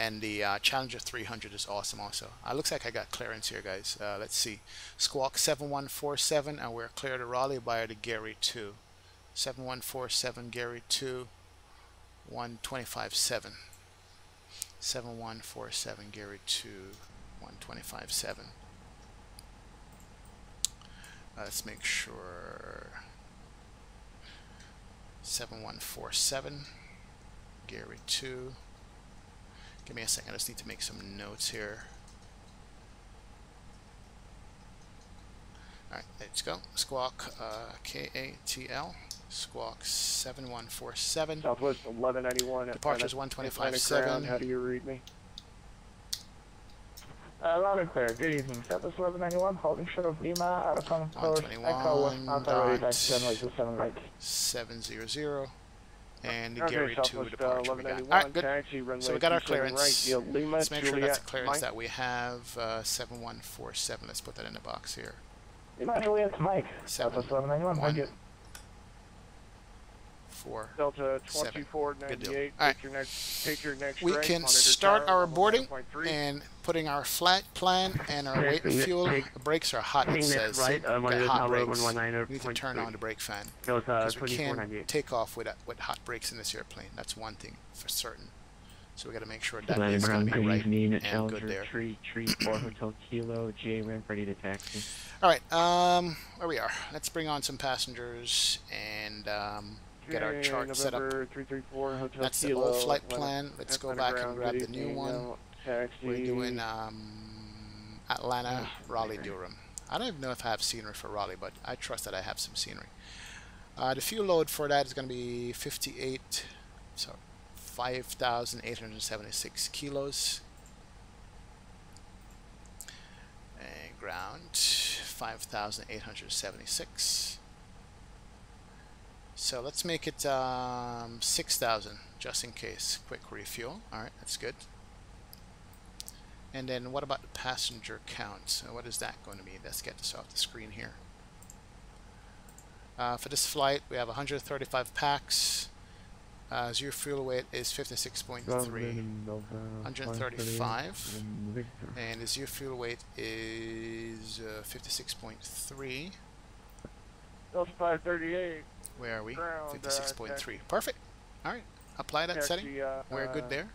And the Challenger 300 is awesome also. Looks like I got clearance here, guys. Let's see. Squawk 7147, and we're clear to Raleigh via the Gary 2. 7147 Gary 2, 125.7. 7147 Gary 2, 125.7. Let's make sure. 7147 Gary 2. Give me a second, I just need to make some notes here. Alright, let's go. Squawk KATL. Squawk 7147. Southwest 1191. Departure's 125.7. How do you read me? Loud and clear. Good evening. Southwest 1191. Holding short of Lima. Out of common course. 121.700. And the Gary 2 departure we got. Alright, good. So we got our clearance. Let's make sure that's the clearance that we have. 7147. Let's put that in the box here. Lima Juliet Mike. Southwest 1191. 4 Delta 7. 2498. Alright. Take your next We can start our boarding and putting our flight plan and our weight and fuel. The brakes are hot, it says. Right, got hot brakes. We need to turn on the brake fan. Because we can't take off with hot brakes in this airplane. That's one thing for certain. So we got to make sure that is going to be right and good there. Tree 4 Hotel Kilo, J ramp ready to taxi. Alright, where we are. Let's bring on some passengers and get our chart set up. 334 Hotel That's the old flight plan. Let's go back and grab the new one. We're doing Atlanta, Raleigh, Durham. I don't even know if I have scenery for Raleigh, but I trust that I have some scenery. The fuel load for that is going to be 5,876 kilos. And ground, 5,876. So let's make it 6,000 just in case. Quick refuel. Alright, that's good. And then what about the passenger count? So what is that going to be? Let's get this off the screen here. For this flight, we have 135 packs. Zero fuel weight is 56.3. 135. And the zero fuel weight is 56.3. 538. Where are we? 56.3. Perfect. Alright. Apply that setting. We're good there.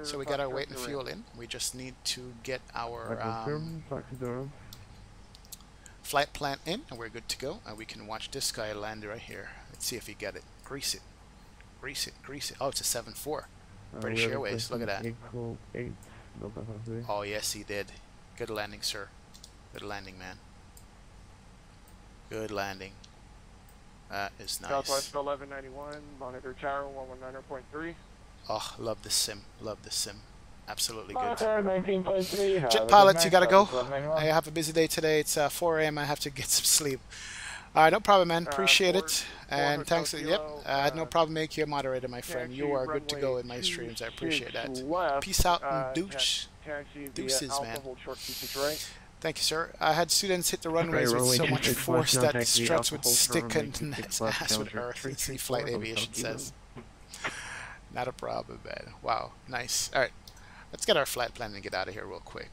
So we got our weight and fuel in. We just need to get our flight plan in, and we're good to go. And we can watch this guy land right here. Let's see if he get it. Grease it. Grease it. Grease it. Oh, it's a 7-4. British Airways. Look at that. Oh, yes, he did. Good landing, sir. Good landing, man. Good landing. That is nice. Southwest 1191, monitor tower 119.3. Oh, love this sim. Love this sim. Absolutely good. 19.3. Jet pilots, you gotta go. I have a busy day today. It's 4 a.m. I have to get some sleep. Alright, no problem, man. Appreciate it. And thanks. Yep, I had no problem making you a moderator, my friend. You are good to go in my streams. I appreciate that. Peace out and deuces, man. Thank you, sir. I had students hit the runways with so much force that struts would stick and ass with earth, see Flight Aviation says. Not a problem, man. Wow, nice. All right, let's get our flight plan and get out of here real quick.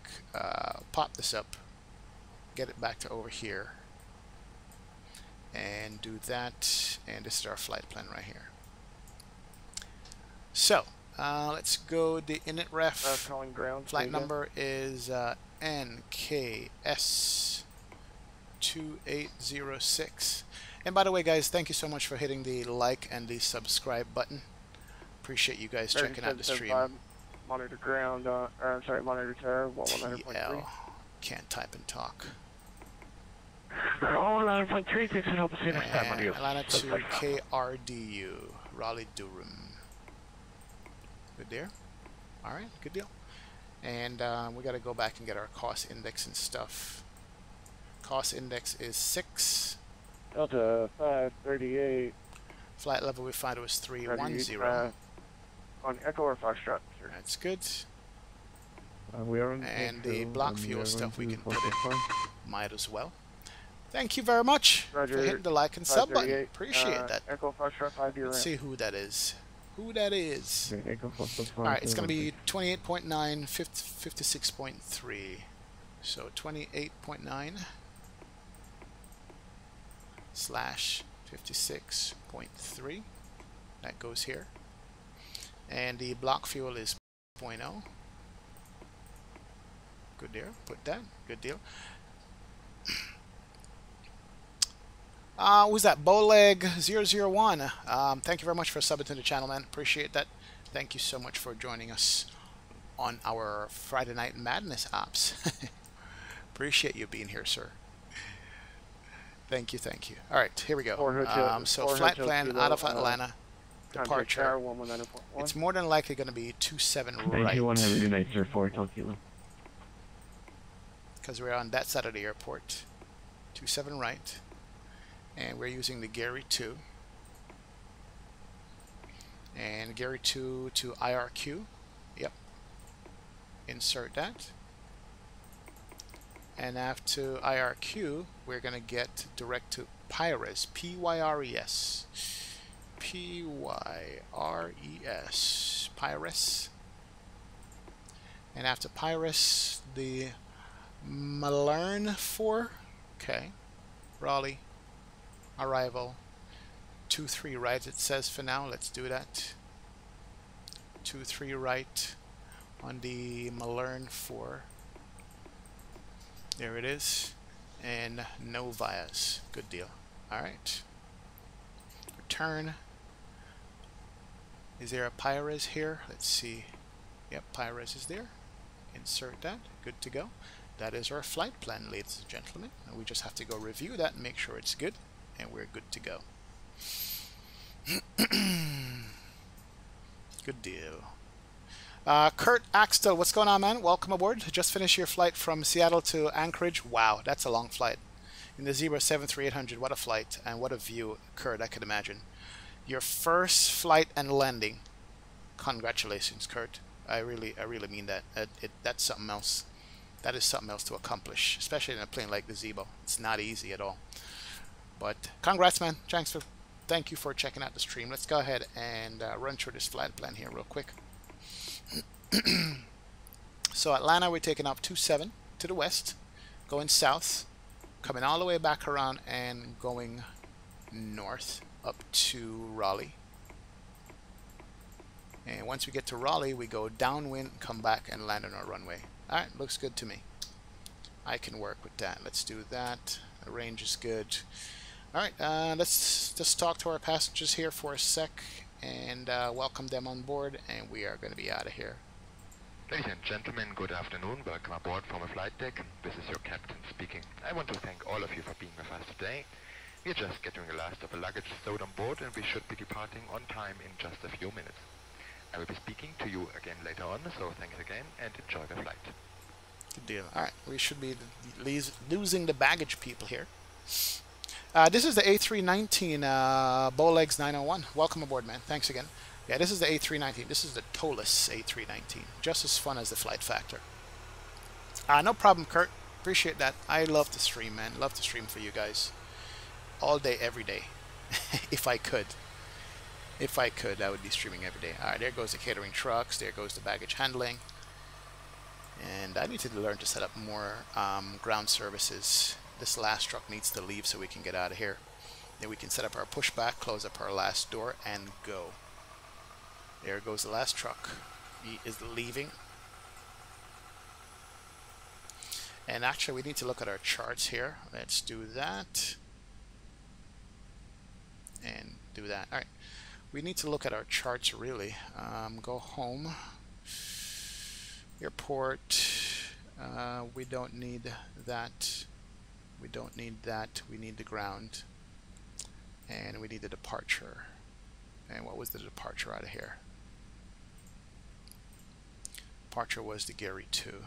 Pop this up, get it back to over here, and do that. And this is our flight plan right here. So, let's go the init ref. Calling ground. Flight number is NKS2806. And by the way, guys, thank you so much for hitting the like and the subscribe button. Appreciate you guys checking out the stream. Monitor ground, or I'm sorry, monitor tower, 119.3. Can't type and talk. 119.3, thanks for helping us And Atlanta to KRDU, Raleigh Durham. Good there. Alright, good deal. And we got to go back and get our cost index and stuff. Cost index is 6. Delta 538. Flight level we found was 310. On Echo or Foxtrot, sir. That's good. We are on and the block fuel stuff we can put in. Might as well. Thank you very much for hitting the like and sub button. Appreciate that. Echo Foxtrot 5 Let's see who that is. Who that is. Alright, it's going to be 28.9, 56.3. So 28.9 slash 56.3. That goes here. And the block fuel is 0.0. Good deal. Put that. Good deal. Who's that? Bowleg001. Thank you very much for subbing to the channel, man. Appreciate that. Thank you so much for joining us on our Friday Night Madness ops. Appreciate you being here, sir. Thank you, thank you. All right, here we go. So flight plan out of Atlanta. Departure. It's more than likely going to be 27 right. 91, have a good night, sir. 4 Kilo. Because we're on that side of the airport. 27 right. And we're using the Gary 2. And Gary 2 to IRQ. Yep. Insert that. And after IRQ, we're going to get direct to Pyres. P-Y-R-E-S. P-Y-R-E-S. Pyres. And after Pyres, the Malern 4. Okay. Raleigh. Arrival. 2-3 right, it says for now. Let's do that. 2-3 right on the Malern 4. There it is. And no vias. Good deal. Alright. Return. Is there a Pyres here? Let's see. Yep, Pyres is there. Insert that. Good to go. That is our flight plan, ladies and gentlemen. And we just have to go review that and make sure it's good. And we're good to go. Good deal. Kurt Axtell, what's going on, man? Welcome aboard. Just finished your flight from Seattle to Anchorage. Wow, that's a long flight. In the Zebra 73800, what a flight and what a view, Kurt, I can imagine. Your first flight and landing. Congratulations, Kurt. I really mean that. That's something else. That is something else to accomplish, especially in a plane like the Zebo. It's not easy at all. But congrats, man. Thank you for checking out the stream. Let's go ahead and run through this flight plan here real quick. So Atlanta, we're taking off 27 to the west, going south, coming all the way back around and going north up to Raleigh. And once we get to Raleigh, we go downwind, come back and land on our runway. Alright, looks good to me. I can work with that. Let's do that. The range is good. Alright, let's just talk to our passengers here for a sec and welcome them on board, and we are going to be out of here. Ladies and gentlemen, good afternoon. Welcome aboard from a flight deck. This is your captain speaking. I want to thank all of you for being with us today. We're just getting the last of the luggage stowed on board, and we should be departing on time in just a few minutes. I will be speaking to you again later on, so thanks again and enjoy the flight. Good deal. Alright, we should be losing the baggage people here. This is the A319 Bowlegs 901. Welcome aboard, man. Thanks again. Yeah, this is the A319. This is the towless A319. Just as fun as the Flight Factor. No problem, Kurt. Appreciate that. I love to stream, man. Love to stream for you guys. All day, every day. If I could. If I could, I would be streaming every day. Alright, there goes the catering trucks. There goes the baggage handling. And I need to learn to set up more ground services. This last truck needs to leave so we can get out of here. Then we can set up our pushback, close up our last door, and go. There goes the last truck. He is leaving. And actually, we need to look at our charts here. Let's do that. And do that. Alright. We need to look at our charts, really. Go home. Airport. We don't need that. We don't need that. We need the ground. And we need the departure. And what was the departure out of here? Departure was the Gary 2.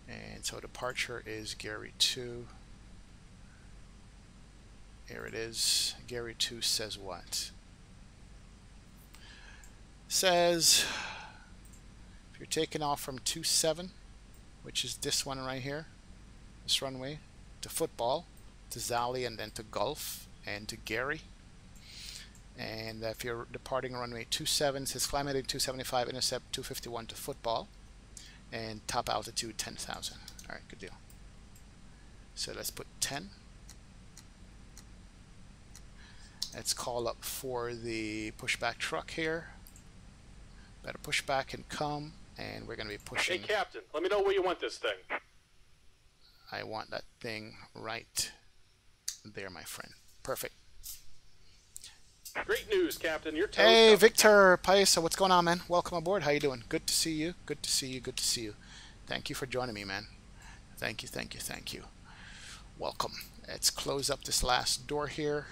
And so departure is Gary 2. Here it is. Gary 2 says what? Says if you're taking off from 27, which is this one right here, this runway, to Football, to Zali, and then to Gulf, and to Gary. And if you're departing runway 27, says climb heading 275, intercept 251 to Football, and top altitude 10,000. Alright, good deal. So let's put 10. Let's call up for the pushback truck here. Better push back and come, and we're going to be pushing. Hey, Captain, let me know where you want this thing. I want that thing right there, my friend. Perfect. Great news, Captain. Your toast. Hey, Victor Paisa, what's going on, man? Welcome aboard. How you doing? Good to see you. Good to see you. Good to see you. Thank you for joining me, man. Thank you, thank you, thank you. Welcome. Let's close up this last door here.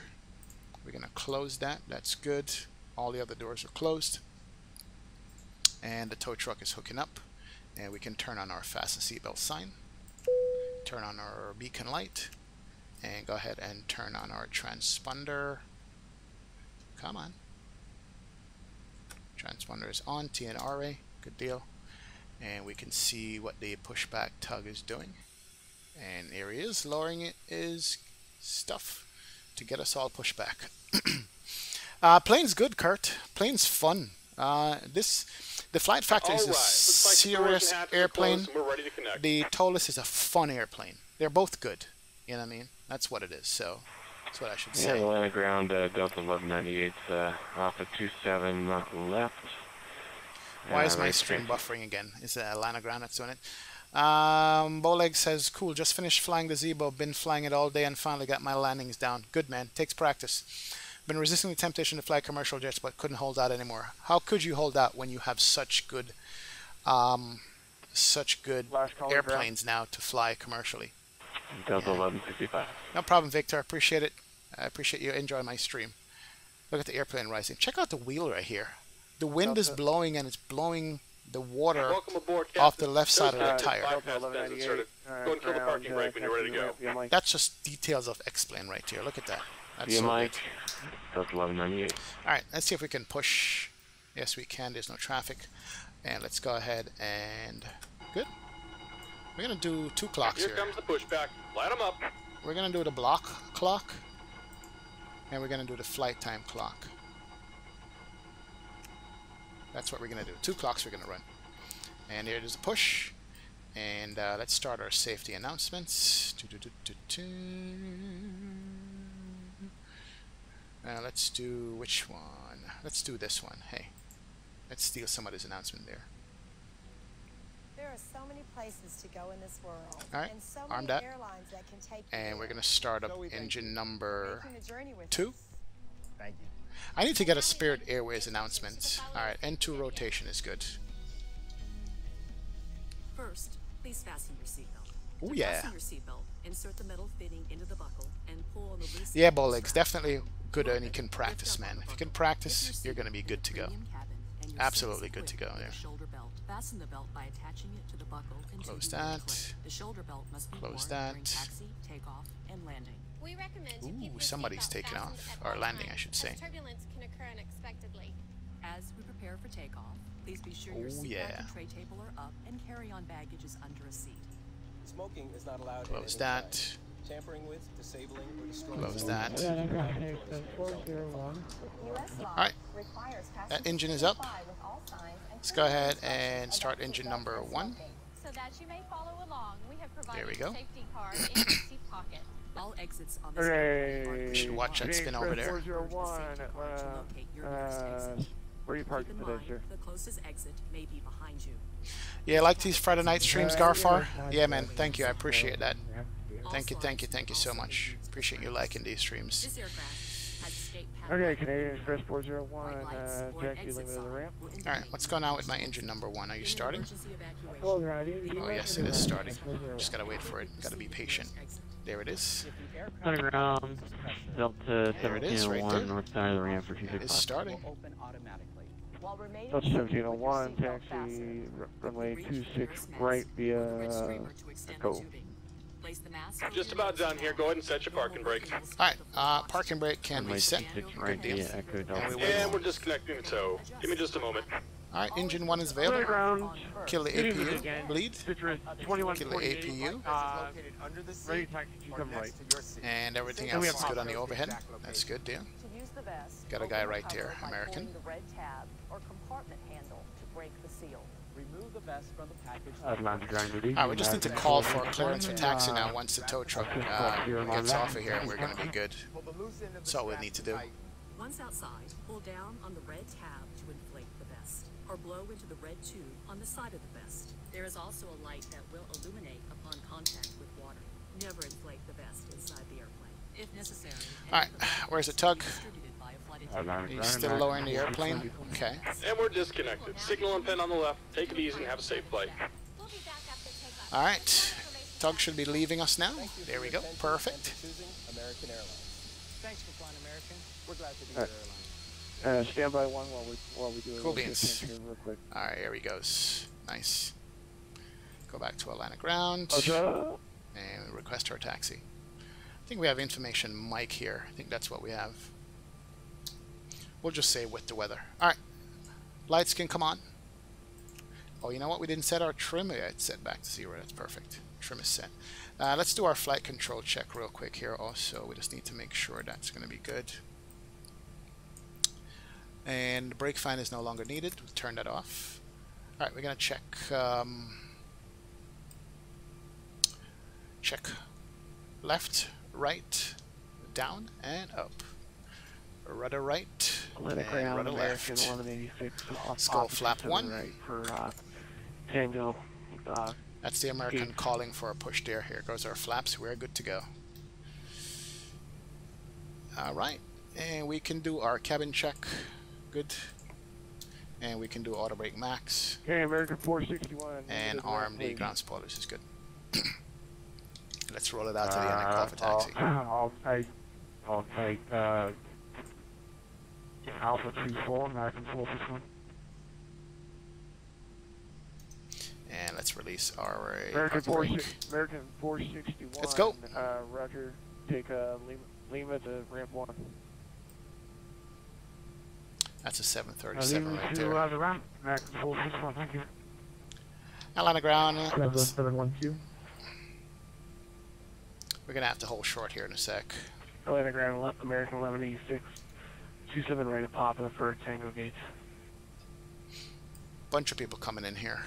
We're going to close that. That's good. All the other doors are closed. And the tow truck is hooking up. And we can turn on our fasten seatbelt sign. Turn on our beacon light. And go ahead and turn on our transponder. Come on. Transponder is on. TNRA. Good deal. And we can see what the pushback tug is doing. And here he is. Lowering it is stuff to get us all pushed back. Plane's good, Kurt. Plane's fun. The Flight Factory is a serious airplane. We're ready to connect. The Tolus is a fun airplane. They're both good. You know what I mean? That's what it is. So that's what I should say. Yeah, Atlanta ground, Delta 1198, off of 27, nothing left. Why is my stream buffering again? Is it Atlanta ground that's doing it? Boleg says, cool, just finished flying the Zebo, been flying it all day and finally got my landings down. Good, man. Takes practice. Been resisting the temptation to fly commercial jets, but couldn't hold out anymore. How could you hold out when you have such good airplanes now to fly commercially? Delta 1155. No problem, Victor. I appreciate it. I appreciate you enjoying my stream. Look at the airplane rising. Check out the wheel right here. The wind is blowing, and it's blowing the water aboard, off the left side of the tire. Go and kill the parking brake when you're ready to go. That's just details of X-Plane right here. Look at that. That's so Mike. good. Delta 1198. Alright, let's see if we can push. Yes, we can. There's no traffic. And let's go ahead and... Good. We're going to do 2 clocks here. Here comes the pushback. Light them up. We're going to do the block clock. And we're going to do the flight time clock. That's what we're going to do. 2 clocks we're going to run. And here it is a push. And let's start our safety announcements. Let's do which one? Let's do this one. Hey, let's steal somebody's announcement there. There are so many places to go in this world. All right, and so arm many that. airlines that can take And we're going to start up engine number 2. Thank you. I need to get a Spirit Airways announcement. Alright, N2 rotation is good. First, please fasten your seatbelt. Oh yeah. Fasten your seatbelt, insert the metal fitting into the buckle, and pull on the loose. Yeah, Bowlegs, definitely good and you can practice, man. If you can practice, you're going to be good to go. Absolutely good to go there. Shoulder belt. Fasten the belt by attaching it to the buckle. Close that. The shoulder belt must be Close worn that. during taxi, takeoff, and landing. We recommend you keep Ooh, your somebody's seatbelt taking fastened off. at Or all landing, times, I should say. as turbulence can occur unexpectedly. As we prepare for takeoff, please be sure your seat back and tray table are up and carry-on baggage is under a seat. Smoking is not allowed. Close that. Tampering with, disabling, or destroying. Close that. 401. Alright. That engine is up. Let's go ahead and start engine number 1. So that you may follow along, we have provided There we go. a safety card in your seat pocket. All exits on this Okay. You should watch that spin over there. 401. Where are you parked today, sir? The closest exit may be behind you. Yeah, like these Friday night streams, Garfar? Yeah, man. Thank you. I appreciate that. Thank you so much. Appreciate you liking these streams. This aircraft has escape Okay, Canadian Express 401, taxi limit of the ramp. Alright, what's going on with my engine number 1? Are you starting? Oh, right. Oh, yes, it is starting. Just gotta wait for it. Gotta be patient. There it is. Underground, Delta There it is, right 1701, there. north side of the ramp for It 26. is starting. Delta 1701, taxi runway 26 right via Go. Just about done here. Go ahead and set your parking brake. Alright, parking brake can be set. Right Good deal. via Echo Delta. And we're disconnecting the tow. Give me just a moment. Alright, engine 1 is available. Underground. Kill the APU. Bleed. Citrus Kill the 2148. APU. Ready taxi to come right. And everything else is good on the overhead. That's good, deal. To use the vest, Got a guy right there, American. the red tab or compartment handle to break the seal. Remove the vest from the package. Alright, we just need to call for clearance for taxi now once the tow truck gets off of here, and we're going to be good. That's all we need to do. Once outside, pull down on the red tab to inflate the vest, or blow into the red tube on the side of the vest. There is also a light that will illuminate upon contact with water. Never inflate the vest inside the airplane. If necessary, Alright, where's the tug? distributed by a flight Are you still lowering the airplane? Okay. And we're disconnected. Signal and pin on the left. Take it easy and have a safe flight. Alright, tug should be leaving us now. There we go, perfect. Choosing American Airlines. Thanks for flying American. We're glad to be your airline. Stand by one while we do a Cool little beans. disconnect here real quick. Alright, here he goes. Nice. Go back to Atlanta ground. And request our taxi. I think we have information mic here. I think that's what we have. We'll just say with the weather. Alright. Lights can come on. Oh, you know what? We didn't set our trim. Yeah, it's set back to 0. That's perfect. Trim is set. Let's do our flight control check real quick here also. We just need to make sure that's going to be good. And the brake fan is no longer needed. We'll turn that off. Alright, we're going to check... check left, right, down, and up. Rudder right, Atlantic and ground, rudder American left. 1186. Let's go flap 1. Right for Tango. That's the American calling for a push there. Here goes our flaps. We're good to go. Alright, and we can do our cabin check. Good. And we can do auto brake max. Okay, American 461. And arm the ground spoilers is good. Let's roll it out to the end and call for taxi. I'll take Alpha 24, American 461. And let's release our American parking brake. 461. Let's go. Roger. Take Lima to ramp 1. That's a 737 right there. the ramp. American 461, thank you. Atlanta ground. 712. We're gonna have to hold short here in a sec. Atlanta ground, American 1186. 27 right at Papa for Tango Gates. Bunch of people coming in here.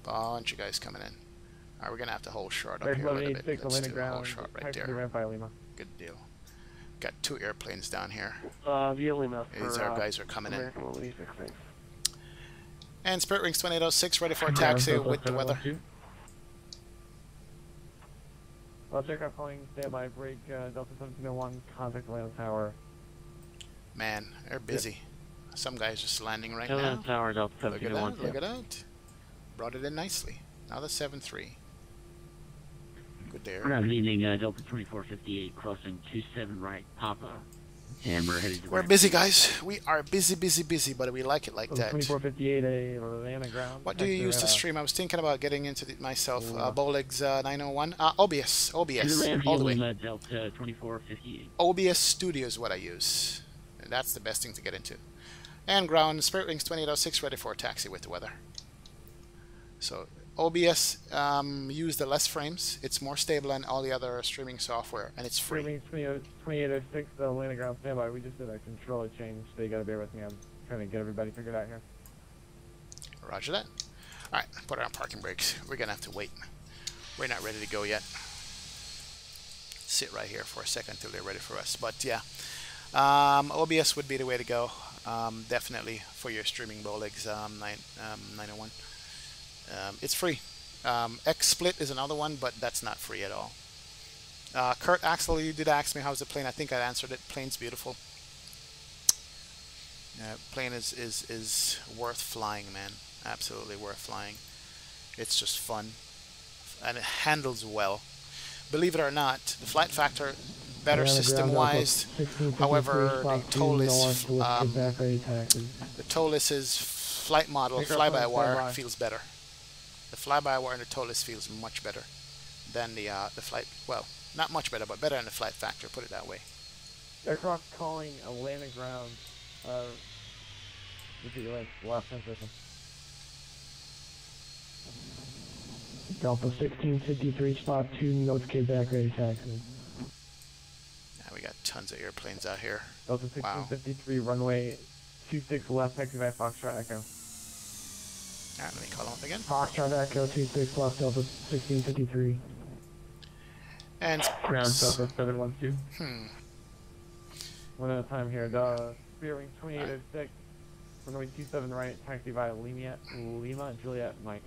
Bunch of guys coming in. Alright, we're gonna have to hold short up here a little bit. Let's do a hold short right there. Good deal. Got 2 airplanes down here. Via Lima. These our guys are coming in. American 186, thanks. And Spirit Wings 2806 ready for a taxi with the weather. Well, check out calling standby break Delta 1701 contact Atlanta Tower. Man, they're busy. Some guys just landing right Atlanta now. Tower, Delta Look at 1701. that, look at that. Brought it in nicely. Now the 7-3. Good there. Good evening, Delta 2458 crossing 27 right, Papa. And we're headed to We're busy, guys. We are busy, but we like it like that. 2458 Atlanta ground. What do you use to stream? I was thinking about getting into it myself. Bowlegs 901. OBS all the way. Delta 2458. OBS Studio is what I use. And that's the best thing to get into. And ground, Spirit Wings 2806 ready for a taxi with the weather. So OBS, use the less frames. It's more stable than all the other streaming software, and it's free. Streaming 2806, Atlanta ground standby. We just did a controller change, so you gotta bear with me. I'm trying to get everybody figured out here. Roger that. Alright, put it on parking brakes. We're gonna have to wait. We're not ready to go yet. Sit right here for a second until they're ready for us. But yeah, OBS would be the way to go. Definitely for your streaming Bolegs 901. It's free. XSplit is another one, but that's not free at all. Kurt Axel, you did ask me how's the plane. I think I answered it. Plane's beautiful. Plane is worth flying, man. Absolutely worth flying. It's just fun, and it handles well. Believe it or not, the flight factor better system-wise. However, the TOLIS's flight model, fly-by-wire, feels better. The fly-by-wire and the TOLIS feels much better than the flight. Well, not much better, but better than the flight factor. Put it that way. Aircraft calling Atlanta ground. Repeat your last sentence. Delta 1653, spot 2, notes Quebec, ready taxi. Yeah, we got tons of airplanes out here. Delta 1653, runway 26 left, taxi by Foxtrot Echo. Alright, let me call them up again. Foxtrot Echo 26 left, Delta 1653. And ground Delta 712. One at a time here. The Spirit Wing 2806, runway 27 right, taxi by Lima, Juliet, Mike.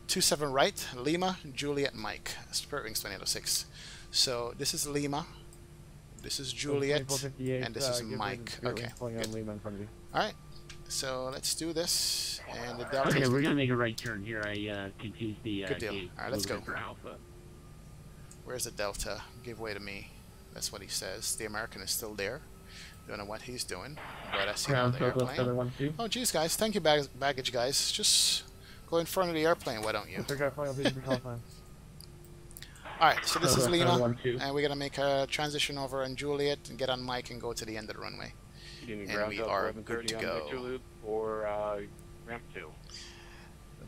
27 right, Lima, Juliet, Mike. Spirit Wings 2806. So this is Lima, this is Juliet, and this is Mike. Okay. Alright, so let's do this. And the Delta. Okay, we're gonna make a right turn here. I confused the. Good deal. Alright, let's go. Alpha. Where's the Delta? Give way to me. That's what he says. The American is still there. Don't know what he's doing, but I see him on the airplane. Oh, geez, guys. Thank you, baggage guys. Just go in front of the airplane, why don't you? Alright, so this is Lima, and we're going to make a transition over on Juliet and get on Mike and go to the end of the runway. And we are good to go. Or ramp 2.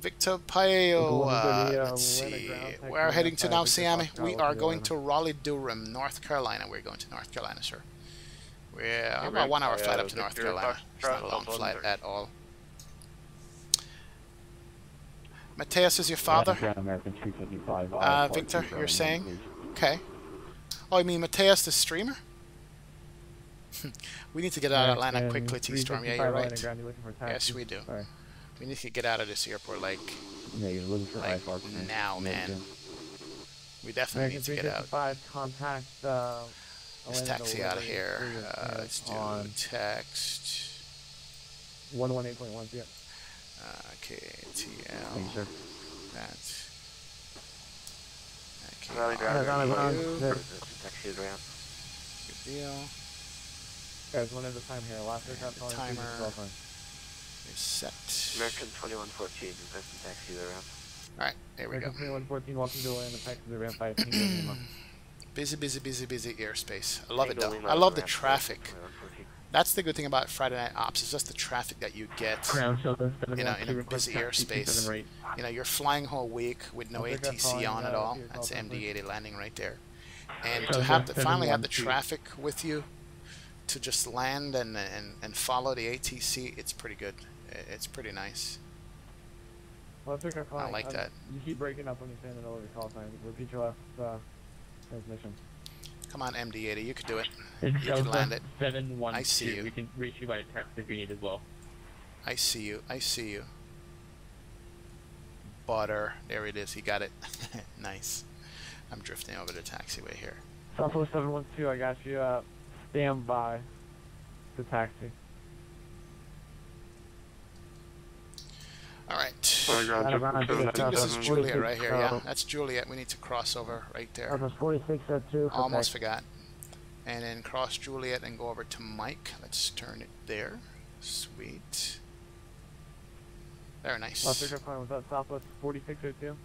Victor Payo, let's see. We're heading to now, Siami. We are going to Raleigh-Durham, North Carolina. We're going to North Carolina, sir. We're about a 1 hour flight up to North Carolina. It's not a long flight at all. Mateus is your father? Victor, you're saying? Okay. Oh, you mean Mateus the streamer? We need to get out of Atlanta quickly, T-Storm. Yeah, you're right. Yes, we do. We need to get out of this airport like now, man. We definitely need to get out. Let's taxi out of here. Let's do text. 118.1, yeah. Okay, TL. That. Okay. Rally driver. Taxi around. Good deal. Guys, one at a time here. Last aircraft calling. Timer is set. American 2114, investment taxi around. Alright, there we go. American 2114, welcome to Atlanta, taxi around 5. Busy airspace. I love it though. I love the traffic. That's the good thing about Friday Night Ops. It's just the traffic that you get, in a busy airspace. You know, you're flying whole week with no ATC on at all. That's MD-80 landing right there. And to have finally have the traffic with you to just land and follow the ATC, it's pretty good. It's pretty nice. I like that. You keep breaking up when you're saying it over the call time. Repeat your last transmission. Come on, MD-80, you could do it. You can land it. 712. I see you. We can reach you by text if you need as well. I see you. I see you. Butter. There it is. He got it. Nice. I'm drifting over the taxiway here. Southwest 712, I got you. Stand by the taxi. Alright. I think this is Juliet right here, yeah. That's Juliet. We need to cross over right there. 46 at 2. Almost forgot. And then cross Juliet and go over to Mike. Let's turn it there. Sweet. Very nice. Was that Southwest 46 at 2?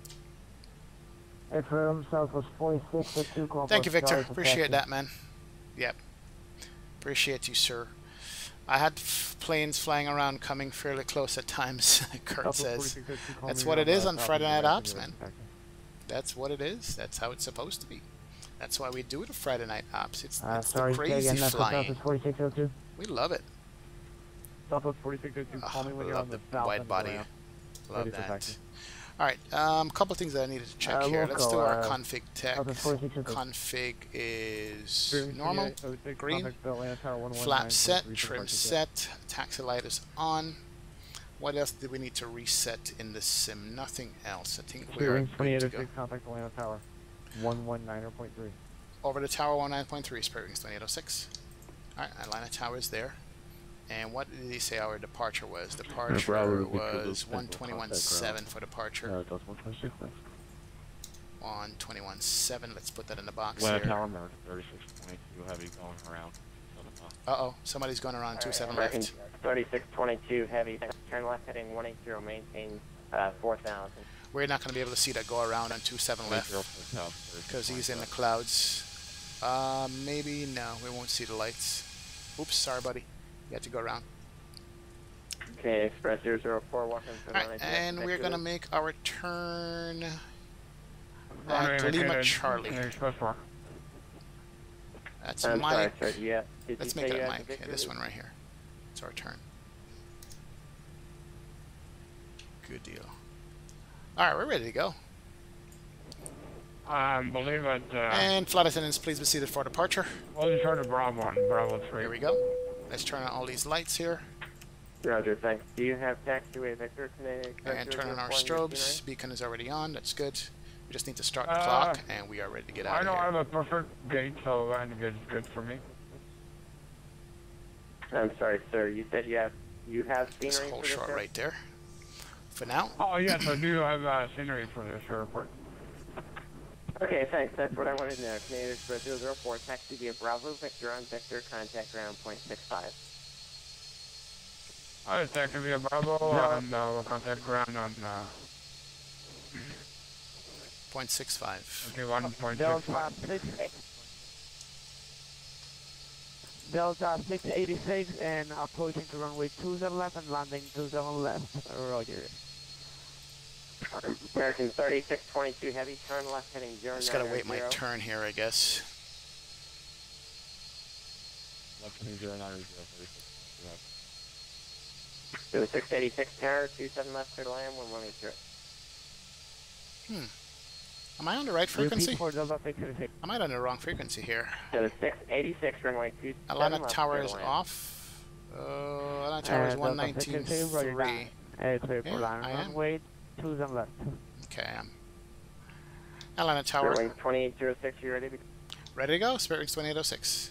Affirm, Southwest 46 at 2. Thank you, Victor. Appreciate that, man. Yep. Appreciate you, sir. I had planes flying around coming fairly close at times, Kurt says. That's what it is on Friday Night Ops, man. That's what it is. That's how it's supposed to be. That's why we do the Friday Night Ops. It's the crazy flying. We love it. Southwest 4602, call me when you're on the south wide body. ramp. Love that. Alright, a couple things that I needed to check here. Let's do our config tech. Config is normal, green, flap set, trim set, taxi light is on. What else did we need to reset in the sim? Nothing else. I think we're good to go. Contact Atlanta Tower 119.3. Over the tower 19.3, Spirit Wings 2806. Alright, Atlanta Tower is there. And what did he say our departure was? Departure was 121.7 for departure. 121.7. Let's put that in the box here. Uh-oh, somebody's going around 27 left. 3622 heavy. Turn left heading 180. Maintain 4000. We're not going to be able to see that go around on 27 left because he's in the clouds. Maybe no, we won't see the lights. Oops, sorry, buddy. You have to go around. Okay, Express 004, welcome to Alright, and we're going to make our turn at Lima Charlie. That's Mike. Let's make it Mike. Yeah, this one right here. It's our turn. Good deal. Alright, we're ready to go. I believe it. And flight attendants, please be seated for departure. We'll just turn to Bravo 1, Bravo 3. Here we go. Let's turn on all these lights here. Roger, thanks. Do you have taxiway vector today? And turn on our strobes. Beacon is already on. That's good. We just need to start the clock, and we are ready to get out of here. I don't have a preferred gate, so landing is good for me. I'm sorry, sir. You said you have scenery. This whole short right there. For now. Oh yes, I do have scenery for this airport. Okay, thanks. That's what I wanted to know. Canadian Express 004, taxi via Bravo Victor on Victor, contact ground .65. Alright, taxi via Bravo and contact ground on .65. Okay, 1.65. Delta 686 and approaching to runway 27 left and landing 27 left. Roger. American 3622 heavy, turn left heading 090. Just gotta wait my turn here, I guess. Left heading 090. 686 tower, 27 left clear to land, 1180. Am I on the right frequency? Am I on the wrong frequency here? 686 runway 27 Atlanta left Tower clear is to land. off. Atlanta Tower is 119.3. Clear for land, runway 27 left. Okay, Atlanta Tower. Spirit Wings 2806, you ready? Ready to go? Spirit Wings 2806.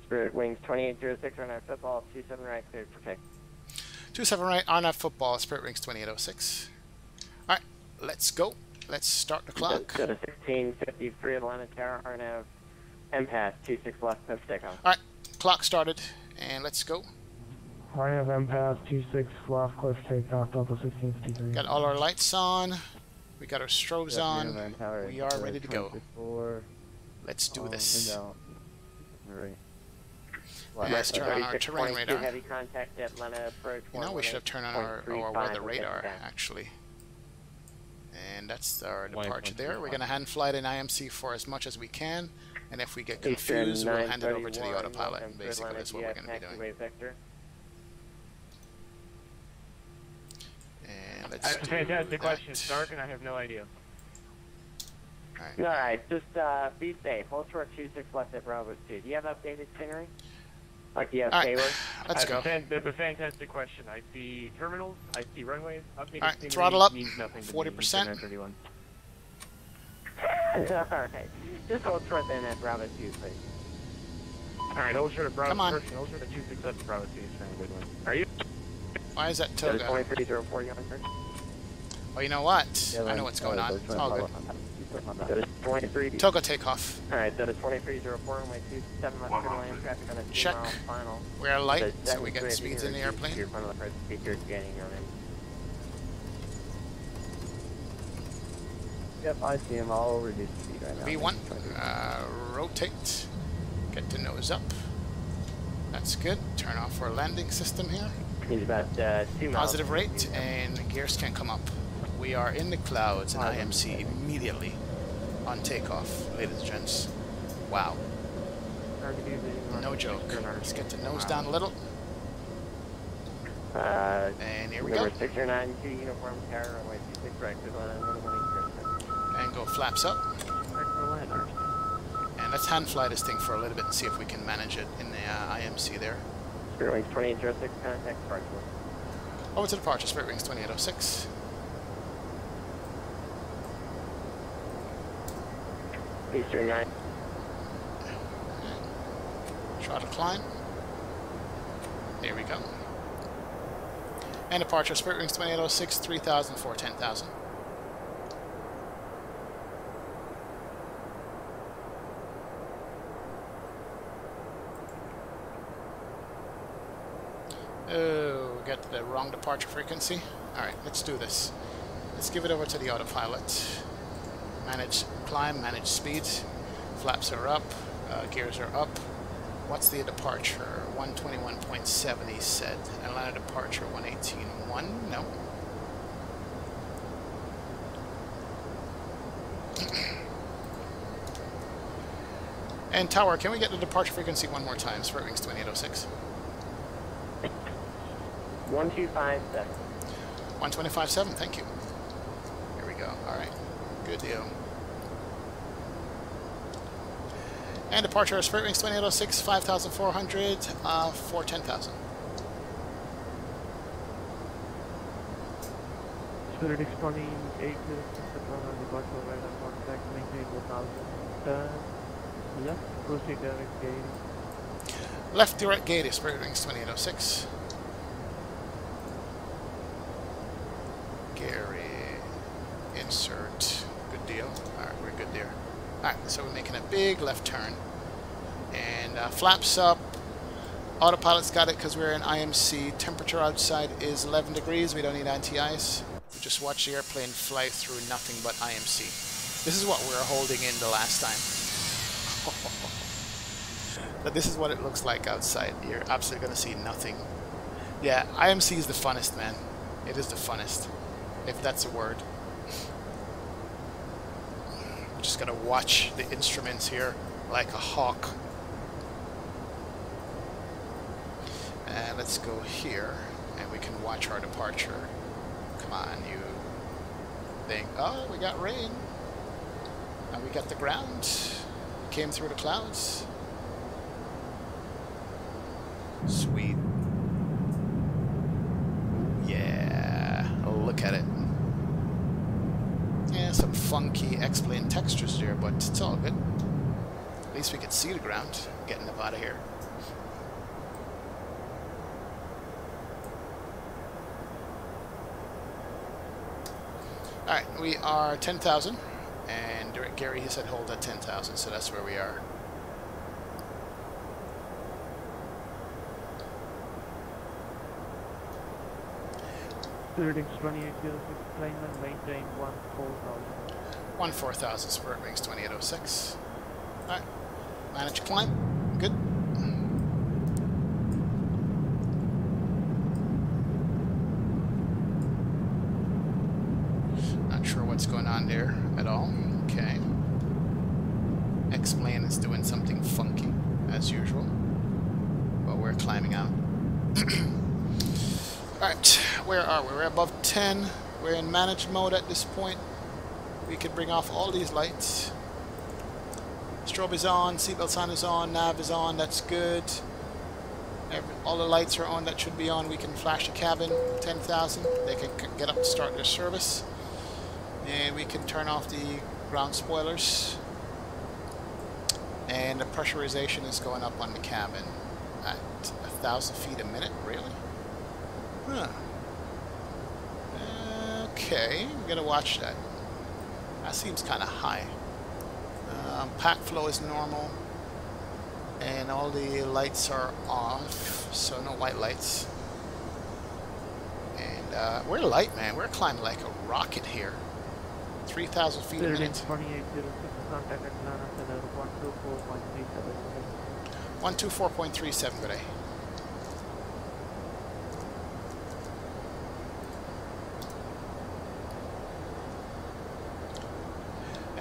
Spirit Wings 2806, run out football, 27 right, cleared for take. 27 right, on that football, Spirit Wings 2806. Alright, let's go. Let's start the clock. Go to 1653 Atlanta Tower, RNAV, MPAS 26 left, post takeoff. Alright, clock started, and let's go. RNAV MPAS 26 left, cliff takeoff, Delta 1653. Got all our lights on. We got our strobes on. We are ready to go. Let's do this. Let's turn on our terrain radar. Heavy contact Atlanta approach. You know, we should have turned on our weather radar, actually. And that's our departure there. We're going to hand flight in IMC for as much as we can. And if we get confused, we'll hand it over to the autopilot. And basically, that's what we're going to be doing. And let's That's a fantastic question, Stark, and I have no idea. Alright, just be safe. Hold short 26 left at Bravo 2. Do you have updated scenery? Like you have Taylor? Let's go. That's a fantastic question. I see terminals, I see runways. Alright, throttle up, 40%. Alright, just hold short then at Bravo 2, please. Alright, hold short at Bravo. Come on. Hold short at 26 left at Bravo 2 is a good one. Are you? Why is that Toga? 2304, you on turn? Oh, you know what? I know what's going on. It's all good. Toga takeoff. Alright, that is 2304, runway 27 left clear to land, traffic on a 2 Check. mile final. We're light, so we get speeds in the airplane. Your final approach speaker scanning your name. Yep, I see him. I'll reduce speed right now. V1, rotate, get the nose up. That's good. Turn off our landing system here. He's about 2 miles. Positive rate, and gears can come up. We are in the clouds in IMC immediately on takeoff, ladies and gents. Wow. No joke. Let's get the nose down a little. And here we go. Number 692 uniform tower, runway 26 right, and go flaps up. And let's hand fly this thing for a little bit and see if we can manage it in the IMC there. Spirit Wings 2806, contact departure. Over to departure, Spirit Wings 2806. Eastern 9. Throttle climb. There we go. And departure, Spirit Wings 2806, 3,000 for 10,000. Oh, we got the wrong departure frequency. Alright, let's do this. Let's give it over to the autopilot. Manage climb, manage speed. Flaps are up, gears are up. What's the departure? 121.7 he said. Atlanta departure 118.1. No. And tower, can we get the departure frequency one more time? Spirit Wings 2806. 1257. 125.7, thank you. Here we go. Alright. Good deal. And departure Spirit Wings 2806, 5,400 for 10,000. Spirit Wings 2806, departure right on contact, maintain 1,000. Left, proceed direct gate. Left direct gate is Spirit Wings 2806. Gary, insert. Good deal. Alright, we're good there. Alright, so we're making a big left turn. And flaps up. Autopilot's got it because we're in IMC. Temperature outside is 11 degrees. We don't need anti-ice. We just watch the airplane fly through nothing but IMC. This is what we were holding in the last time. But this is what it looks like outside. You're absolutely going to see nothing. Yeah, IMC is the funnest, man. It is the funnest, if that's a word. We're just going to watch the instruments here like a hawk. And let's go here, and we can watch our departure. Come on, you thing. Oh, we got rain. And we got the ground. Came through the clouds. Sweet. Yeah, look at it. Yeah, some funky X-plane textures there, but it's all good. At least we can see the ground. Getting up out of here. Alright, we are 10,000. And Gary, he said hold at 10,000, so that's where we are. Spirit Wings 2806, claimant maintain 14,000. 14,000, Spirit Wings 2806. Alright, manage climb. Good. Not sure what's going on there at all. Okay. X-plane is doing something funky, as usual. But we're climbing out. Alright, where are we? We're above 10. We're in managed mode at this point. We can bring off all these lights. Strobe is on, seatbelt sign is on, nav is on, that's good. All the lights are on that should be on. We can flash the cabin, 10,000. They can get up and start their service. And we can turn off the ground spoilers. And the pressurization is going up on the cabin at 1,000 feet a minute, really? Huh. Okay, we're gonna watch that. That seems kind of high. Pack flow is normal. And all the lights are off, so no white lights. And we're light, man. We're climbing like a rocket here. 3,000 feet a minute. 124.37 good day.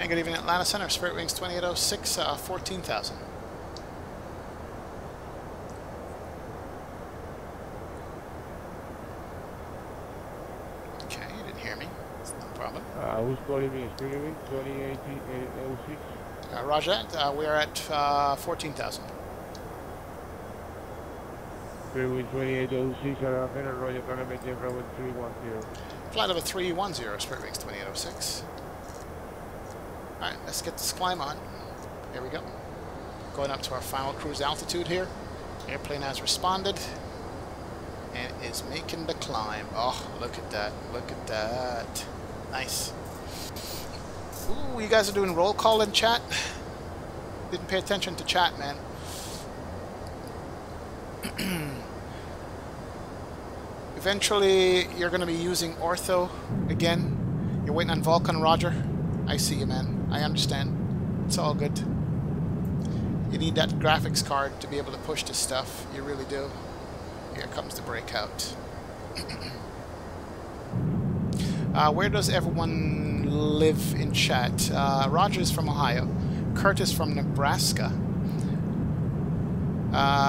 And good evening, Atlanta Center. Spirit Wings 2806, 14,000. Okay, you didn't hear me. It's no problem. Who's calling me? Spirit Wings 2806. Roger, we're at 14,000. Spirit Wings 2806, Atlanta Center, Roger, gonna maintain flight level 310. Flight level 310, Spirit Wings 2806. Alright, let's get this climb on. Here we go. Going up to our final cruise altitude here. Airplane has responded and is making the climb. Oh, look at that. Look at that. Nice. Ooh, you guys are doing roll call in chat? Didn't pay attention to chat, man. Eventually, you're going to be using ortho again. You're waiting on Vulcan, Roger. I see you, man. I understand. It's all good. You need that graphics card to be able to push this stuff. You really do. Here comes the breakout. Where does everyone live in chat? Roger's from Ohio. Curtis from Nebraska.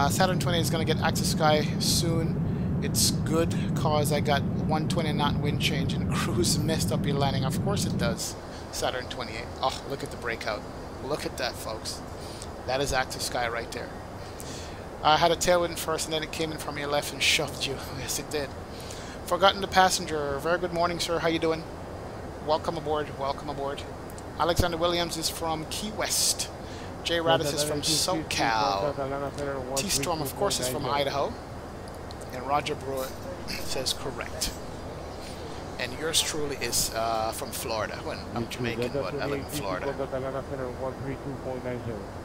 Saturn 20 is going to get Access Sky soon. It's good cause I got 120 knot wind change and cruise messed up your landing. Of course it does. Saturn 28. Oh, look at the breakout. Look at that, folks. That is Active Sky right there. I had a tailwind first and then it came in from your left and shoved you. Yes, it did. Forgotten the passenger. Very good morning, sir. How you doing? Welcome aboard. Welcome aboard. Alexander Williams is from Key West. Jay Radis is from SoCal. T-Storm, of course, is from Idaho. And Roger Brewer says correct. And yours truly is from Florida. Well, I'm Jamaican, but I live in Florida.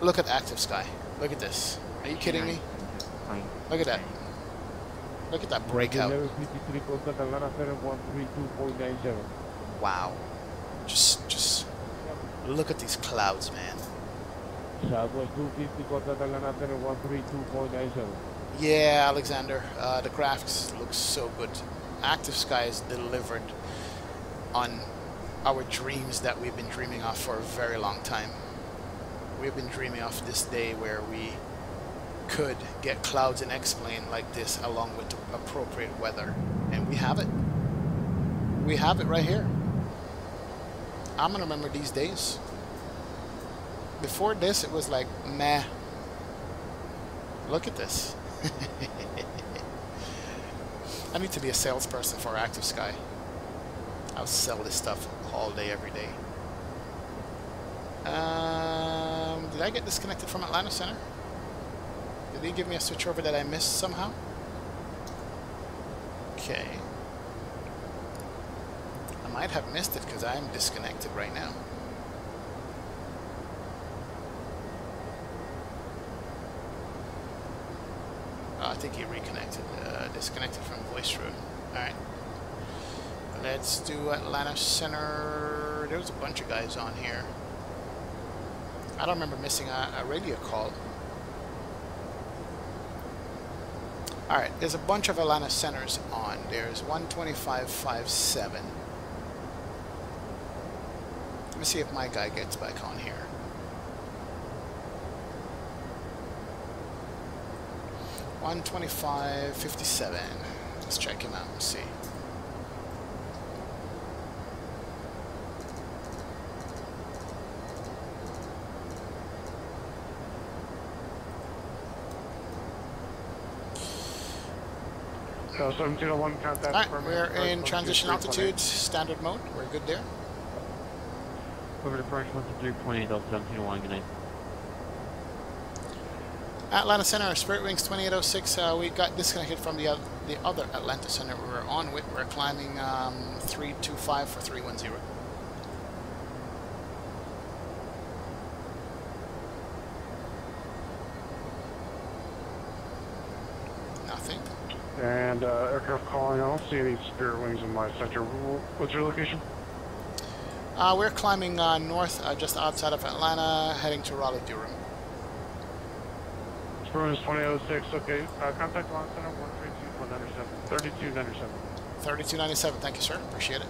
Look at Active Sky. Look at this. Are you kidding me? Look at that. Look at that breakout. Wow. Just look at these clouds, man. Yeah, Alexander. The graphics look so good. Active Sky is delivered on our dreams that we've been dreaming of for a very long time. We've been dreaming of this day where we could get clouds and X-plane like this along with appropriate weather. And we have it. We have it right here. I'm gonna remember these days. Before this, it was like, meh. Look at this. I need to be a salesperson for Active Sky. I'll sell this stuff all day, every day. Did I get disconnected from Atlanta Center? Did they give me a switchover that I missed somehow? Okay. I might have missed it because I'm disconnected right now. Oh, I think he reconnected, disconnected from voice room. Alright. Let's do Atlanta Center. There's a bunch of guys on here. I don't remember missing a radio call. Alright, there's a bunch of Atlanta Centers on. There's 125.57. Let me see if my guy gets back on here. $125.57. Let's check him out and see. So 1701 contact. Alright, we're in transition altitude, standard mode. We're good there. Over to first 123.8, 1701, good night. Atlanta Center, Spirit Wings 2806. We got disconnected from the other Atlanta Center we were on with. We're climbing 325 for 310. Nothing. And aircraft calling, I don't see any Spirit Wings in my center. What's your location? We're climbing north, just outside of Atlanta, heading to Raleigh-Durham. Spirit Wings 2806, okay. Contact launch center 132.97. 3297. 3297, thank you, sir. Appreciate it.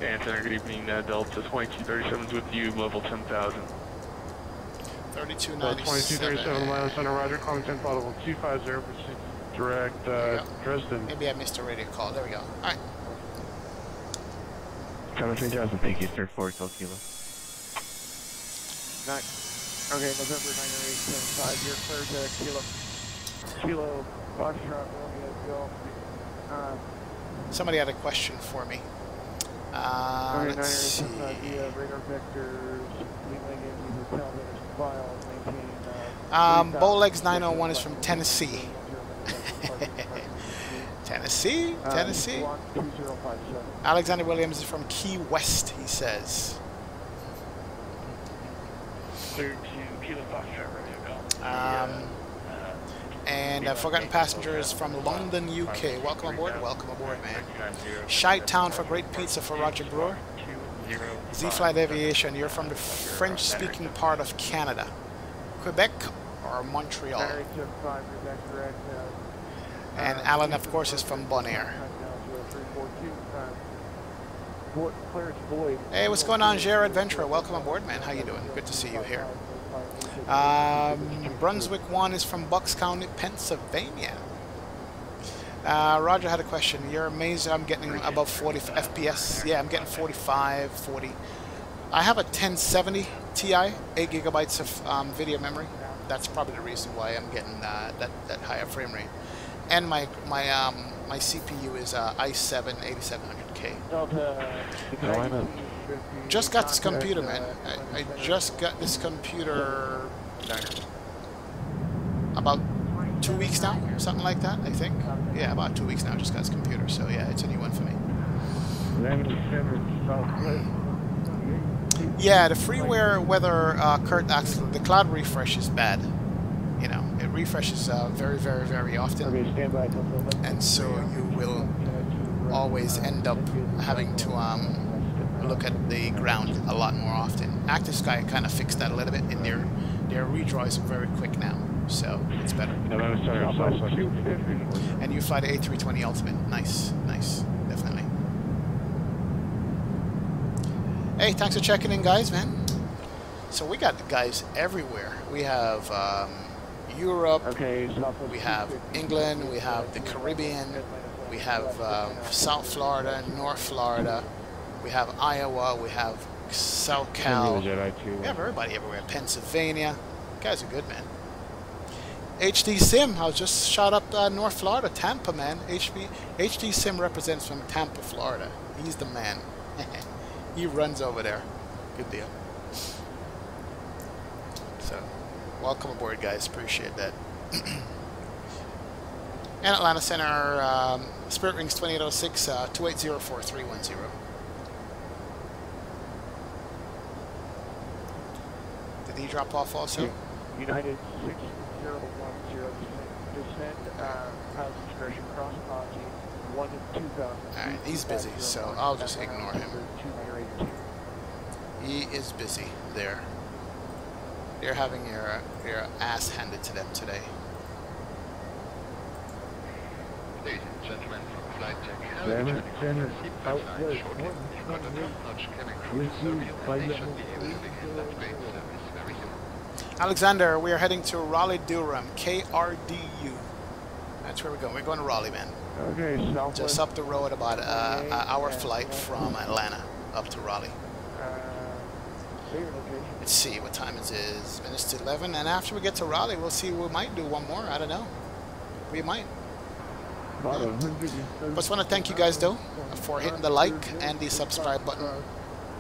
Anthony, good evening. Delta 2237's with you, level 10,000. 3297. 2237 Atlanta Center, Roger. Calling 10 level 250 for direct Dresden. Maybe I missed a radio call. There we go. All right. Tower 3000, thank you, sir. 4 Kilo. Okay, November 9875, you're clear to Kilo. Kilo, Foxtrot, Romeo, go. Somebody had a question for me. Let's see. Radar vectors, hotel file, maintain, Bowlegs 901 is from Tennessee. Tennessee? Tennessee? Alexander Williams is from Key West, he says. Clear to Kilo Foxtrot, Romeo, go. And Forgotten Passengers from London, UK. Welcome aboard, man. Shite Town for great pizza for Roger Brewer. Z-Flight Aviation, you're from the French-speaking part of Canada. Quebec or Montreal? And Alan, of course, is from Bonaire. Hey, what's going on, Jared Adventurer? Welcome aboard, man. How you doing? Good to see you here. Brunswick 1 is from Bucks County, Pennsylvania. Roger had a question. You're amazed I'm getting above 40 FPS. Yeah, I'm getting 45, 40. I have a 1070 Ti, 8 gigabytes of video memory. That's probably the reason why I'm getting that higher frame rate. And my CPU is i7 8700K. Just got this computer, man. I just got this computer about 2 weeks now, something like that, I think. Yeah, about 2 weeks now, just got this computer. So yeah, it's a new one for me. Yeah, the freeware weather, Kurt asks, the cloud refresh is bad. You know, it refreshes very, very, very often. And so you will always end up having to look at the ground a lot more often. Active Sky kind of fixed that a little bit, and their redraws are very quick now, so it's better. And you fly the A320 Ultimate. Nice, nice, definitely. Hey, thanks for checking in, guys, man. So we got guys everywhere. We have Europe, we have England, we have the Caribbean, we have South Florida, North Florida, we have Iowa, we have South Cal, we have everybody everywhere, Pennsylvania. You guys are good, man. HD Sim, I was just shot up North Florida, Tampa, man. HD Sim represents from Tampa, Florida. He's the man. He runs over there. Good deal. So, welcome aboard, guys. Appreciate that. And Atlanta Center, Spirit Rings 2806, 2804-310. Did he drop off also? United 6010, descend, house discretion, cross apology, 1 to 2000. Alright, he's busy, so I'll just ignore him. He is busy there. They're having your ass handed to them today. Ladies and gentlemen, from flight deck, Alexander, we are heading to Raleigh-Durham, KRDU. That's where we're going. We're going to Raleigh, man. Okay, just up the road, about an hour flight from Atlanta up to Raleigh. Let's see, what time it is. Minutes to 11, and after we get to Raleigh, we'll see. We might do one more. I don't know. We might. Just want to thank you guys, though, for hitting the like and the subscribe button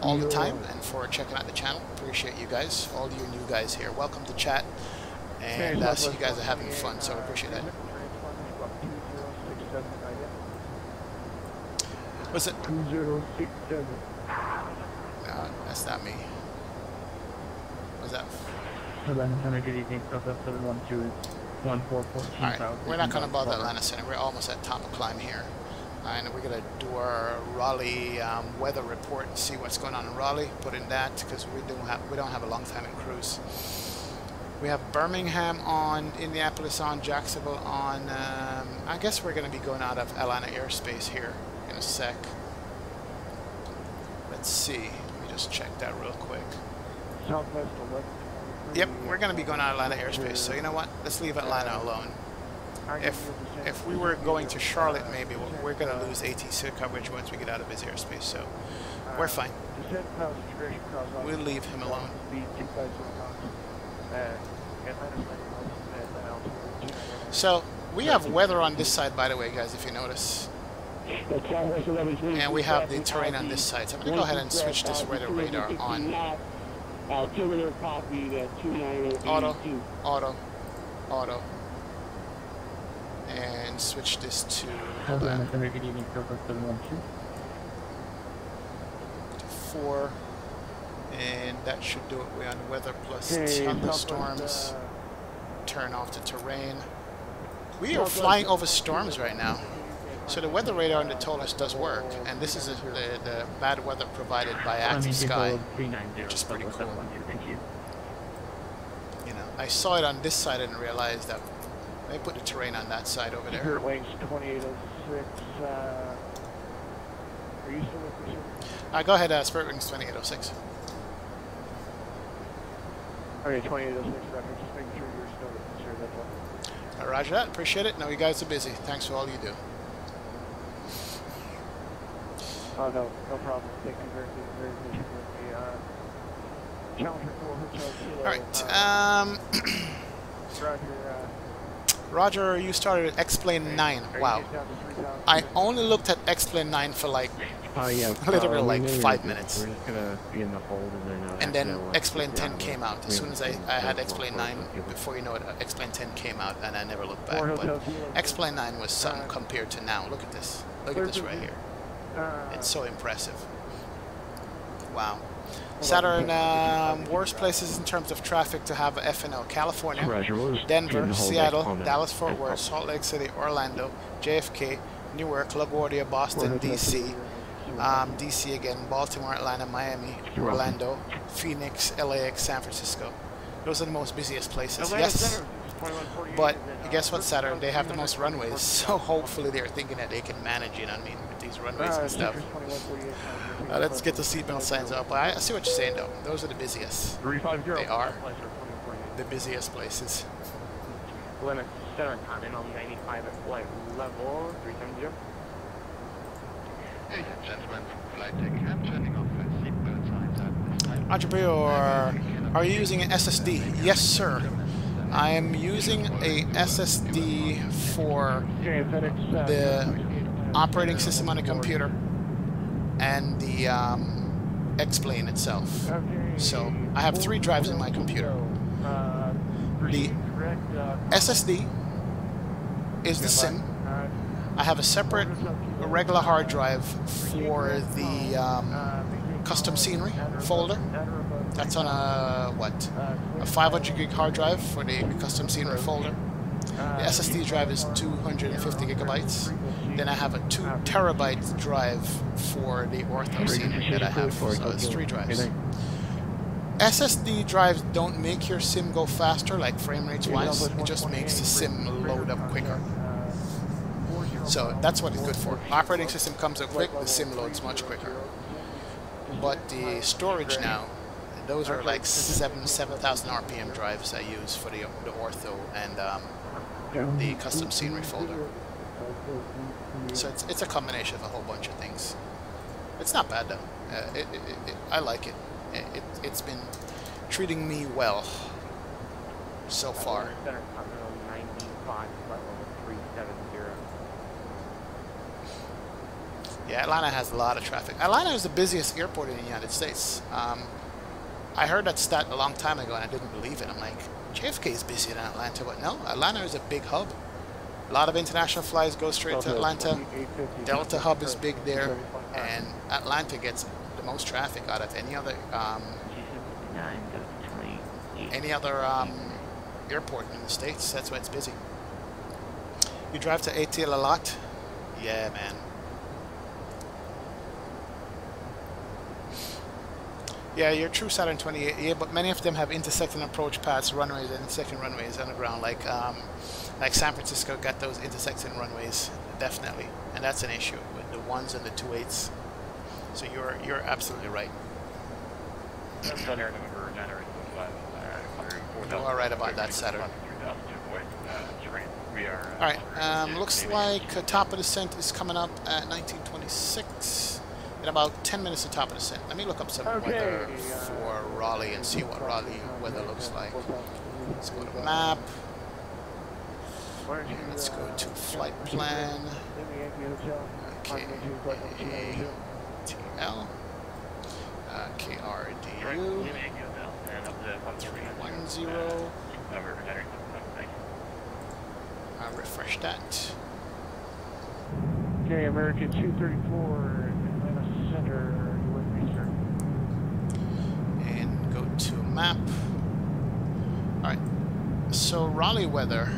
all the time, and for checking out the channel. Appreciate you guys, all you new guys here. Welcome to chat, and so you guys are having fun, so I appreciate that. What's it? 2067. No, that's not me. What's that? Atlanta Center, good evening. Southwest 712 is 1414. Alright, we're not going to bother Atlanta Center. We're almost at top of climb here. And we're going to do our Raleigh weather report and see what's going on in Raleigh. Put in that because we don't have a long time in cruise. We have Birmingham on, Indianapolis on, Jacksonville on. I guess we're going to be going out of Atlanta airspace here in a sec. Let's see. Let me just check that real quick. Southwest 11. Yep, we're going to be going out of Atlanta airspace. So you know what? Let's leave Atlanta alone. If we were going to Charlotte, maybe we're going to lose ATC coverage once we get out of his airspace. So we're fine. We'll leave him alone. So we have weather on this side, by the way, guys, if you notice. And we have the terrain on this side. So I'm going to go ahead and switch this weather radar on. Auto, auto, auto. And switch this to, hold on, to 4. And that should do it. We're on weather plus thunderstorms. Turn off the terrain. We are flying over storms right now. So the weather radar on the TOLUS does work, and this is the bad weather provided by Active Sky, which is pretty cool. You know, I saw it on this side and realized that they put the terrain on that side over there. Spirit Wings 2806. Are you still with me? Go ahead, Spirit Wings 2806. Okay, 2806 reference. Just making sure you're still with me, sir. That's all. Roger that. Appreciate it. No, you guys are busy. Thanks for all you do. Oh, no problem. Thank you very much with me. Challenger 4 Hotel Kilo. Alright, Roger, you started at X-Plane 9. Wow. I only looked at X-Plane 9 for like, literally like 5 minutes. We're just gonna be in the hold and then X-Plane 10 came out. As soon as I had X-Plane 9, before you know it, X-Plane 10 came out, and I never looked back. But X-Plane 9 was something compared to now. Look at this. Look at this right here. It's so impressive. Wow. Saturn, worst places in terms of traffic to have a FNO: California, Denver, Seattle, Dallas, Fort Worth, Salt Lake City, Orlando, JFK, Newark, LaGuardia, Boston, DC, DC again, Baltimore, Atlanta, Miami, Orlando, Phoenix, LAX, San Francisco. Those are the most busiest places. Yes. But guess what, Saturn? They have the most runways, so hopefully they're thinking that they can manage it. I mean, with these runways and stuff. Let's get the seatbelt signs up. I see what you're saying, though. Those are the busiest. They are the busiest places. Limit 7 Continent on 95 at flight level 370. Ladies and gentlemen, flight deck, I'm turning off the seatbelt signs at this time. Entrepreneur, are you using an SSD? Yes, sir. I am using a SSD for the operating system on the computer and the X-Plane itself. So I have 3 drives in my computer. The SSD is the SIM. I have a separate regular hard drive for the custom scenery folder. That's on a 500 gig hard drive for the custom scenery folder. The SSD drive is 250 gigabytes. Then I have a 2 terabyte drive for the ortho scenery that I have. So it's 3 drives. SSD drives don't make your sim go faster, like frame rates wise. It just makes the sim load up quicker. So that's what it's good for. Operating system comes up quick, the sim loads much quicker. But the storage now, those are like 7,000 RPM drives I use for the ortho and the custom scenery folder. So it's a combination of a whole bunch of things. It's not bad though. I like it. It's been treating me well so far. Yeah, Atlanta has a lot of traffic. Atlanta is the busiest airport in the United States. I heard that stat a long time ago and I didn't believe it. I'm like, JFK is busier than Atlanta, but no, Atlanta is a big hub. A lot of international flights go straight to Atlanta. Delta hub is big there, and Atlanta gets the most traffic out of any other airport in the States. That's why it's busy. You drive to ATL a lot? Yeah, man. Yeah, you're true, Saturn 28. Yeah, but many of them have intersecting approach paths, runways, and intersecting runways on the ground. Like San Francisco got those intersecting runways, definitely, and that's an issue with the 1s and the 2.8s. So you're absolutely right. Center November 9 You are right about that, Saturn. We are. Alright, looks like top of descent is coming up at 1926. In about 10 minutes to top of descent. Let me look up some weather for Raleigh and see what Raleigh weather looks like. Let's go to map. And let's go to flight plan. Okay, TL. KRDU. 310. I'll refresh that. Okay, American 234, Atlanta Center, you with me, sir? And go to map. Alright, so Raleigh weather.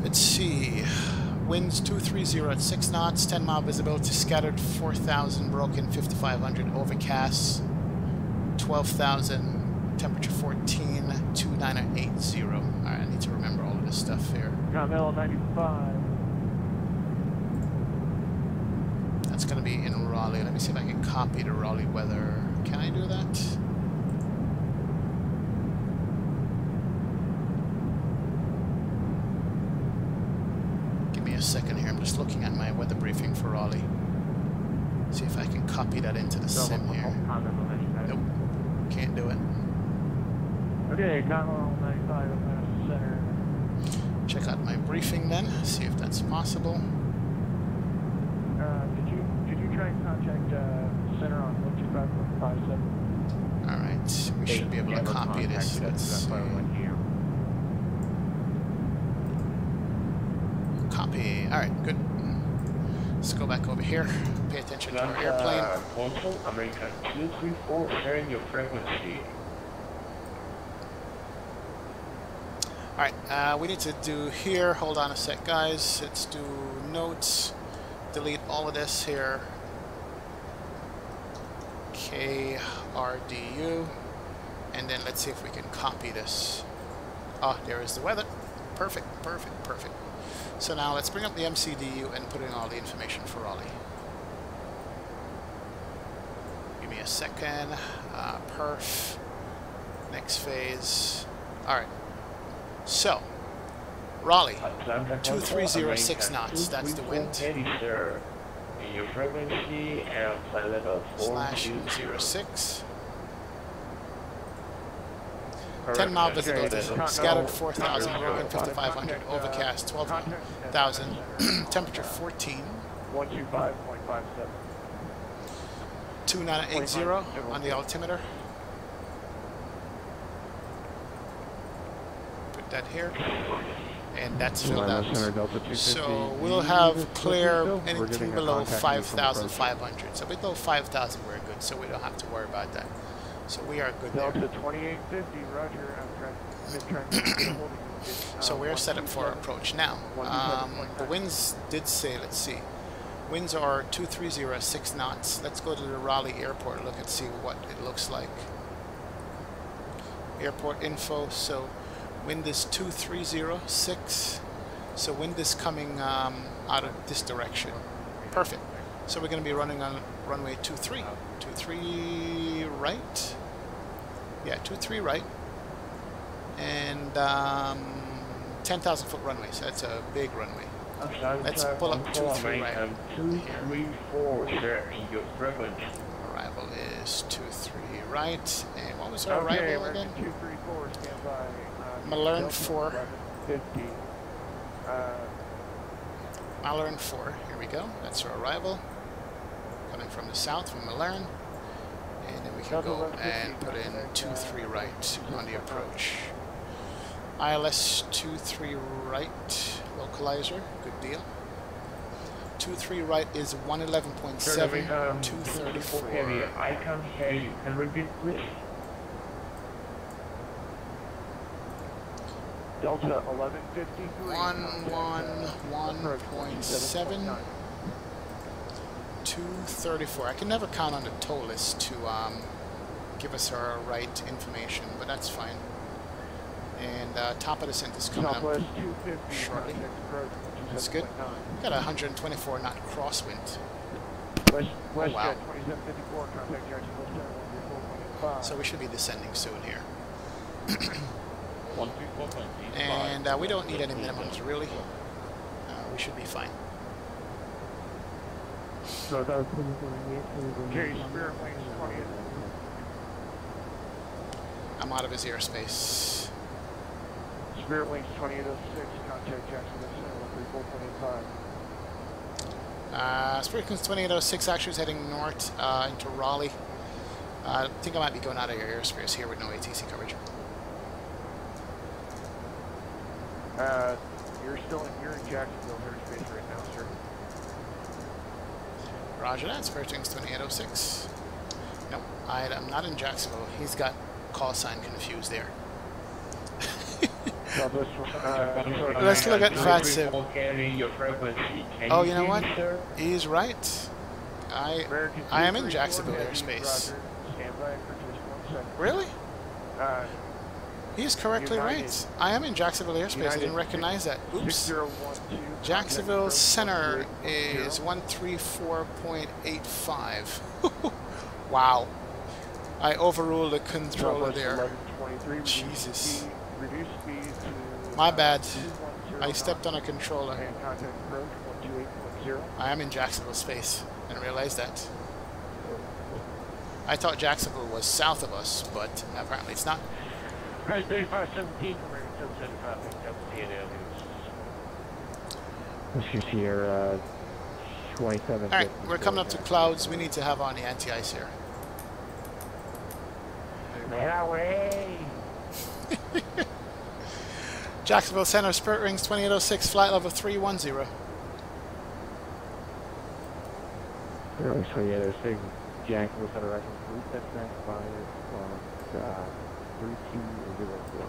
Let's see. Winds 230 at 6 knots, 10 mile visibility, scattered 4,000, broken 5,500, overcast 12,000, temperature 14, 2980. Alright, I need to remember all of this stuff here. Continental 95. That's going to be in Raleigh. Let me see if I can copy the Raleigh weather. Can I do that? Give me a second here. I'm just looking at my weather briefing for Raleigh. See if I can copy that into the sim here. Nope. Can't do it. Okay, Continental 95, Atlanta Center. Check out my briefing then. See if that's possible. Did you try and contact center on 125.57? Alright, we should be able to copy this. Let's see. Copy. Alright, good. Let's go back over here. Pay attention to our airplane. Control American 234, sharing your frequency. Alright, we need to do here. Hold on a sec, guys. Let's do notes. Delete all of this here. KRDU. And then let's see if we can copy this. Oh, there is the weather. Perfect, perfect, perfect. So now let's bring up the MCDU and put in all the information for Raleigh. Give me a second. Perf. Next phase. Alright. So, Raleigh, 2306 knots, that's the wind. Your frequency and flight level /06. 10 mile visibility, scattered 4,000, broken 5,500, overcast 12,000, temperature 14. 125.57. 2980 on the altimeter. Put that here. And that's filled out. So we'll have clear anything below 5,500. So below 5,000 we're good, so we don't have to worry about that. So we are good there. Delta 2850, roger. So we're set up for approach now. The winds did say, let's see, winds are 230 6 knots. Let's go to the Raleigh airport, look and see what it looks like. Airport info, so wind is 230.6, so wind is coming out of this direction. Perfect. So we're going to be running on runway 23. 23 right? Yeah, 23 right. And 10,000 foot runway, so that's a big runway. Let's pull up 23 right. 234, sir, your frequency. Arrival is 23 right. And what was our arrival again? 234, stand by. Malern 4. 50. Malern 4, here we go. That's our arrival. Coming from the south, from Malern. And then we can go and put in 23 right on the approach. ILS 23 right, localizer, good deal. 23 right is 111.7, 234. I can't hear you. Can you repeat, please? Delta 1153. 111.7, 234. I can never count on the toll list to give us our right information, but that's fine. And top of the descent is coming up shortly. That's good. Got a 124 knot crosswind. WestJet wow. 2754, contact Jacksonville Center 134.85. So we should be descending soon here. 134.85. And we don't need any minimums, really. We should be fine. So that was Carry Spirit Wings 20th. I'm out of his airspace. Spirit Wings 2806, contact Jacksonville Center 134.85. Spirit Wings 2806 actually is heading north into Raleigh. I think I might be going out of your airspace here with no ATC coverage. You're in Jacksonville airspace right now, sir. Roger that, Spirit Wings 2806. No, I'm not in Jacksonville. He's got call sign confused there. Let's look at Vatsim. Oh, you know what? He's right. I am in Jacksonville airspace. Really? He's correctly right. I am in Jacksonville airspace. I didn't recognize that. Oops. Jacksonville Center is 134.85. Wow. I overruled the controller there. Jesus. My bad. I stepped on a controller. I am in Jacksonville space and realized that. I thought Jacksonville was south of us, but apparently it's not. Right, 3517 from American 775, This is here, 27. Alright, we're coming up to clouds. We need to have on the anti-ice here. Jacksonville Center, Spirit Wings 2806, flight level 310. Spirit Wings 2806, Jacksonville Center, I can route that next by 3204.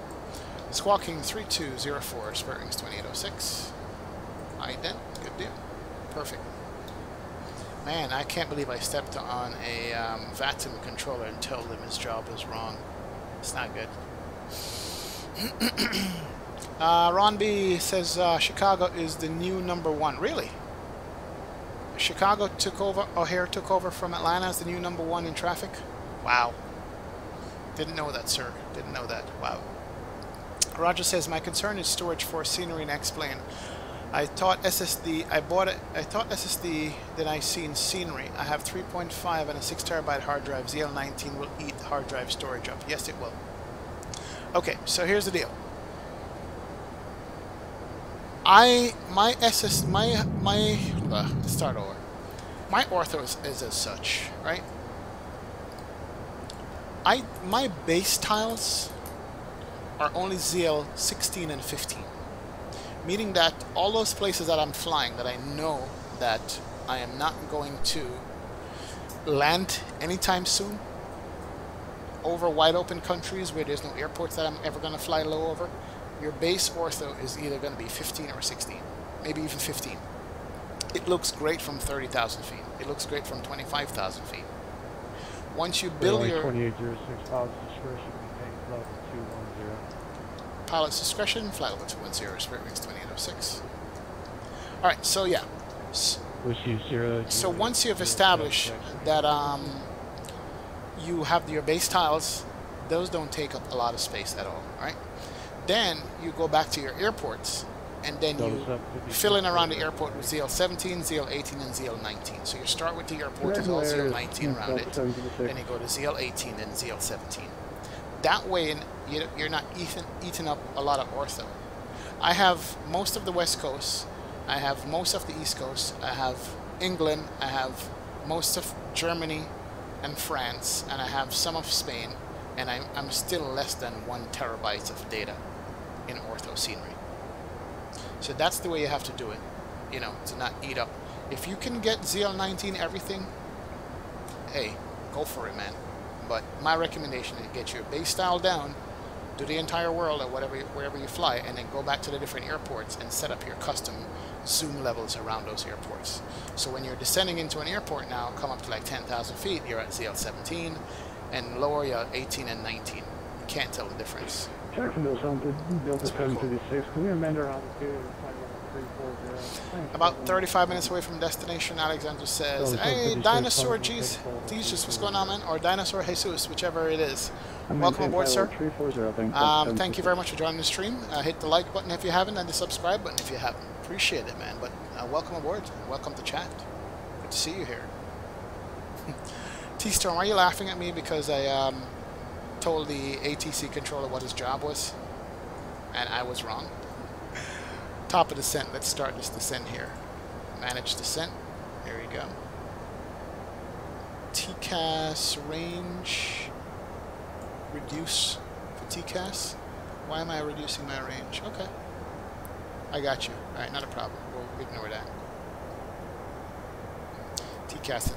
Squawking 3204, Spirit Wings 2806. Ident, good deal. Perfect. Man, I can't believe I stepped on a Vatsim controller and told him his job was wrong. It's not good. Ron B says Chicago is the new #1. Really? Chicago took over, O'Hare took over from Atlanta as the new #1 in traffic? Wow. Didn't know that, sir. Didn't know that. Wow. Roger says, my concern is storage for scenery and X-Plane. I thought SSD, I thought SSD, then I seen scenery. I have 3.5 and a 6 terabyte hard drive. ZL19 will eat the hard drive storage up. Yes, it will. Okay, so here's the deal. Let's start over. My ortho is as such, right? My base tiles are only ZL 16 and 15. Meaning that all those places that I'm flying that I know that I am not going to land anytime soon over wide open countries where there's no airports that I'm ever going to fly low over, your base ortho is either going to be 15 or 16, maybe even 15. It looks great from 30,000 feet. It looks great from 25,000 feet. Once you build your 2806 pilot's discretion, maintain level 210. Pilot's discretion, flight level 210, Spirit Wings 2806. Alright, so yeah. So once you've established that you have your base tiles, those don't take up a lot of space at all, right? Then you go back to your airports, and then you fill in around the airport with ZL17, ZL18, and ZL19. So you start with the airport with all ZL19 around it, then you go to ZL18 and ZL17. That way, you're not eating up a lot of ortho. I have most of the West Coast, I have most of the East Coast, I have England, I have most of Germany and France, and I have some of Spain, and I'm still less than 1 terabyte of data in ortho scenery. So that's the way you have to do it, you know, to not eat up. If you can get ZL19 everything, hey, go for it, man. But my recommendation is get your base style down, do the entire world or wherever you fly, and then go back to the different airports and set up your custom zoom levels around those airports. So when you're descending into an airport now, come up to like 10,000 feet, you're at ZL17, and lower you're at 18 and 19. You can't tell the difference. Jacksonville something. Delta 756. Can we amend our altitude? About 35 minutes away from destination. Alexander says, hey, Dinosaur Jesus, what's going on, man? Or Dinosaur Jesus, whichever it is. Welcome aboard, sir. Thank you very much for joining the stream. Hit the like button if you haven't, and the subscribe button if you haven't. Appreciate it, man. But welcome aboard. Welcome to chat. Good to see you here. T-Storm, are you laughing at me because I told the ATC controller what his job was? And I was wrong. Top of descent. Let's start this descent here. Manage descent. There you go. TCAS range. Reduce for TCAS. Why am I reducing my range? Okay. I got you. Alright, not a problem. We'll ignore that. TCAS,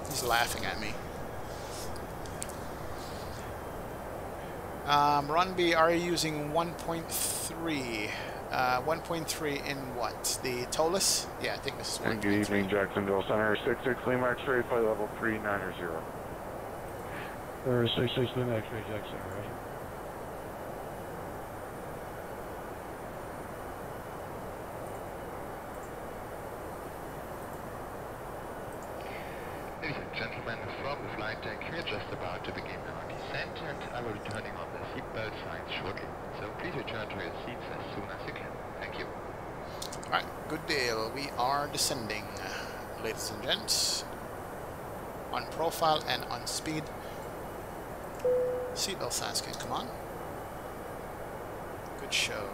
he's laughing at me. Runby, are you using 1.3? 1.3 in what? The TOLUS? Yeah, I think this is 1.3. Good evening, Jacksonville Center 66 Lima X-ray, flight level 390. 66 Lima X-ray, Jackson, right? Ladies and gentlemen, from the flight deck, we're just about to begin our descent, and I will be turning on the seatbelt signs shortly. So please return to your seats as soon as you can. Thank you. Alright, good deal. We are descending, ladies and gents. On profile and on speed. Seatbelt signs can come on. Good show.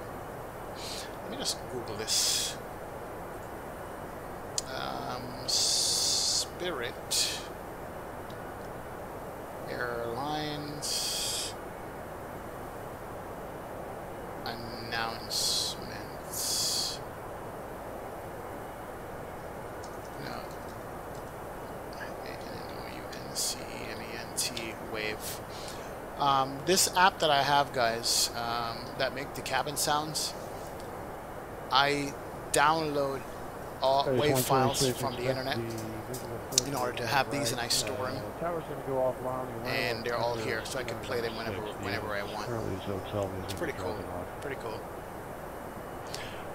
Let me just Google this. Spirit Airlines announcements. No. UNCMENT wave. This app that I have, guys, that make the cabin sounds, I download all wave files from the internet in order to have these, and I store them, and they're all here, so I can play them whenever I want. It's pretty cool. Pretty cool.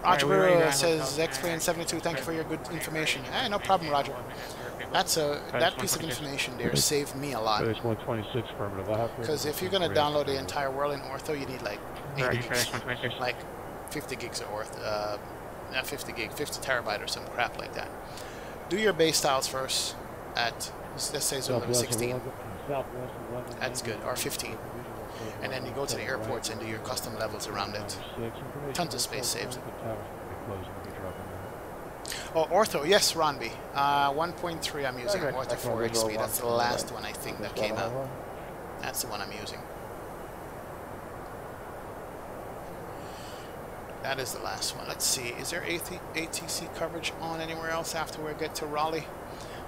Roger Burrow says, Explain 72, thank you for your good information. No problem, Roger. That piece of information there saved me a lot. Because if you're going to download the entire world in ortho, you need like 80 gigs, like 50 gigs of ortho, not 50 gig, 50 terabyte or some crap like that. Do your base styles first at, let's say, zone level 16. That's good, or 15. And then you go to the airports and do your custom levels around it. Tons of space saves. Oh, ortho, yes, Ronby. 1.3 I'm using, ortho 4XP. That's the last one I think that came out. That's the one I'm using. That is the last one. Let's see. Is there ATC coverage on anywhere else after we get to Raleigh?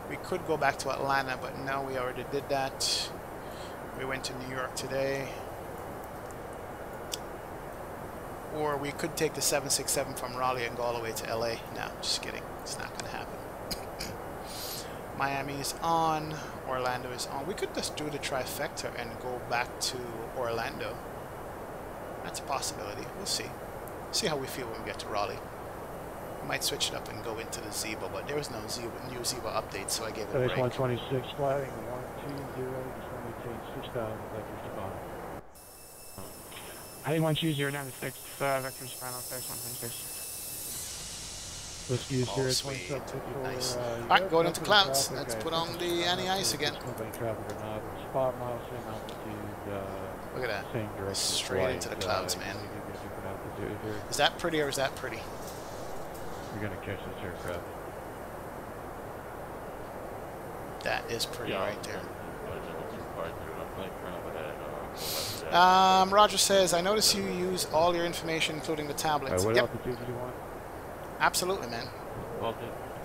We could go back to Atlanta, but no, we already did that. We went to New York today. Or we could take the 767 from Raleigh and go all the way to LA. No, just kidding. It's not going to happen. Miami is on. Orlando is on. We could just do the trifecta and go back to Orlando. That's a possibility. We'll see. See how we feel when we get to Raleigh. We might switch it up and go into the Zeba, but there was no new Zeba update, so I gave it a break. 126, flying 120, just want to take 6,000 vectors to bottom. I think 120 down to 6, vectors final text 126. Let's use Oh, sweet. Nice. Alright, going into clouds. Let's put on the anti-ice again. Look at that. Straight into the clouds, man. Is that pretty or is that pretty? You're going to catch this aircraft. That is pretty right there. Roger says, I notice you use all your information, including the tablets. What Yep. altitude do you want? Absolutely, man.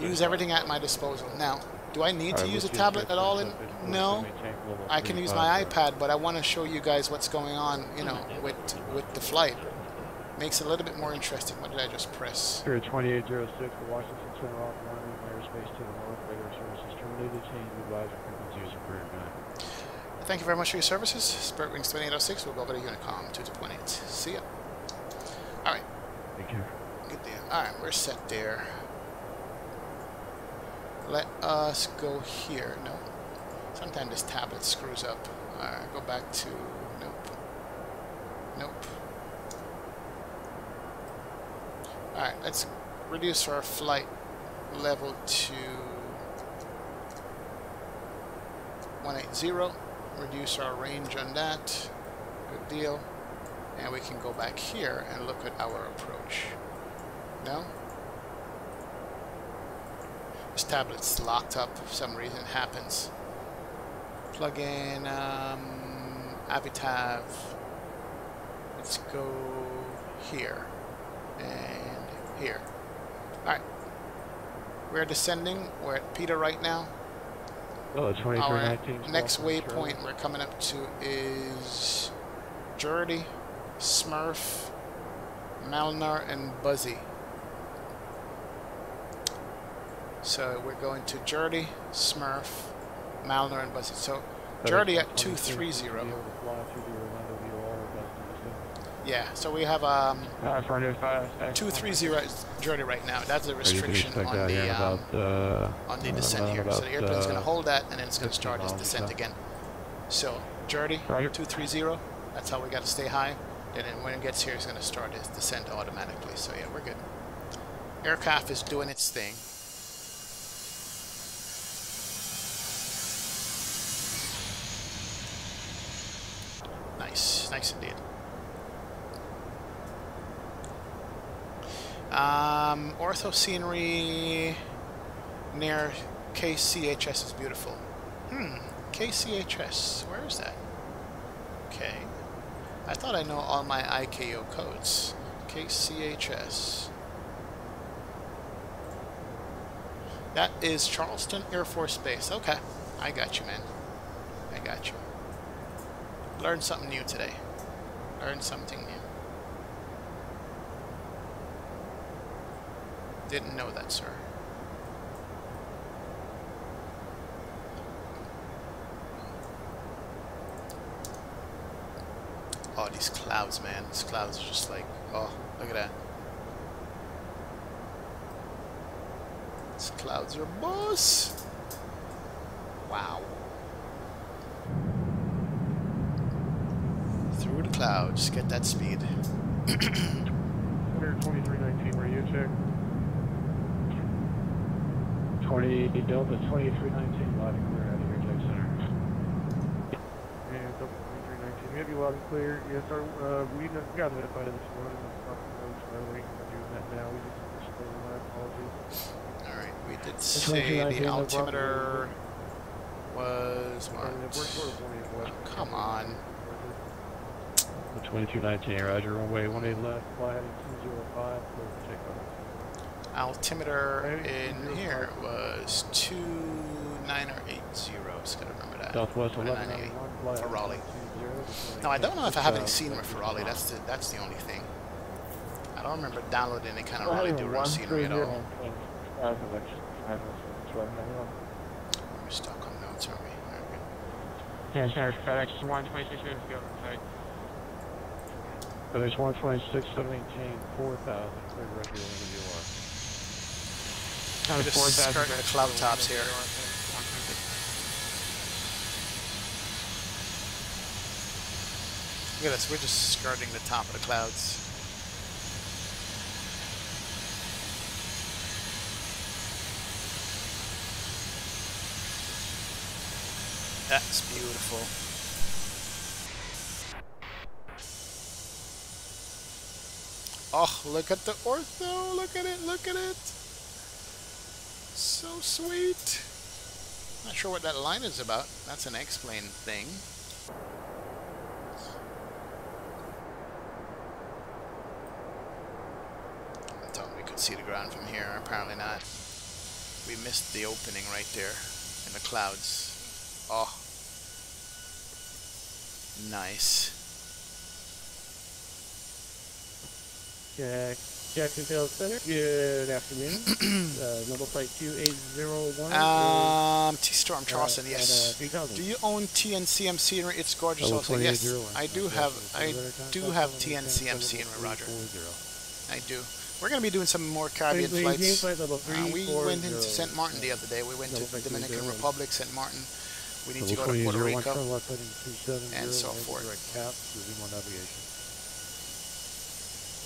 Use everything at my disposal. Now, do I need to use a tablet at all? No. I can use my iPad, but I want to show you guys what's going on, you know, with the flight. Makes it a little bit more interesting. What did I just press? Spirit 2806 for Washington Center off running airspace to the north. Radar services terminated. Change advisor frequency is approved. Thank you very much for your services. Spirit Wings 2806. We'll go over to Unicom 22.8. See ya. All right. Thank you. Alright, we're set there. Let us go here. No. Sometimes this tablet screws up. Alright, go back to... Nope. Nope. Alright, let's reduce our flight level to 180. Reduce our range on that. Good deal. And we can go back here and look at our approach. No? This tablet's locked up for some reason. It happens. Plug in Avitav. Let's go here and here. Alright. We're descending. We're at Peter right now. Oh, Our next waypoint we're coming up to is Jordy, Smurf, Malnar, and Buzzy. So we're going to Jordy, Smurf, Malnar, and Buzzy. So Jordy at 230. Yeah, so we have 230 is Jordy right now. That's the restriction on the descent here. So the airplane's going to hold that, and then it's going to start its descent again. So Jordy 230. That's how we got to stay high. And then when it gets here, it's going to start its descent automatically. So yeah, we're good. Aircraft is doing its thing. Nice, nice indeed. Ortho scenery near KCHS is beautiful. KCHS, where is that? Okay. I thought I know all my IKO codes. KCHS. That is Charleston Air Force Base. Okay. I got you, man. I got you. Learned something new today. Learned something new. Didn't know that, sir. Oh, these clouds, man. These clouds are just like, oh, look at that. These clouds are boss. Wow. Through the clouds, get that speed. 2319, radio check. 20 Delta 2319, loud and clear out of here, J Center. And Delta 2319, we have you loud and clear. Yes, sir. We got notified of this morning. We're doing that now. We just my apologies. Alright, we did say the altimeter was marked. Oh, come on. The 2219, roger, runway 18 left, fly heading 205, clear for takeoff. Altimeter in here was 2980. Just gotta remember that. Southwest 1191 for Raleigh. Now I don't know if I have any scenery for Raleigh. That's the only thing. I don't remember downloading any kind of Raleigh Duro scenery at all. We're stuck on notes, aren't we? Yeah, Sheriff, FedEx 126 minutes ago. Sorry. FedEx 126, 718, 4,000, clear regular WR. We're just skirting the cloud tops here. Look at us, we're just skirting the top of the clouds. That's beautiful. Oh, look at the ortho, look at it, look at it. So sweet. Not sure what that line is about. That's an X-plane thing. I thought we could see the ground from here. Apparently not. We missed the opening right there in the clouds. Oh. Nice. Jacksonville Center. Good afternoon. Number plate 2801. T-Storm Charleston, yes. Do you own TNCM scenery? It's gorgeous also. Yes, I do have TNCM scenery, Roger. I do. We're going to be doing some more Caribbean flights. Level We went into St. Martin the other day. We went to the Dominican Republic, St. Martin. We need to go to Puerto Rico and so forth.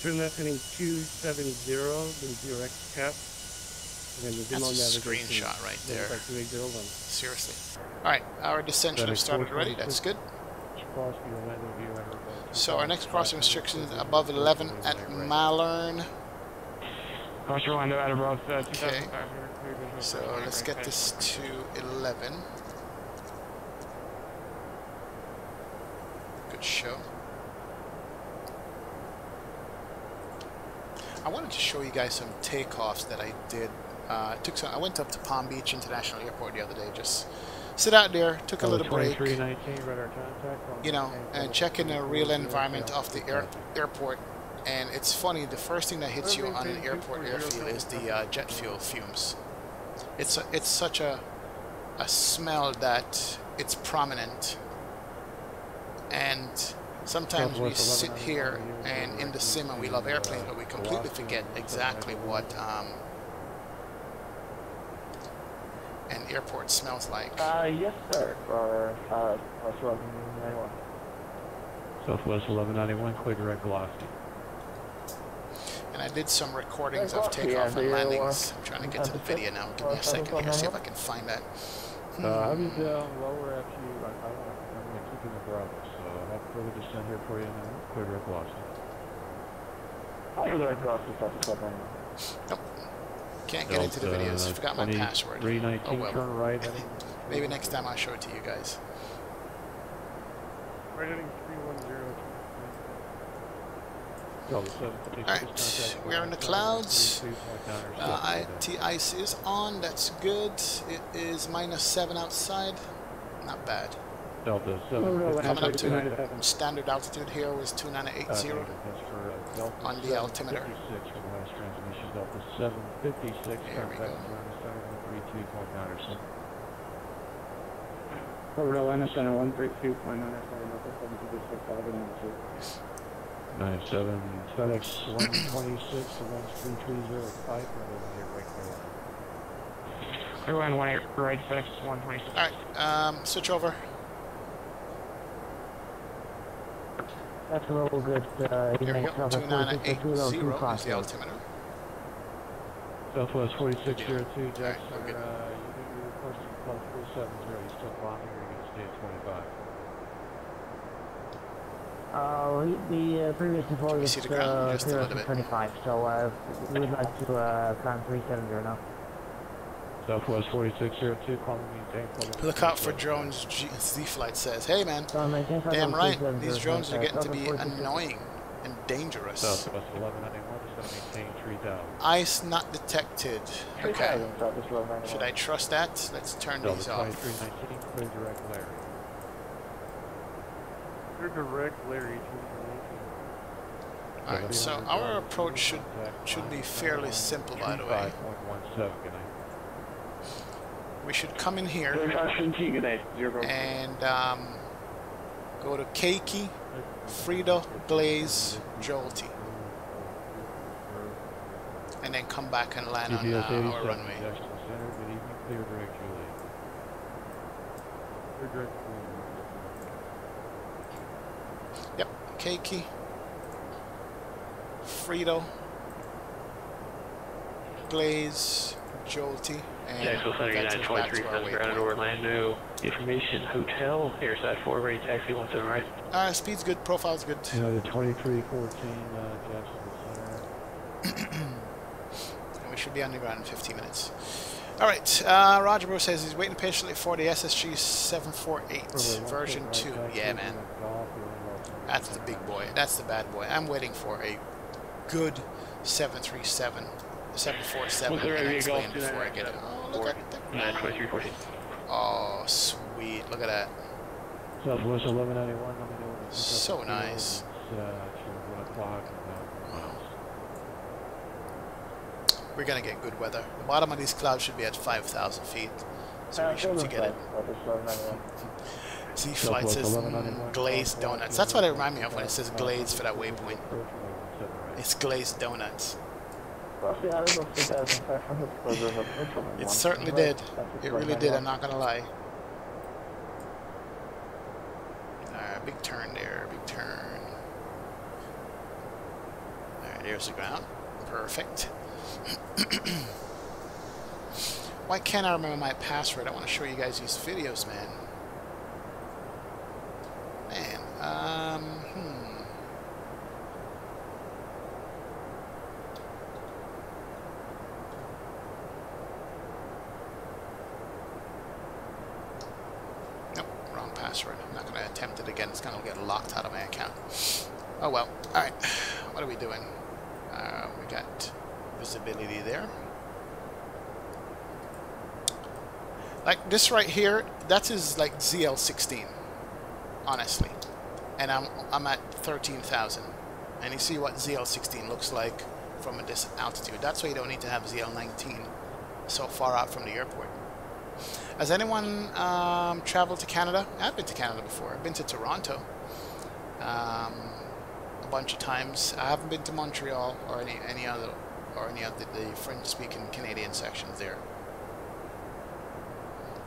Turn left heading 270, the direct cap. That's a screenshot right there. Seriously. Alright, our descent should have started already. That's good. So our next crossing restriction is above 11 at Malern. Cross Orlando at above Okay. So let's get this to 11. Good show. I wanted to show you guys some takeoffs that I did. I went up to Palm Beach International Airport the other day. Just sit out there, took a little break, you know, and check in the real environment of the airport. And it's funny, the first thing that hits you on an airport airfield is the jet fuel fumes. It's such a smell that it's prominent. And sometimes we sit here and in the sim and we love airplanes, but we completely forget exactly what an airport smells like. Yes, sir. For Southwest 1191. Southwest 1191, clear direct velocity. And I did some recordings of takeoff and landings. I'm trying to get to the video now. Give me a second here, see if I can find that. I was lower after you. I'm going to keep in the Bravo, so I have further descent here for you now. Clear direct velocity. Clear direct velocity, Southwest 1191. Nope. Can't get into the videos. Forgot my password. 319, oh well. turn right. Maybe next time I'll show it to you guys. Right heading 310. Alright, we're in the clouds. Ice is on, that's good. It is -7 outside. Not bad. Delta Coming up to standard altitude here was 2980 on the altimeter. Delta 756. There we go. Over to Atlanta Center 132.9 726 97 FedEx 126 3305. Everyone, right FedEx 126. Alright, switch over. That's a little good. There we go, 2980 is the altimeter. Southwest 4602, Jackson. Right, You're requesting flight 370. You still bombing or are you going to stay at 25? The previous report was just a little bit. 25, so we would like to climb 370 now. Southwest 4602, calling me. Look out for drones, Z-Flight says. Hey man, damn right, these drones are getting to be annoying and dangerous. Southwest 1191 is going to maintain 3000. Ice not detected. Okay. Should I trust that? Let's turn these off. 2319, clear direct Larry. Clear direct Larry. Alright, so our approach should be fairly simple, by the way. We should come in here and go to Keiki, Frida, Glaze, Jolty, and then come back and land on our runway. Yep, Keiki, Frida, Glaze, Jolty, and Jacksonville Center United 23 grounded Orlando. Information Hotel, airside 4, ready taxi 17 right. Speed's good, profile's good. United 2314, Jacksonville Center. And we should be on the ground in 15 minutes. Alright, Roger Bro says he's waiting patiently for the SSG 748 version 2. Yeah, man. That's the big boy. That's the bad boy. I'm waiting for a good 737. 747 and explain before I get it. Oh, look at that. Oh, sweet. Look at that. Southwest 1191. So nice. We're going to get good weather. The bottom of these clouds should be at 5,000 feet. So we should get it. Z-Flight says glazed donuts. That's what it reminds me of when it says glazed for that waypoint. It's glazed donuts. It certainly did. It really did, I'm not gonna lie. Big turn there, big turn. Alright, there's the ground. Perfect. Why can't I remember my password? I want to show you guys these videos, man. Nope, wrong password. I'm not going to attempt it again. It's going to get locked out of my account. Oh well. Alright, what are we doing? We got visibility there. Like this right here, that is like ZL16, honestly. And I'm at 13,000. And you see what ZL16 looks like from this altitude. That's why you don't need to have ZL19 so far out from the airport. Has anyone traveled to Canada? I've been to Canada before. I've been to Toronto a bunch of times. I haven't been to Montreal or any of the French-speaking Canadian sections there.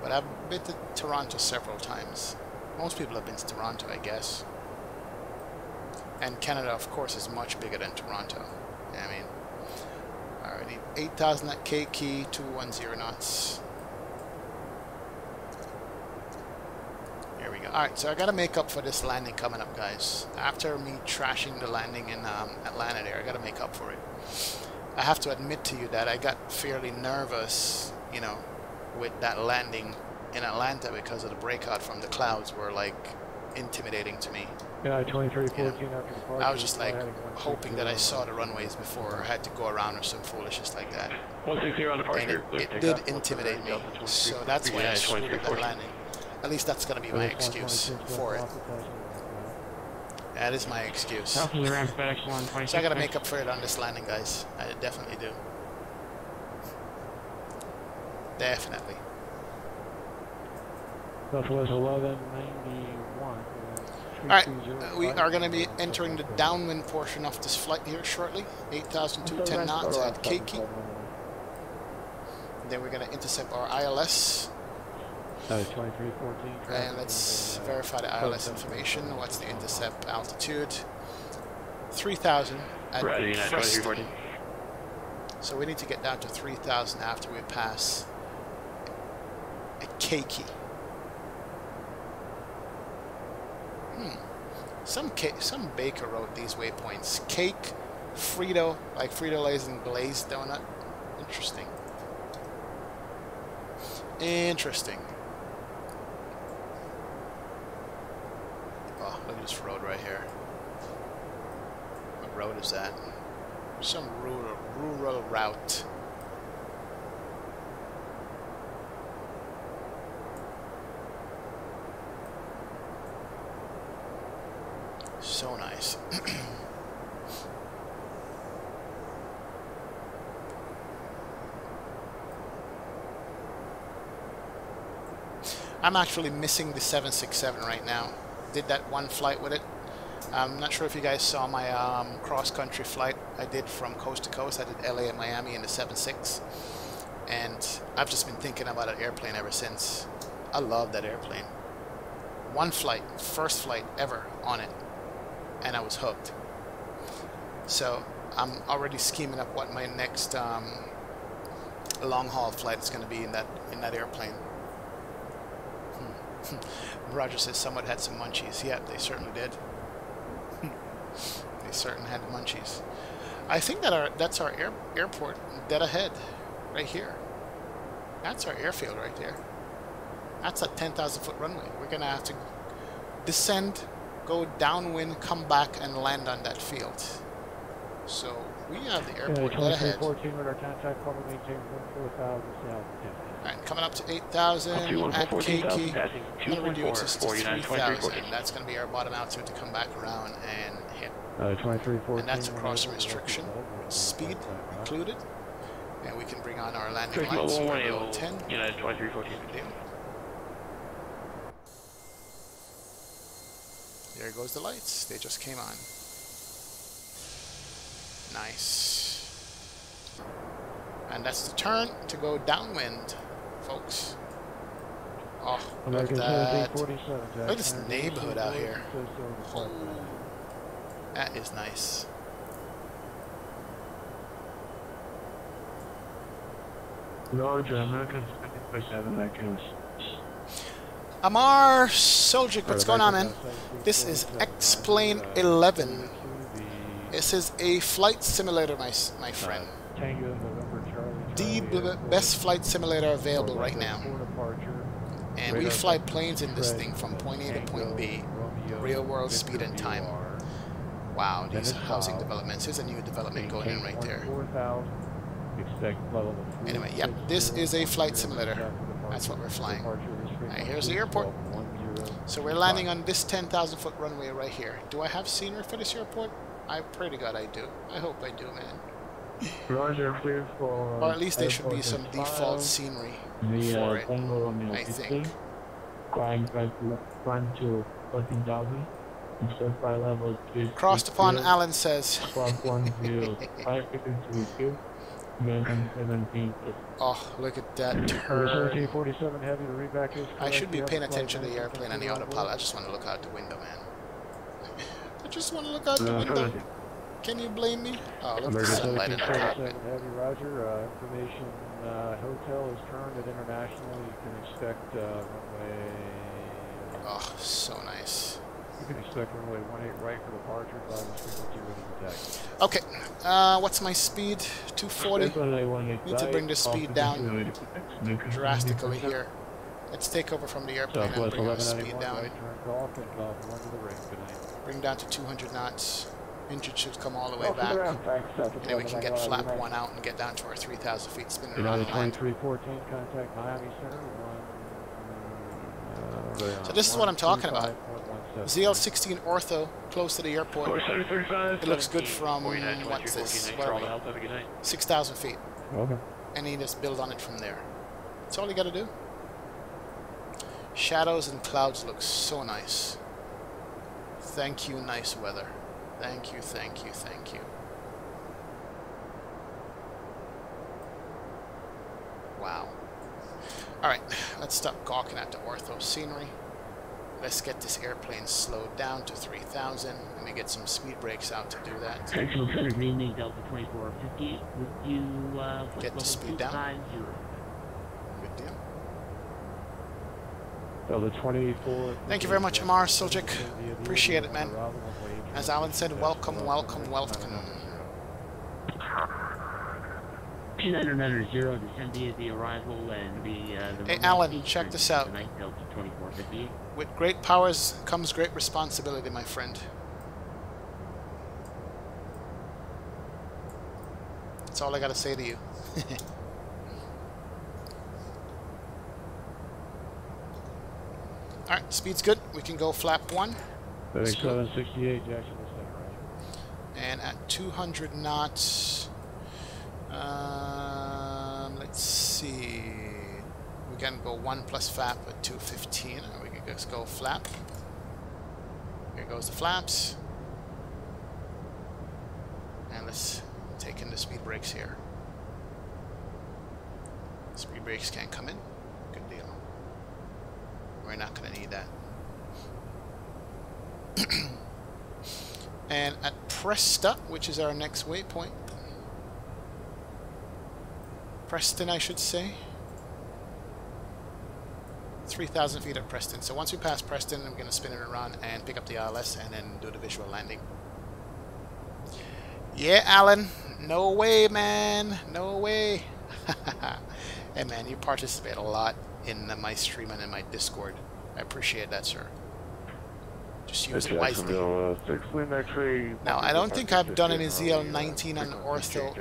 But I've been to Toronto several times. Most people have been to Toronto, I guess. And Canada, of course, is much bigger than Toronto. I mean, already 8,000 at K key, 210 knots. Here we go. Alright, so I gotta make up for this landing coming up, guys. After me trashing the landing in Atlanta there, I gotta make up for it. I have to admit to you that I got fairly nervous, you know, with that landing in Atlanta because of the breakout from the clouds were like intimidating to me. Yeah, 2314 after departure. I was just like hoping that I saw the runways before I had to go around or some foolishness like that. 160 on departure. And it did intimidate me, so that's why I screwed up that landing. At least that's going to be my excuse for it. That is my excuse. So I got to make up for it on this landing, guys. I definitely do. Definitely. Southwest 1191. Alright, we are going to be entering the downwind portion of this flight here shortly. 8,210 knots at Keiki. Then we're going to intercept our ILS. 2314. And let's verify the ILS information. What's the intercept altitude? 3,000 at Preston. So we need to get down to 3,000 after we pass Keiki. Some baker wrote these waypoints. Cake, Frito, like Frito-Lay's and glazed donut. Interesting. Interesting. Oh, look at this road right here. What road is that? Some rural route. So nice. I'm actually missing the 767 right now. Did that one flight with it. I'm not sure if you guys saw my cross-country flight I did from coast to coast. I did LA and Miami in the 76. And I've just been thinking about that airplane ever since. I love that airplane. One flight, first flight ever on it. And I was hooked. So I'm already scheming up what my next long-haul flight is going to be in that airplane. Roger says someone had some munchies. Yeah, they certainly did. They certainly had munchies. I think that that's our airport dead ahead, right here. That's our airfield right there. That's a 10,000-foot runway. We're gonna have to descend, go downwind, come back, and land on that field. So we have the airport dead ahead. 14 with our contact cover maintain 14,000 south. Alright, coming up to 8,000 at Keiki. I'm going to reduce this to 3,000. That's going to be our bottom altitude to come back around and hit. And that's across the restriction. Speed included. And we can bring on our landing lights. 10. United 2314. There goes the lights. They just came on. Nice. And that's the turn to go downwind, folks. Oh, look American at that. 1747, Look at this neighborhood out here. Oh, that is nice. Roger, American 1747, that goes. Amar Soldic, what's going on, man? This is X-Plane 11. This is a flight simulator, my friend. Tango, November, The best flight simulator available right now. And we fly planes in this thing from point A to point B, real world speed and time. Wow, these housing developments. Here's a new development going in right there. Anyway, yep, this is a flight simulator. That's what we're flying. Alright, here's the airport. So we're landing on this 10,000 foot runway right here. Do I have scenery for this airport? I pray to God I do. I hope I do, man. Roger, clear for... Or at least there should be some default scenery for it, I think. Climb to 14,000. Crossed upon, Alan says. Oh, look at that turn. I should be paying attention to the airplane and the autopilot. I just want to look out the window, man. I just want to look out the window. Can you blame me? Oh, look at the sunlight in the cockpit. Heavy Roger, information hotel is turned at international. You can expect runway... Oh, so nice. You can expect runway 18 right for departure, 5 frequency ready to taxi. Okay, what's my speed? 240. Need to bring the speed down drastically here. Let's take over from the airplane and bring our speed down. Bring down to 200 knots. Engine should come all the way back. And then we can get flap 1 out and get down to our 3,000 feet spinning around the land. 2314, contact Miami Center. So this is what I'm talking about. ZL16 ortho, close to the airport. It looks good from, what's this, 6,000 feet. Okay. And you just build on it from there. That's all you gotta do. Shadows and clouds look so nice. Thank you, nice weather. Thank you, thank you, thank you. Wow. Alright, let's stop gawking at the ortho scenery. Let's get this airplane slowed down to 3,000. Let me get some speed brakes out to do that. Central Center, Green Bay Delta 2458. Would you get the speed down? Good deal. Delta 24. Thank you very much, Amar Soljic. Appreciate it, man. As Alan said, welcome, welcome, welcome. 2990 descend the arrival and the hey, Alan, check this out. With great powers comes great responsibility, my friend. That's all I gotta say to you. Alright, speed's good. We can go flap 1. 3768, Jackson, right? And at 200 knots, let's see. We can go 1 plus flap at 215, and we can just go flap. Here goes the flaps. And let's take in the speed brakes here. Speed brakes can't come in. Good deal. We're not going to need that. And at Presta, which is our next waypoint. Preston, I should say. 3,000 feet at Preston. So once we pass Preston, we're going to spin it around and pick up the ILS and then do the visual landing. Yeah, Alan. No way, man. No way. Hey, man, you participate a lot in my stream and in my Discord. I appreciate that, sir. Just use it wisely. Now, I don't think I've done any ZL19 on ortho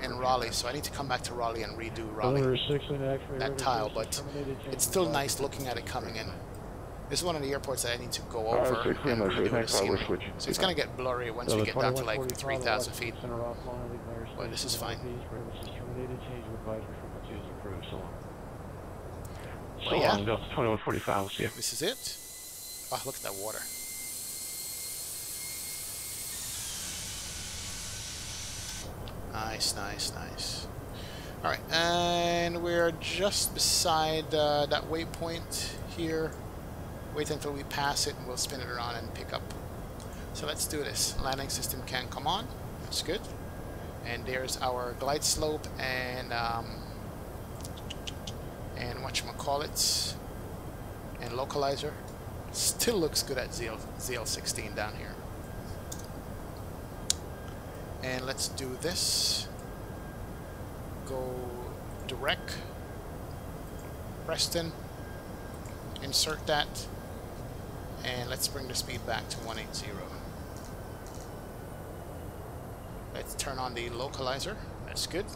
in Raleigh, so I need to come back to Raleigh and redo Raleigh. That tile, but it's still nice looking at it coming in. This is one of the airports that I need to go over and redo the scenery. So it's going to get blurry once we get down to like 3,000 feet. But this is fine. Well, yeah. 2145, see. This is it. Oh, look at that water. Nice, nice, nice. Alright, and we're just beside that waypoint here. Wait until we pass it and we'll spin it around and pick up. So let's do this. Landing system can come on. That's good. And there's our glide slope and whatchamacallit, and localizer. Still looks good at ZL16 down here. And let's do this. Go direct. Preston. Insert that. And let's bring the speed back to 180. Let's turn on the localizer. That's good.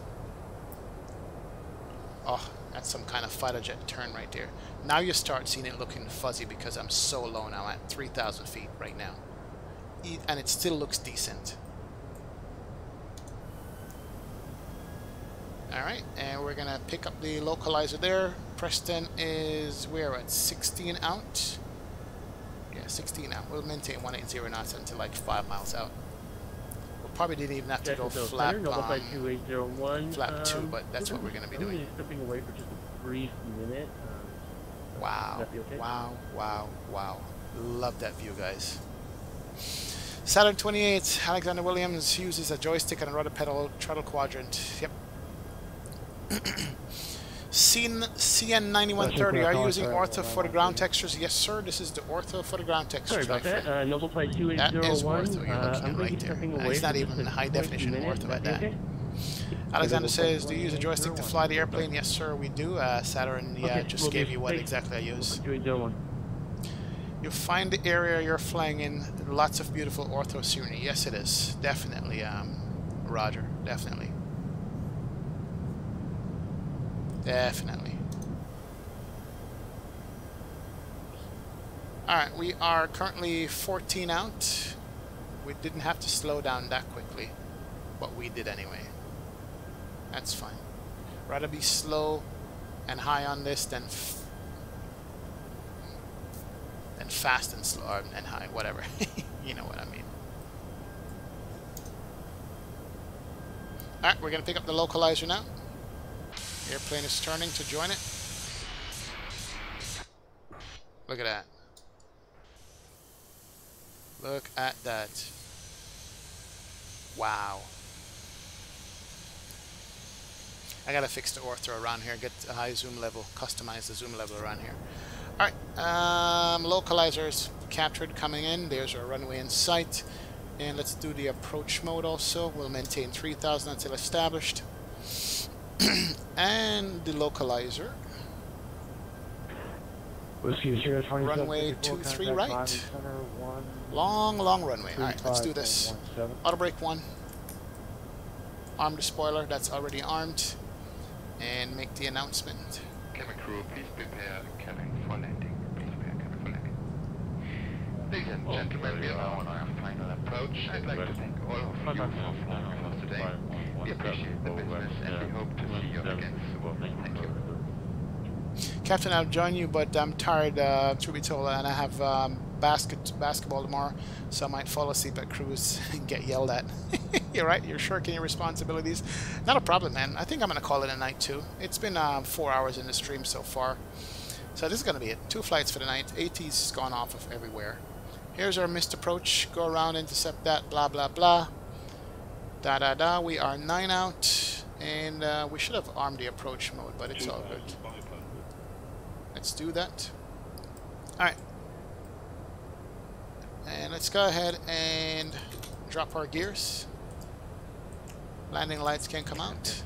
Oh, that's some kind of fighter jet turn right there. Now you start seeing it looking fuzzy because I'm so low now at 3,000 feet right now. And it still looks decent. Alright, and we're gonna pick up the localizer there. Preston is, we're at 16 out. Yeah, 16 out. We'll maintain 180 knots until like 5 miles out. We'll probably didn't even have to go flap, flap 2, but that's what we're going to be doing. Stepping away for just a brief minute. Wow, wow, wow, wow. Love that view, guys. Saturn 28, Alexander Williams uses a joystick and a rudder pedal throttle quadrant. Yep. CN9130, are you using ortho for the ground textures? Yes, sir. This is the ortho for the ground textures. Sorry about that. Noble Flight 2801. That is ortho you're looking at right there. And it's not even high definition ortho at that. Alexander says, do you use a joystick to fly the airplane? Yes, sir, we do. Saturn, yeah, just gave you what exactly I use. You find the area you're flying in lots of beautiful ortho scenery. Yes, it is. Definitely, Roger. Definitely. Definitely. Alright, we are currently 14 out. We didn't have to slow down that quickly, but we did anyway. That's fine. Rather be slow and high on this than fast and slow and high, whatever. You know what I mean. Alright, we're going to pick up the localizer now. Airplane is turning to join it. Look at that. Look at that. Wow. I gotta fix the ortho around here, get a high zoom level, customize the zoom level around here. Alright, localizers captured coming in. There's our runway in sight. And let's do the approach mode also. We'll maintain 3,000 until established. And the localizer. Runway 23 right. Long runway. Alright, let's do this. Auto brake 1. Arm the spoiler, that's already armed. And make the announcement. Cabin crew, please prepare cabin for landing. Please prepare cabin for landing. Ladies and gentlemen, we are now on our final approach. I'd like to thank all of you for flying with us today. We appreciate the business and we hope to see you again soon. Thank you. Captain, I'll join you, but I'm tired, truth be told, and I have basketball tomorrow, so I might fall asleep at cruise and get yelled at. You're right, you're shirking your responsibilities. Not a problem, man. I think I'm going to call it a night, too. It's been 4 hours in the stream so far. So this is going to be it. 2 flights for the night. AT's gone off of everywhere. Here's our missed approach. Go around, intercept that, blah, blah, blah. Da-da-da. We are 9 out, and we should have armed the approach mode, but it's all good. Let's do that. Alright. And let's go ahead and drop our gears. Landing lights can come out.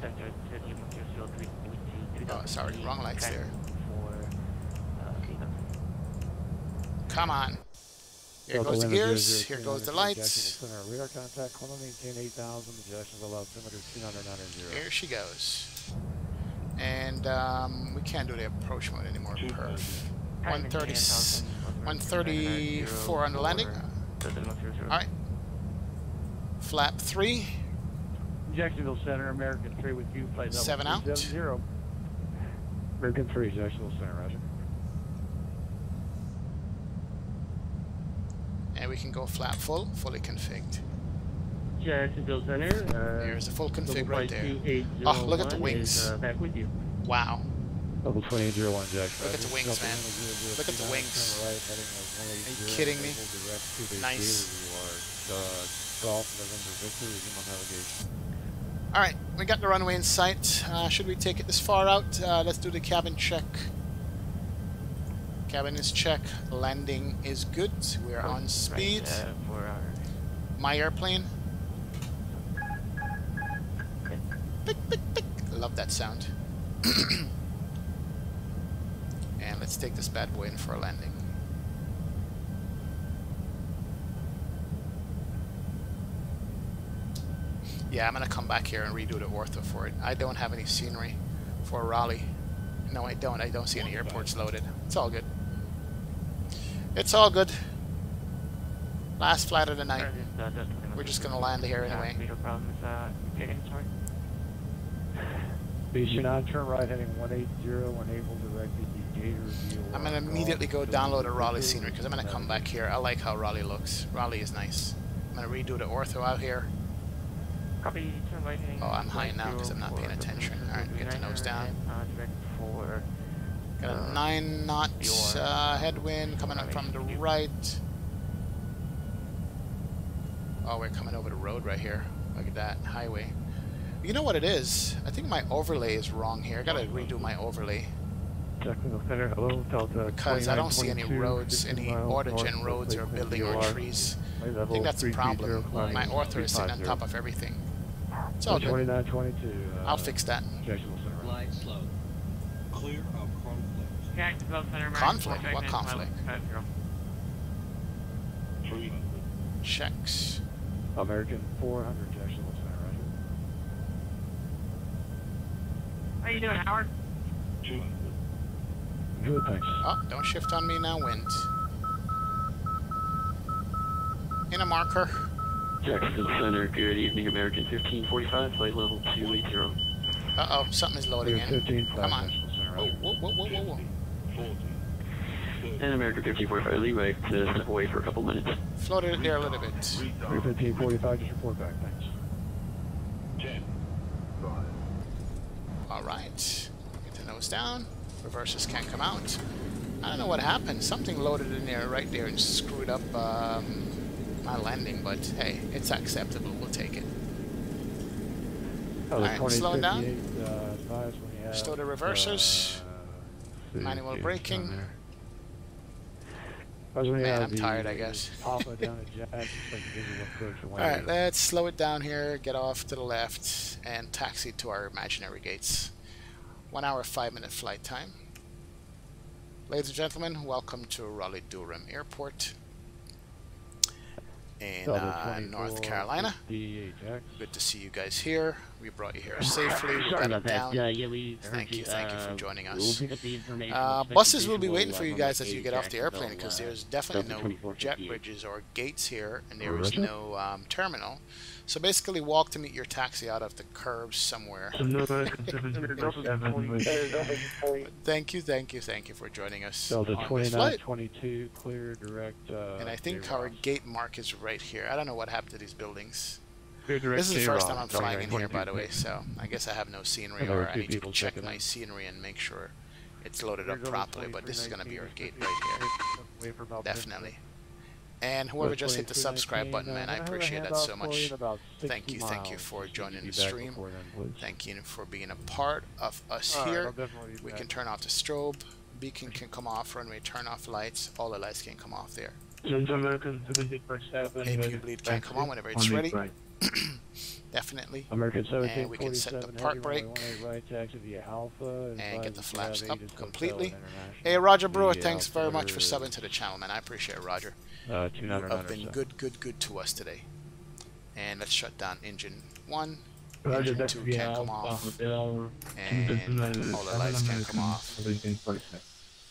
Oh, sorry, wrong lights there. Come on. Here goes the gears, here goes the lights. Radar contact, Columbia maintain 8,000, projections allowed 200, Here she goes. And we can't do the approach mode anymore. Perf. 134 on the landing. Alright. Flap 3. Jacksonville Center, American 3 with you, flight level 7 out. 370. American 3, Jacksonville Center, roger. And we can go flap full, fully configured. Jacksonville Center. There's the full config right there. 2801 Oh, look at the wings. is back with you. Wow. Level 2801, Jack. Look at the wings, man. Look at the wings. Are you kidding me? Nice. Alright, we got the runway in sight. Should we take it this far out? Let's do the cabin check. Cabin is check. Landing is good. We're on speed. My airplane. Pick, pick, pick. Love that sound. And let's take this bad boy in for a landing. Yeah, I'm gonna come back here and redo the ortho for it. I don't have any scenery for Raleigh. No, I don't. I don't see any airports loaded. It's all good. It's all good. Last flight of the night. We're just gonna land here anyway. BC9, turn right heading 180, enable direct Gator view. I'm gonna immediately go download a Raleigh scenery because I'm gonna come back here. I like how Raleigh looks. Raleigh is nice. I'm gonna redo the ortho out here. Oh, I'm high now because I'm not paying attention. Alright, get the nose down. Got a 9 knot headwind coming up from the right. Oh, we're coming over the road right here. Look at that, highway. You know what it is? I think my overlay is wrong here. I gotta redo my overlay. Because I don't see any roads, any autogen roads or building or trees. I think that's a problem. My ortho is sitting on top of everything. It's all good. 2922. I'll fix that. Glide slow. Clear of conflict. Conflict? What conflict? Checks. American 400, Jacksonville Center, Roger. How you doing, Howard? Good, thanks. Oh, don't shift on me now, wind. In a marker. Jacksonville Center, good evening, American 1545, flight level 280. Uh-oh, something is loading in. Come on. Whoa, whoa, whoa, whoa, whoa, whoa. And American 1545, leeway to step away for a couple minutes. Floated it there a little bit. 1545, just report back, thanks. Alright. Get the nose down. Reverses can't come out. I don't know what happened. Something loaded in there right there and screwed up my landing, but hey, it's acceptable. We'll take it. Alright, slow down. Stow the reversers. Manual braking. Man, I'm tired, I guess. Alright, let's slow it down here, get off to the left, and taxi to our imaginary gates. 1 hour, 5-minute flight time. Ladies and gentlemen, welcome to Raleigh-Durham Airport in North Carolina. Good to see you guys here. We brought you here safely. We got it down. Thank you for joining us. Buses will be waiting for you guys as you get off the airplane because there's definitely no jet bridges or gates here, and there is no terminal. So basically, walk to meet your taxi out of the curbs somewhere. Thank you for joining us. Delta on this flight. 2922, clear direct. And I think our gate mark is right here. I don't know what happened to these buildings. This is the first time I'm flying in here, by the way, so I guess I have no scenery, or I need to check my scenery and make sure it's loaded up properly. But this is going to be our gate right here. Definitely. And whoever just hit the subscribe button, man, I appreciate that so much. Thank you for joining the stream. Thank you for being a part of us here. We can turn off the strobe, beacon can come off, runway turn off lights, all the lights can come off there. APU bleed can come on whenever it's ready. Definitely. American 17, and we can set the park brake and get the flaps up completely. Hey, Roger Brewer, thanks very much for subbing to the channel, man. I appreciate it, Roger. You have been good to us today. And let's shut down engine 1. Engine 2 can't come off. And all the lights can't come off.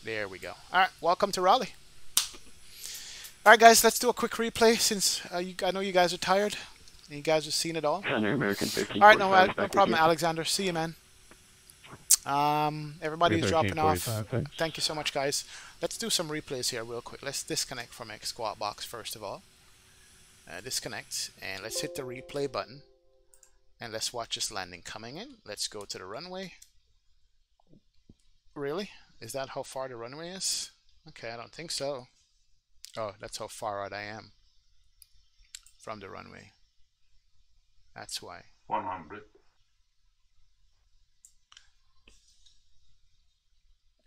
There we go. Alright, welcome to Raleigh. Alright guys, let's do a quick replay since I know you guys are tired. And you guys have seen it all. Alright, no problem, Alexander. See you, man. Everybody's dropping off. Thank you so much, guys. Let's do some replays here real quick. Let's disconnect from a squat box first of all. disconnect, and let's hit the replay button, and let's watch this landing coming in. Let's go to the runway. Really? Is that how far the runway is? Okay, I don't think so. Oh, that's how far out I am from the runway. That's why. 100.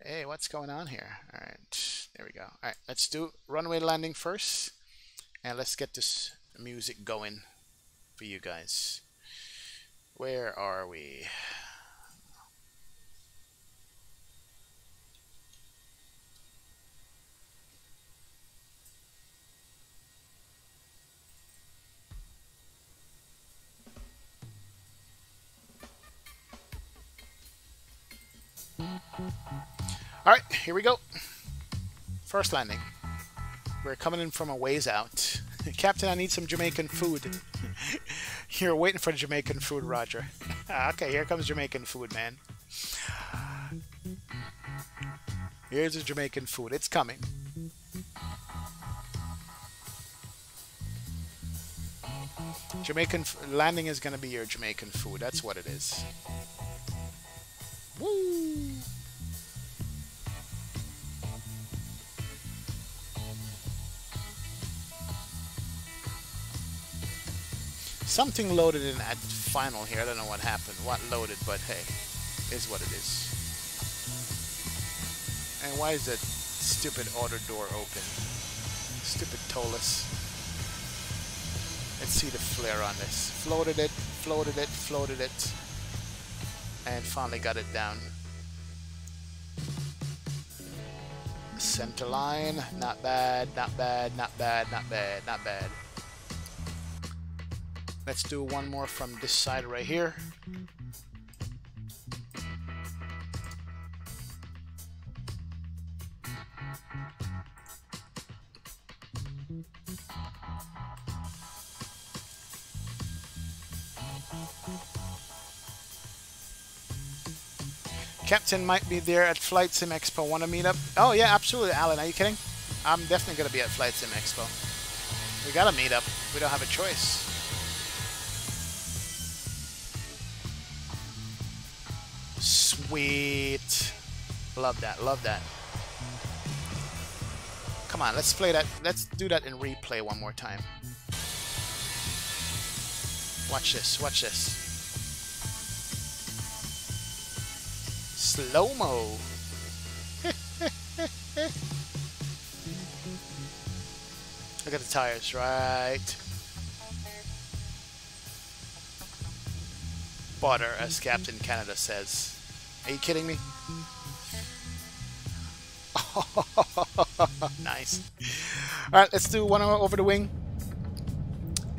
Hey, what's going on here? All right, there we go. All right, let's do runway landing first, and let's get this music going for you guys. Where are we? All right, here we go. First landing. We're coming in from a ways out. Captain, I need some Jamaican food. You're waiting for Jamaican food, Roger. Okay, here comes Jamaican food, man. Here's the Jamaican food. It's coming. Landing is going to be your Jamaican food. That's what it is. Woo! Something loaded in at final here. I don't know what happened. What loaded, but hey, is what it is. And why is that stupid outer door open? Stupid Tolus. Let's see the flare on this. Floated it, floated it, floated it. And finally got it down. Center line. Not bad, not bad, not bad, not bad, not bad. Let's do one more from this side right here. Captain might be there at Flight Sim Expo. Want to meet up? Oh yeah, absolutely, Alan. Are you kidding? I'm definitely going to be at Flight Sim Expo. We got to meet up. We don't have a choice. Sweet. Love that. Love that. Come on, let's play that. Let's do that in replay one more time. Watch this. Watch this. Slow-mo. Look at the tires, right? Butter, as Captain Canada says. Are you kidding me? Nice. Alright, let's do one over the wing.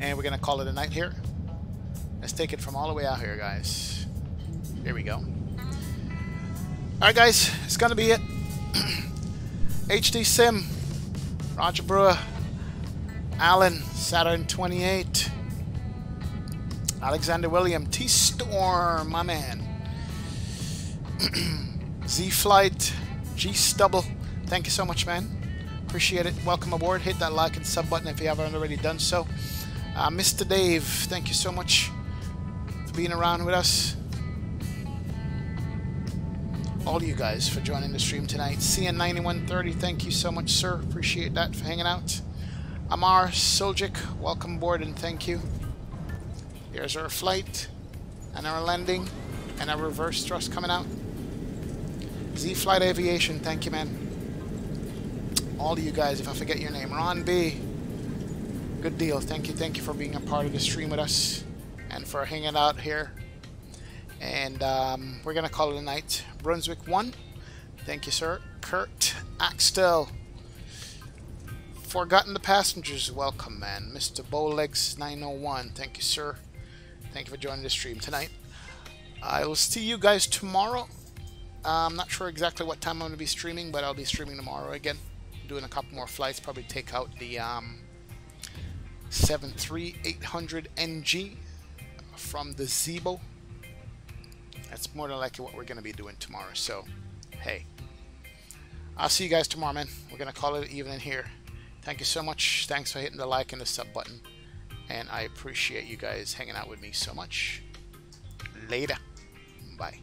And we're going to call it a night here. Let's take it from all the way out here, guys. Here we go. Alright, guys. It's going to be it. HD Sim. Roger Brewer. Alan. Saturn 28. Alexander William. T-Storm, my man. Z-Flight. G-Stubble. Thank you so much, man. Appreciate it. Welcome aboard. Hit that like and sub button if you haven't already done so. Mr. Dave, thank you so much for being around with us. All you guys for joining the stream tonight. CN9130, thank you so much, sir. Appreciate that for hanging out. Amar Soljic, welcome aboard and thank you. Here's our flight and our landing and our reverse thrust coming out. Z-Flight Aviation, thank you, man. All of you guys, if I forget your name. Ron B, good deal. Thank you for being a part of the stream with us and for hanging out here. And we're gonna call it a night. Brunswick 1, thank you, sir. Kurt Axtell, Forgotten the Passengers, welcome, man. Mr. Bowlegs 901, thank you, sir. Thank you for joining the stream tonight. I will see you guys tomorrow. I'm not sure exactly what time I'm going to be streaming, but I'll be streaming tomorrow again. Doing a couple more flights, probably take out the 73800 NG from the Zebo. That's more than likely what we're going to be doing tomorrow. So, hey, I'll see you guys tomorrow, man. We're going to call it an evening here. Thank you so much. Thanks for hitting the like and the sub button. and I appreciate you guys hanging out with me so much. Later. Bye.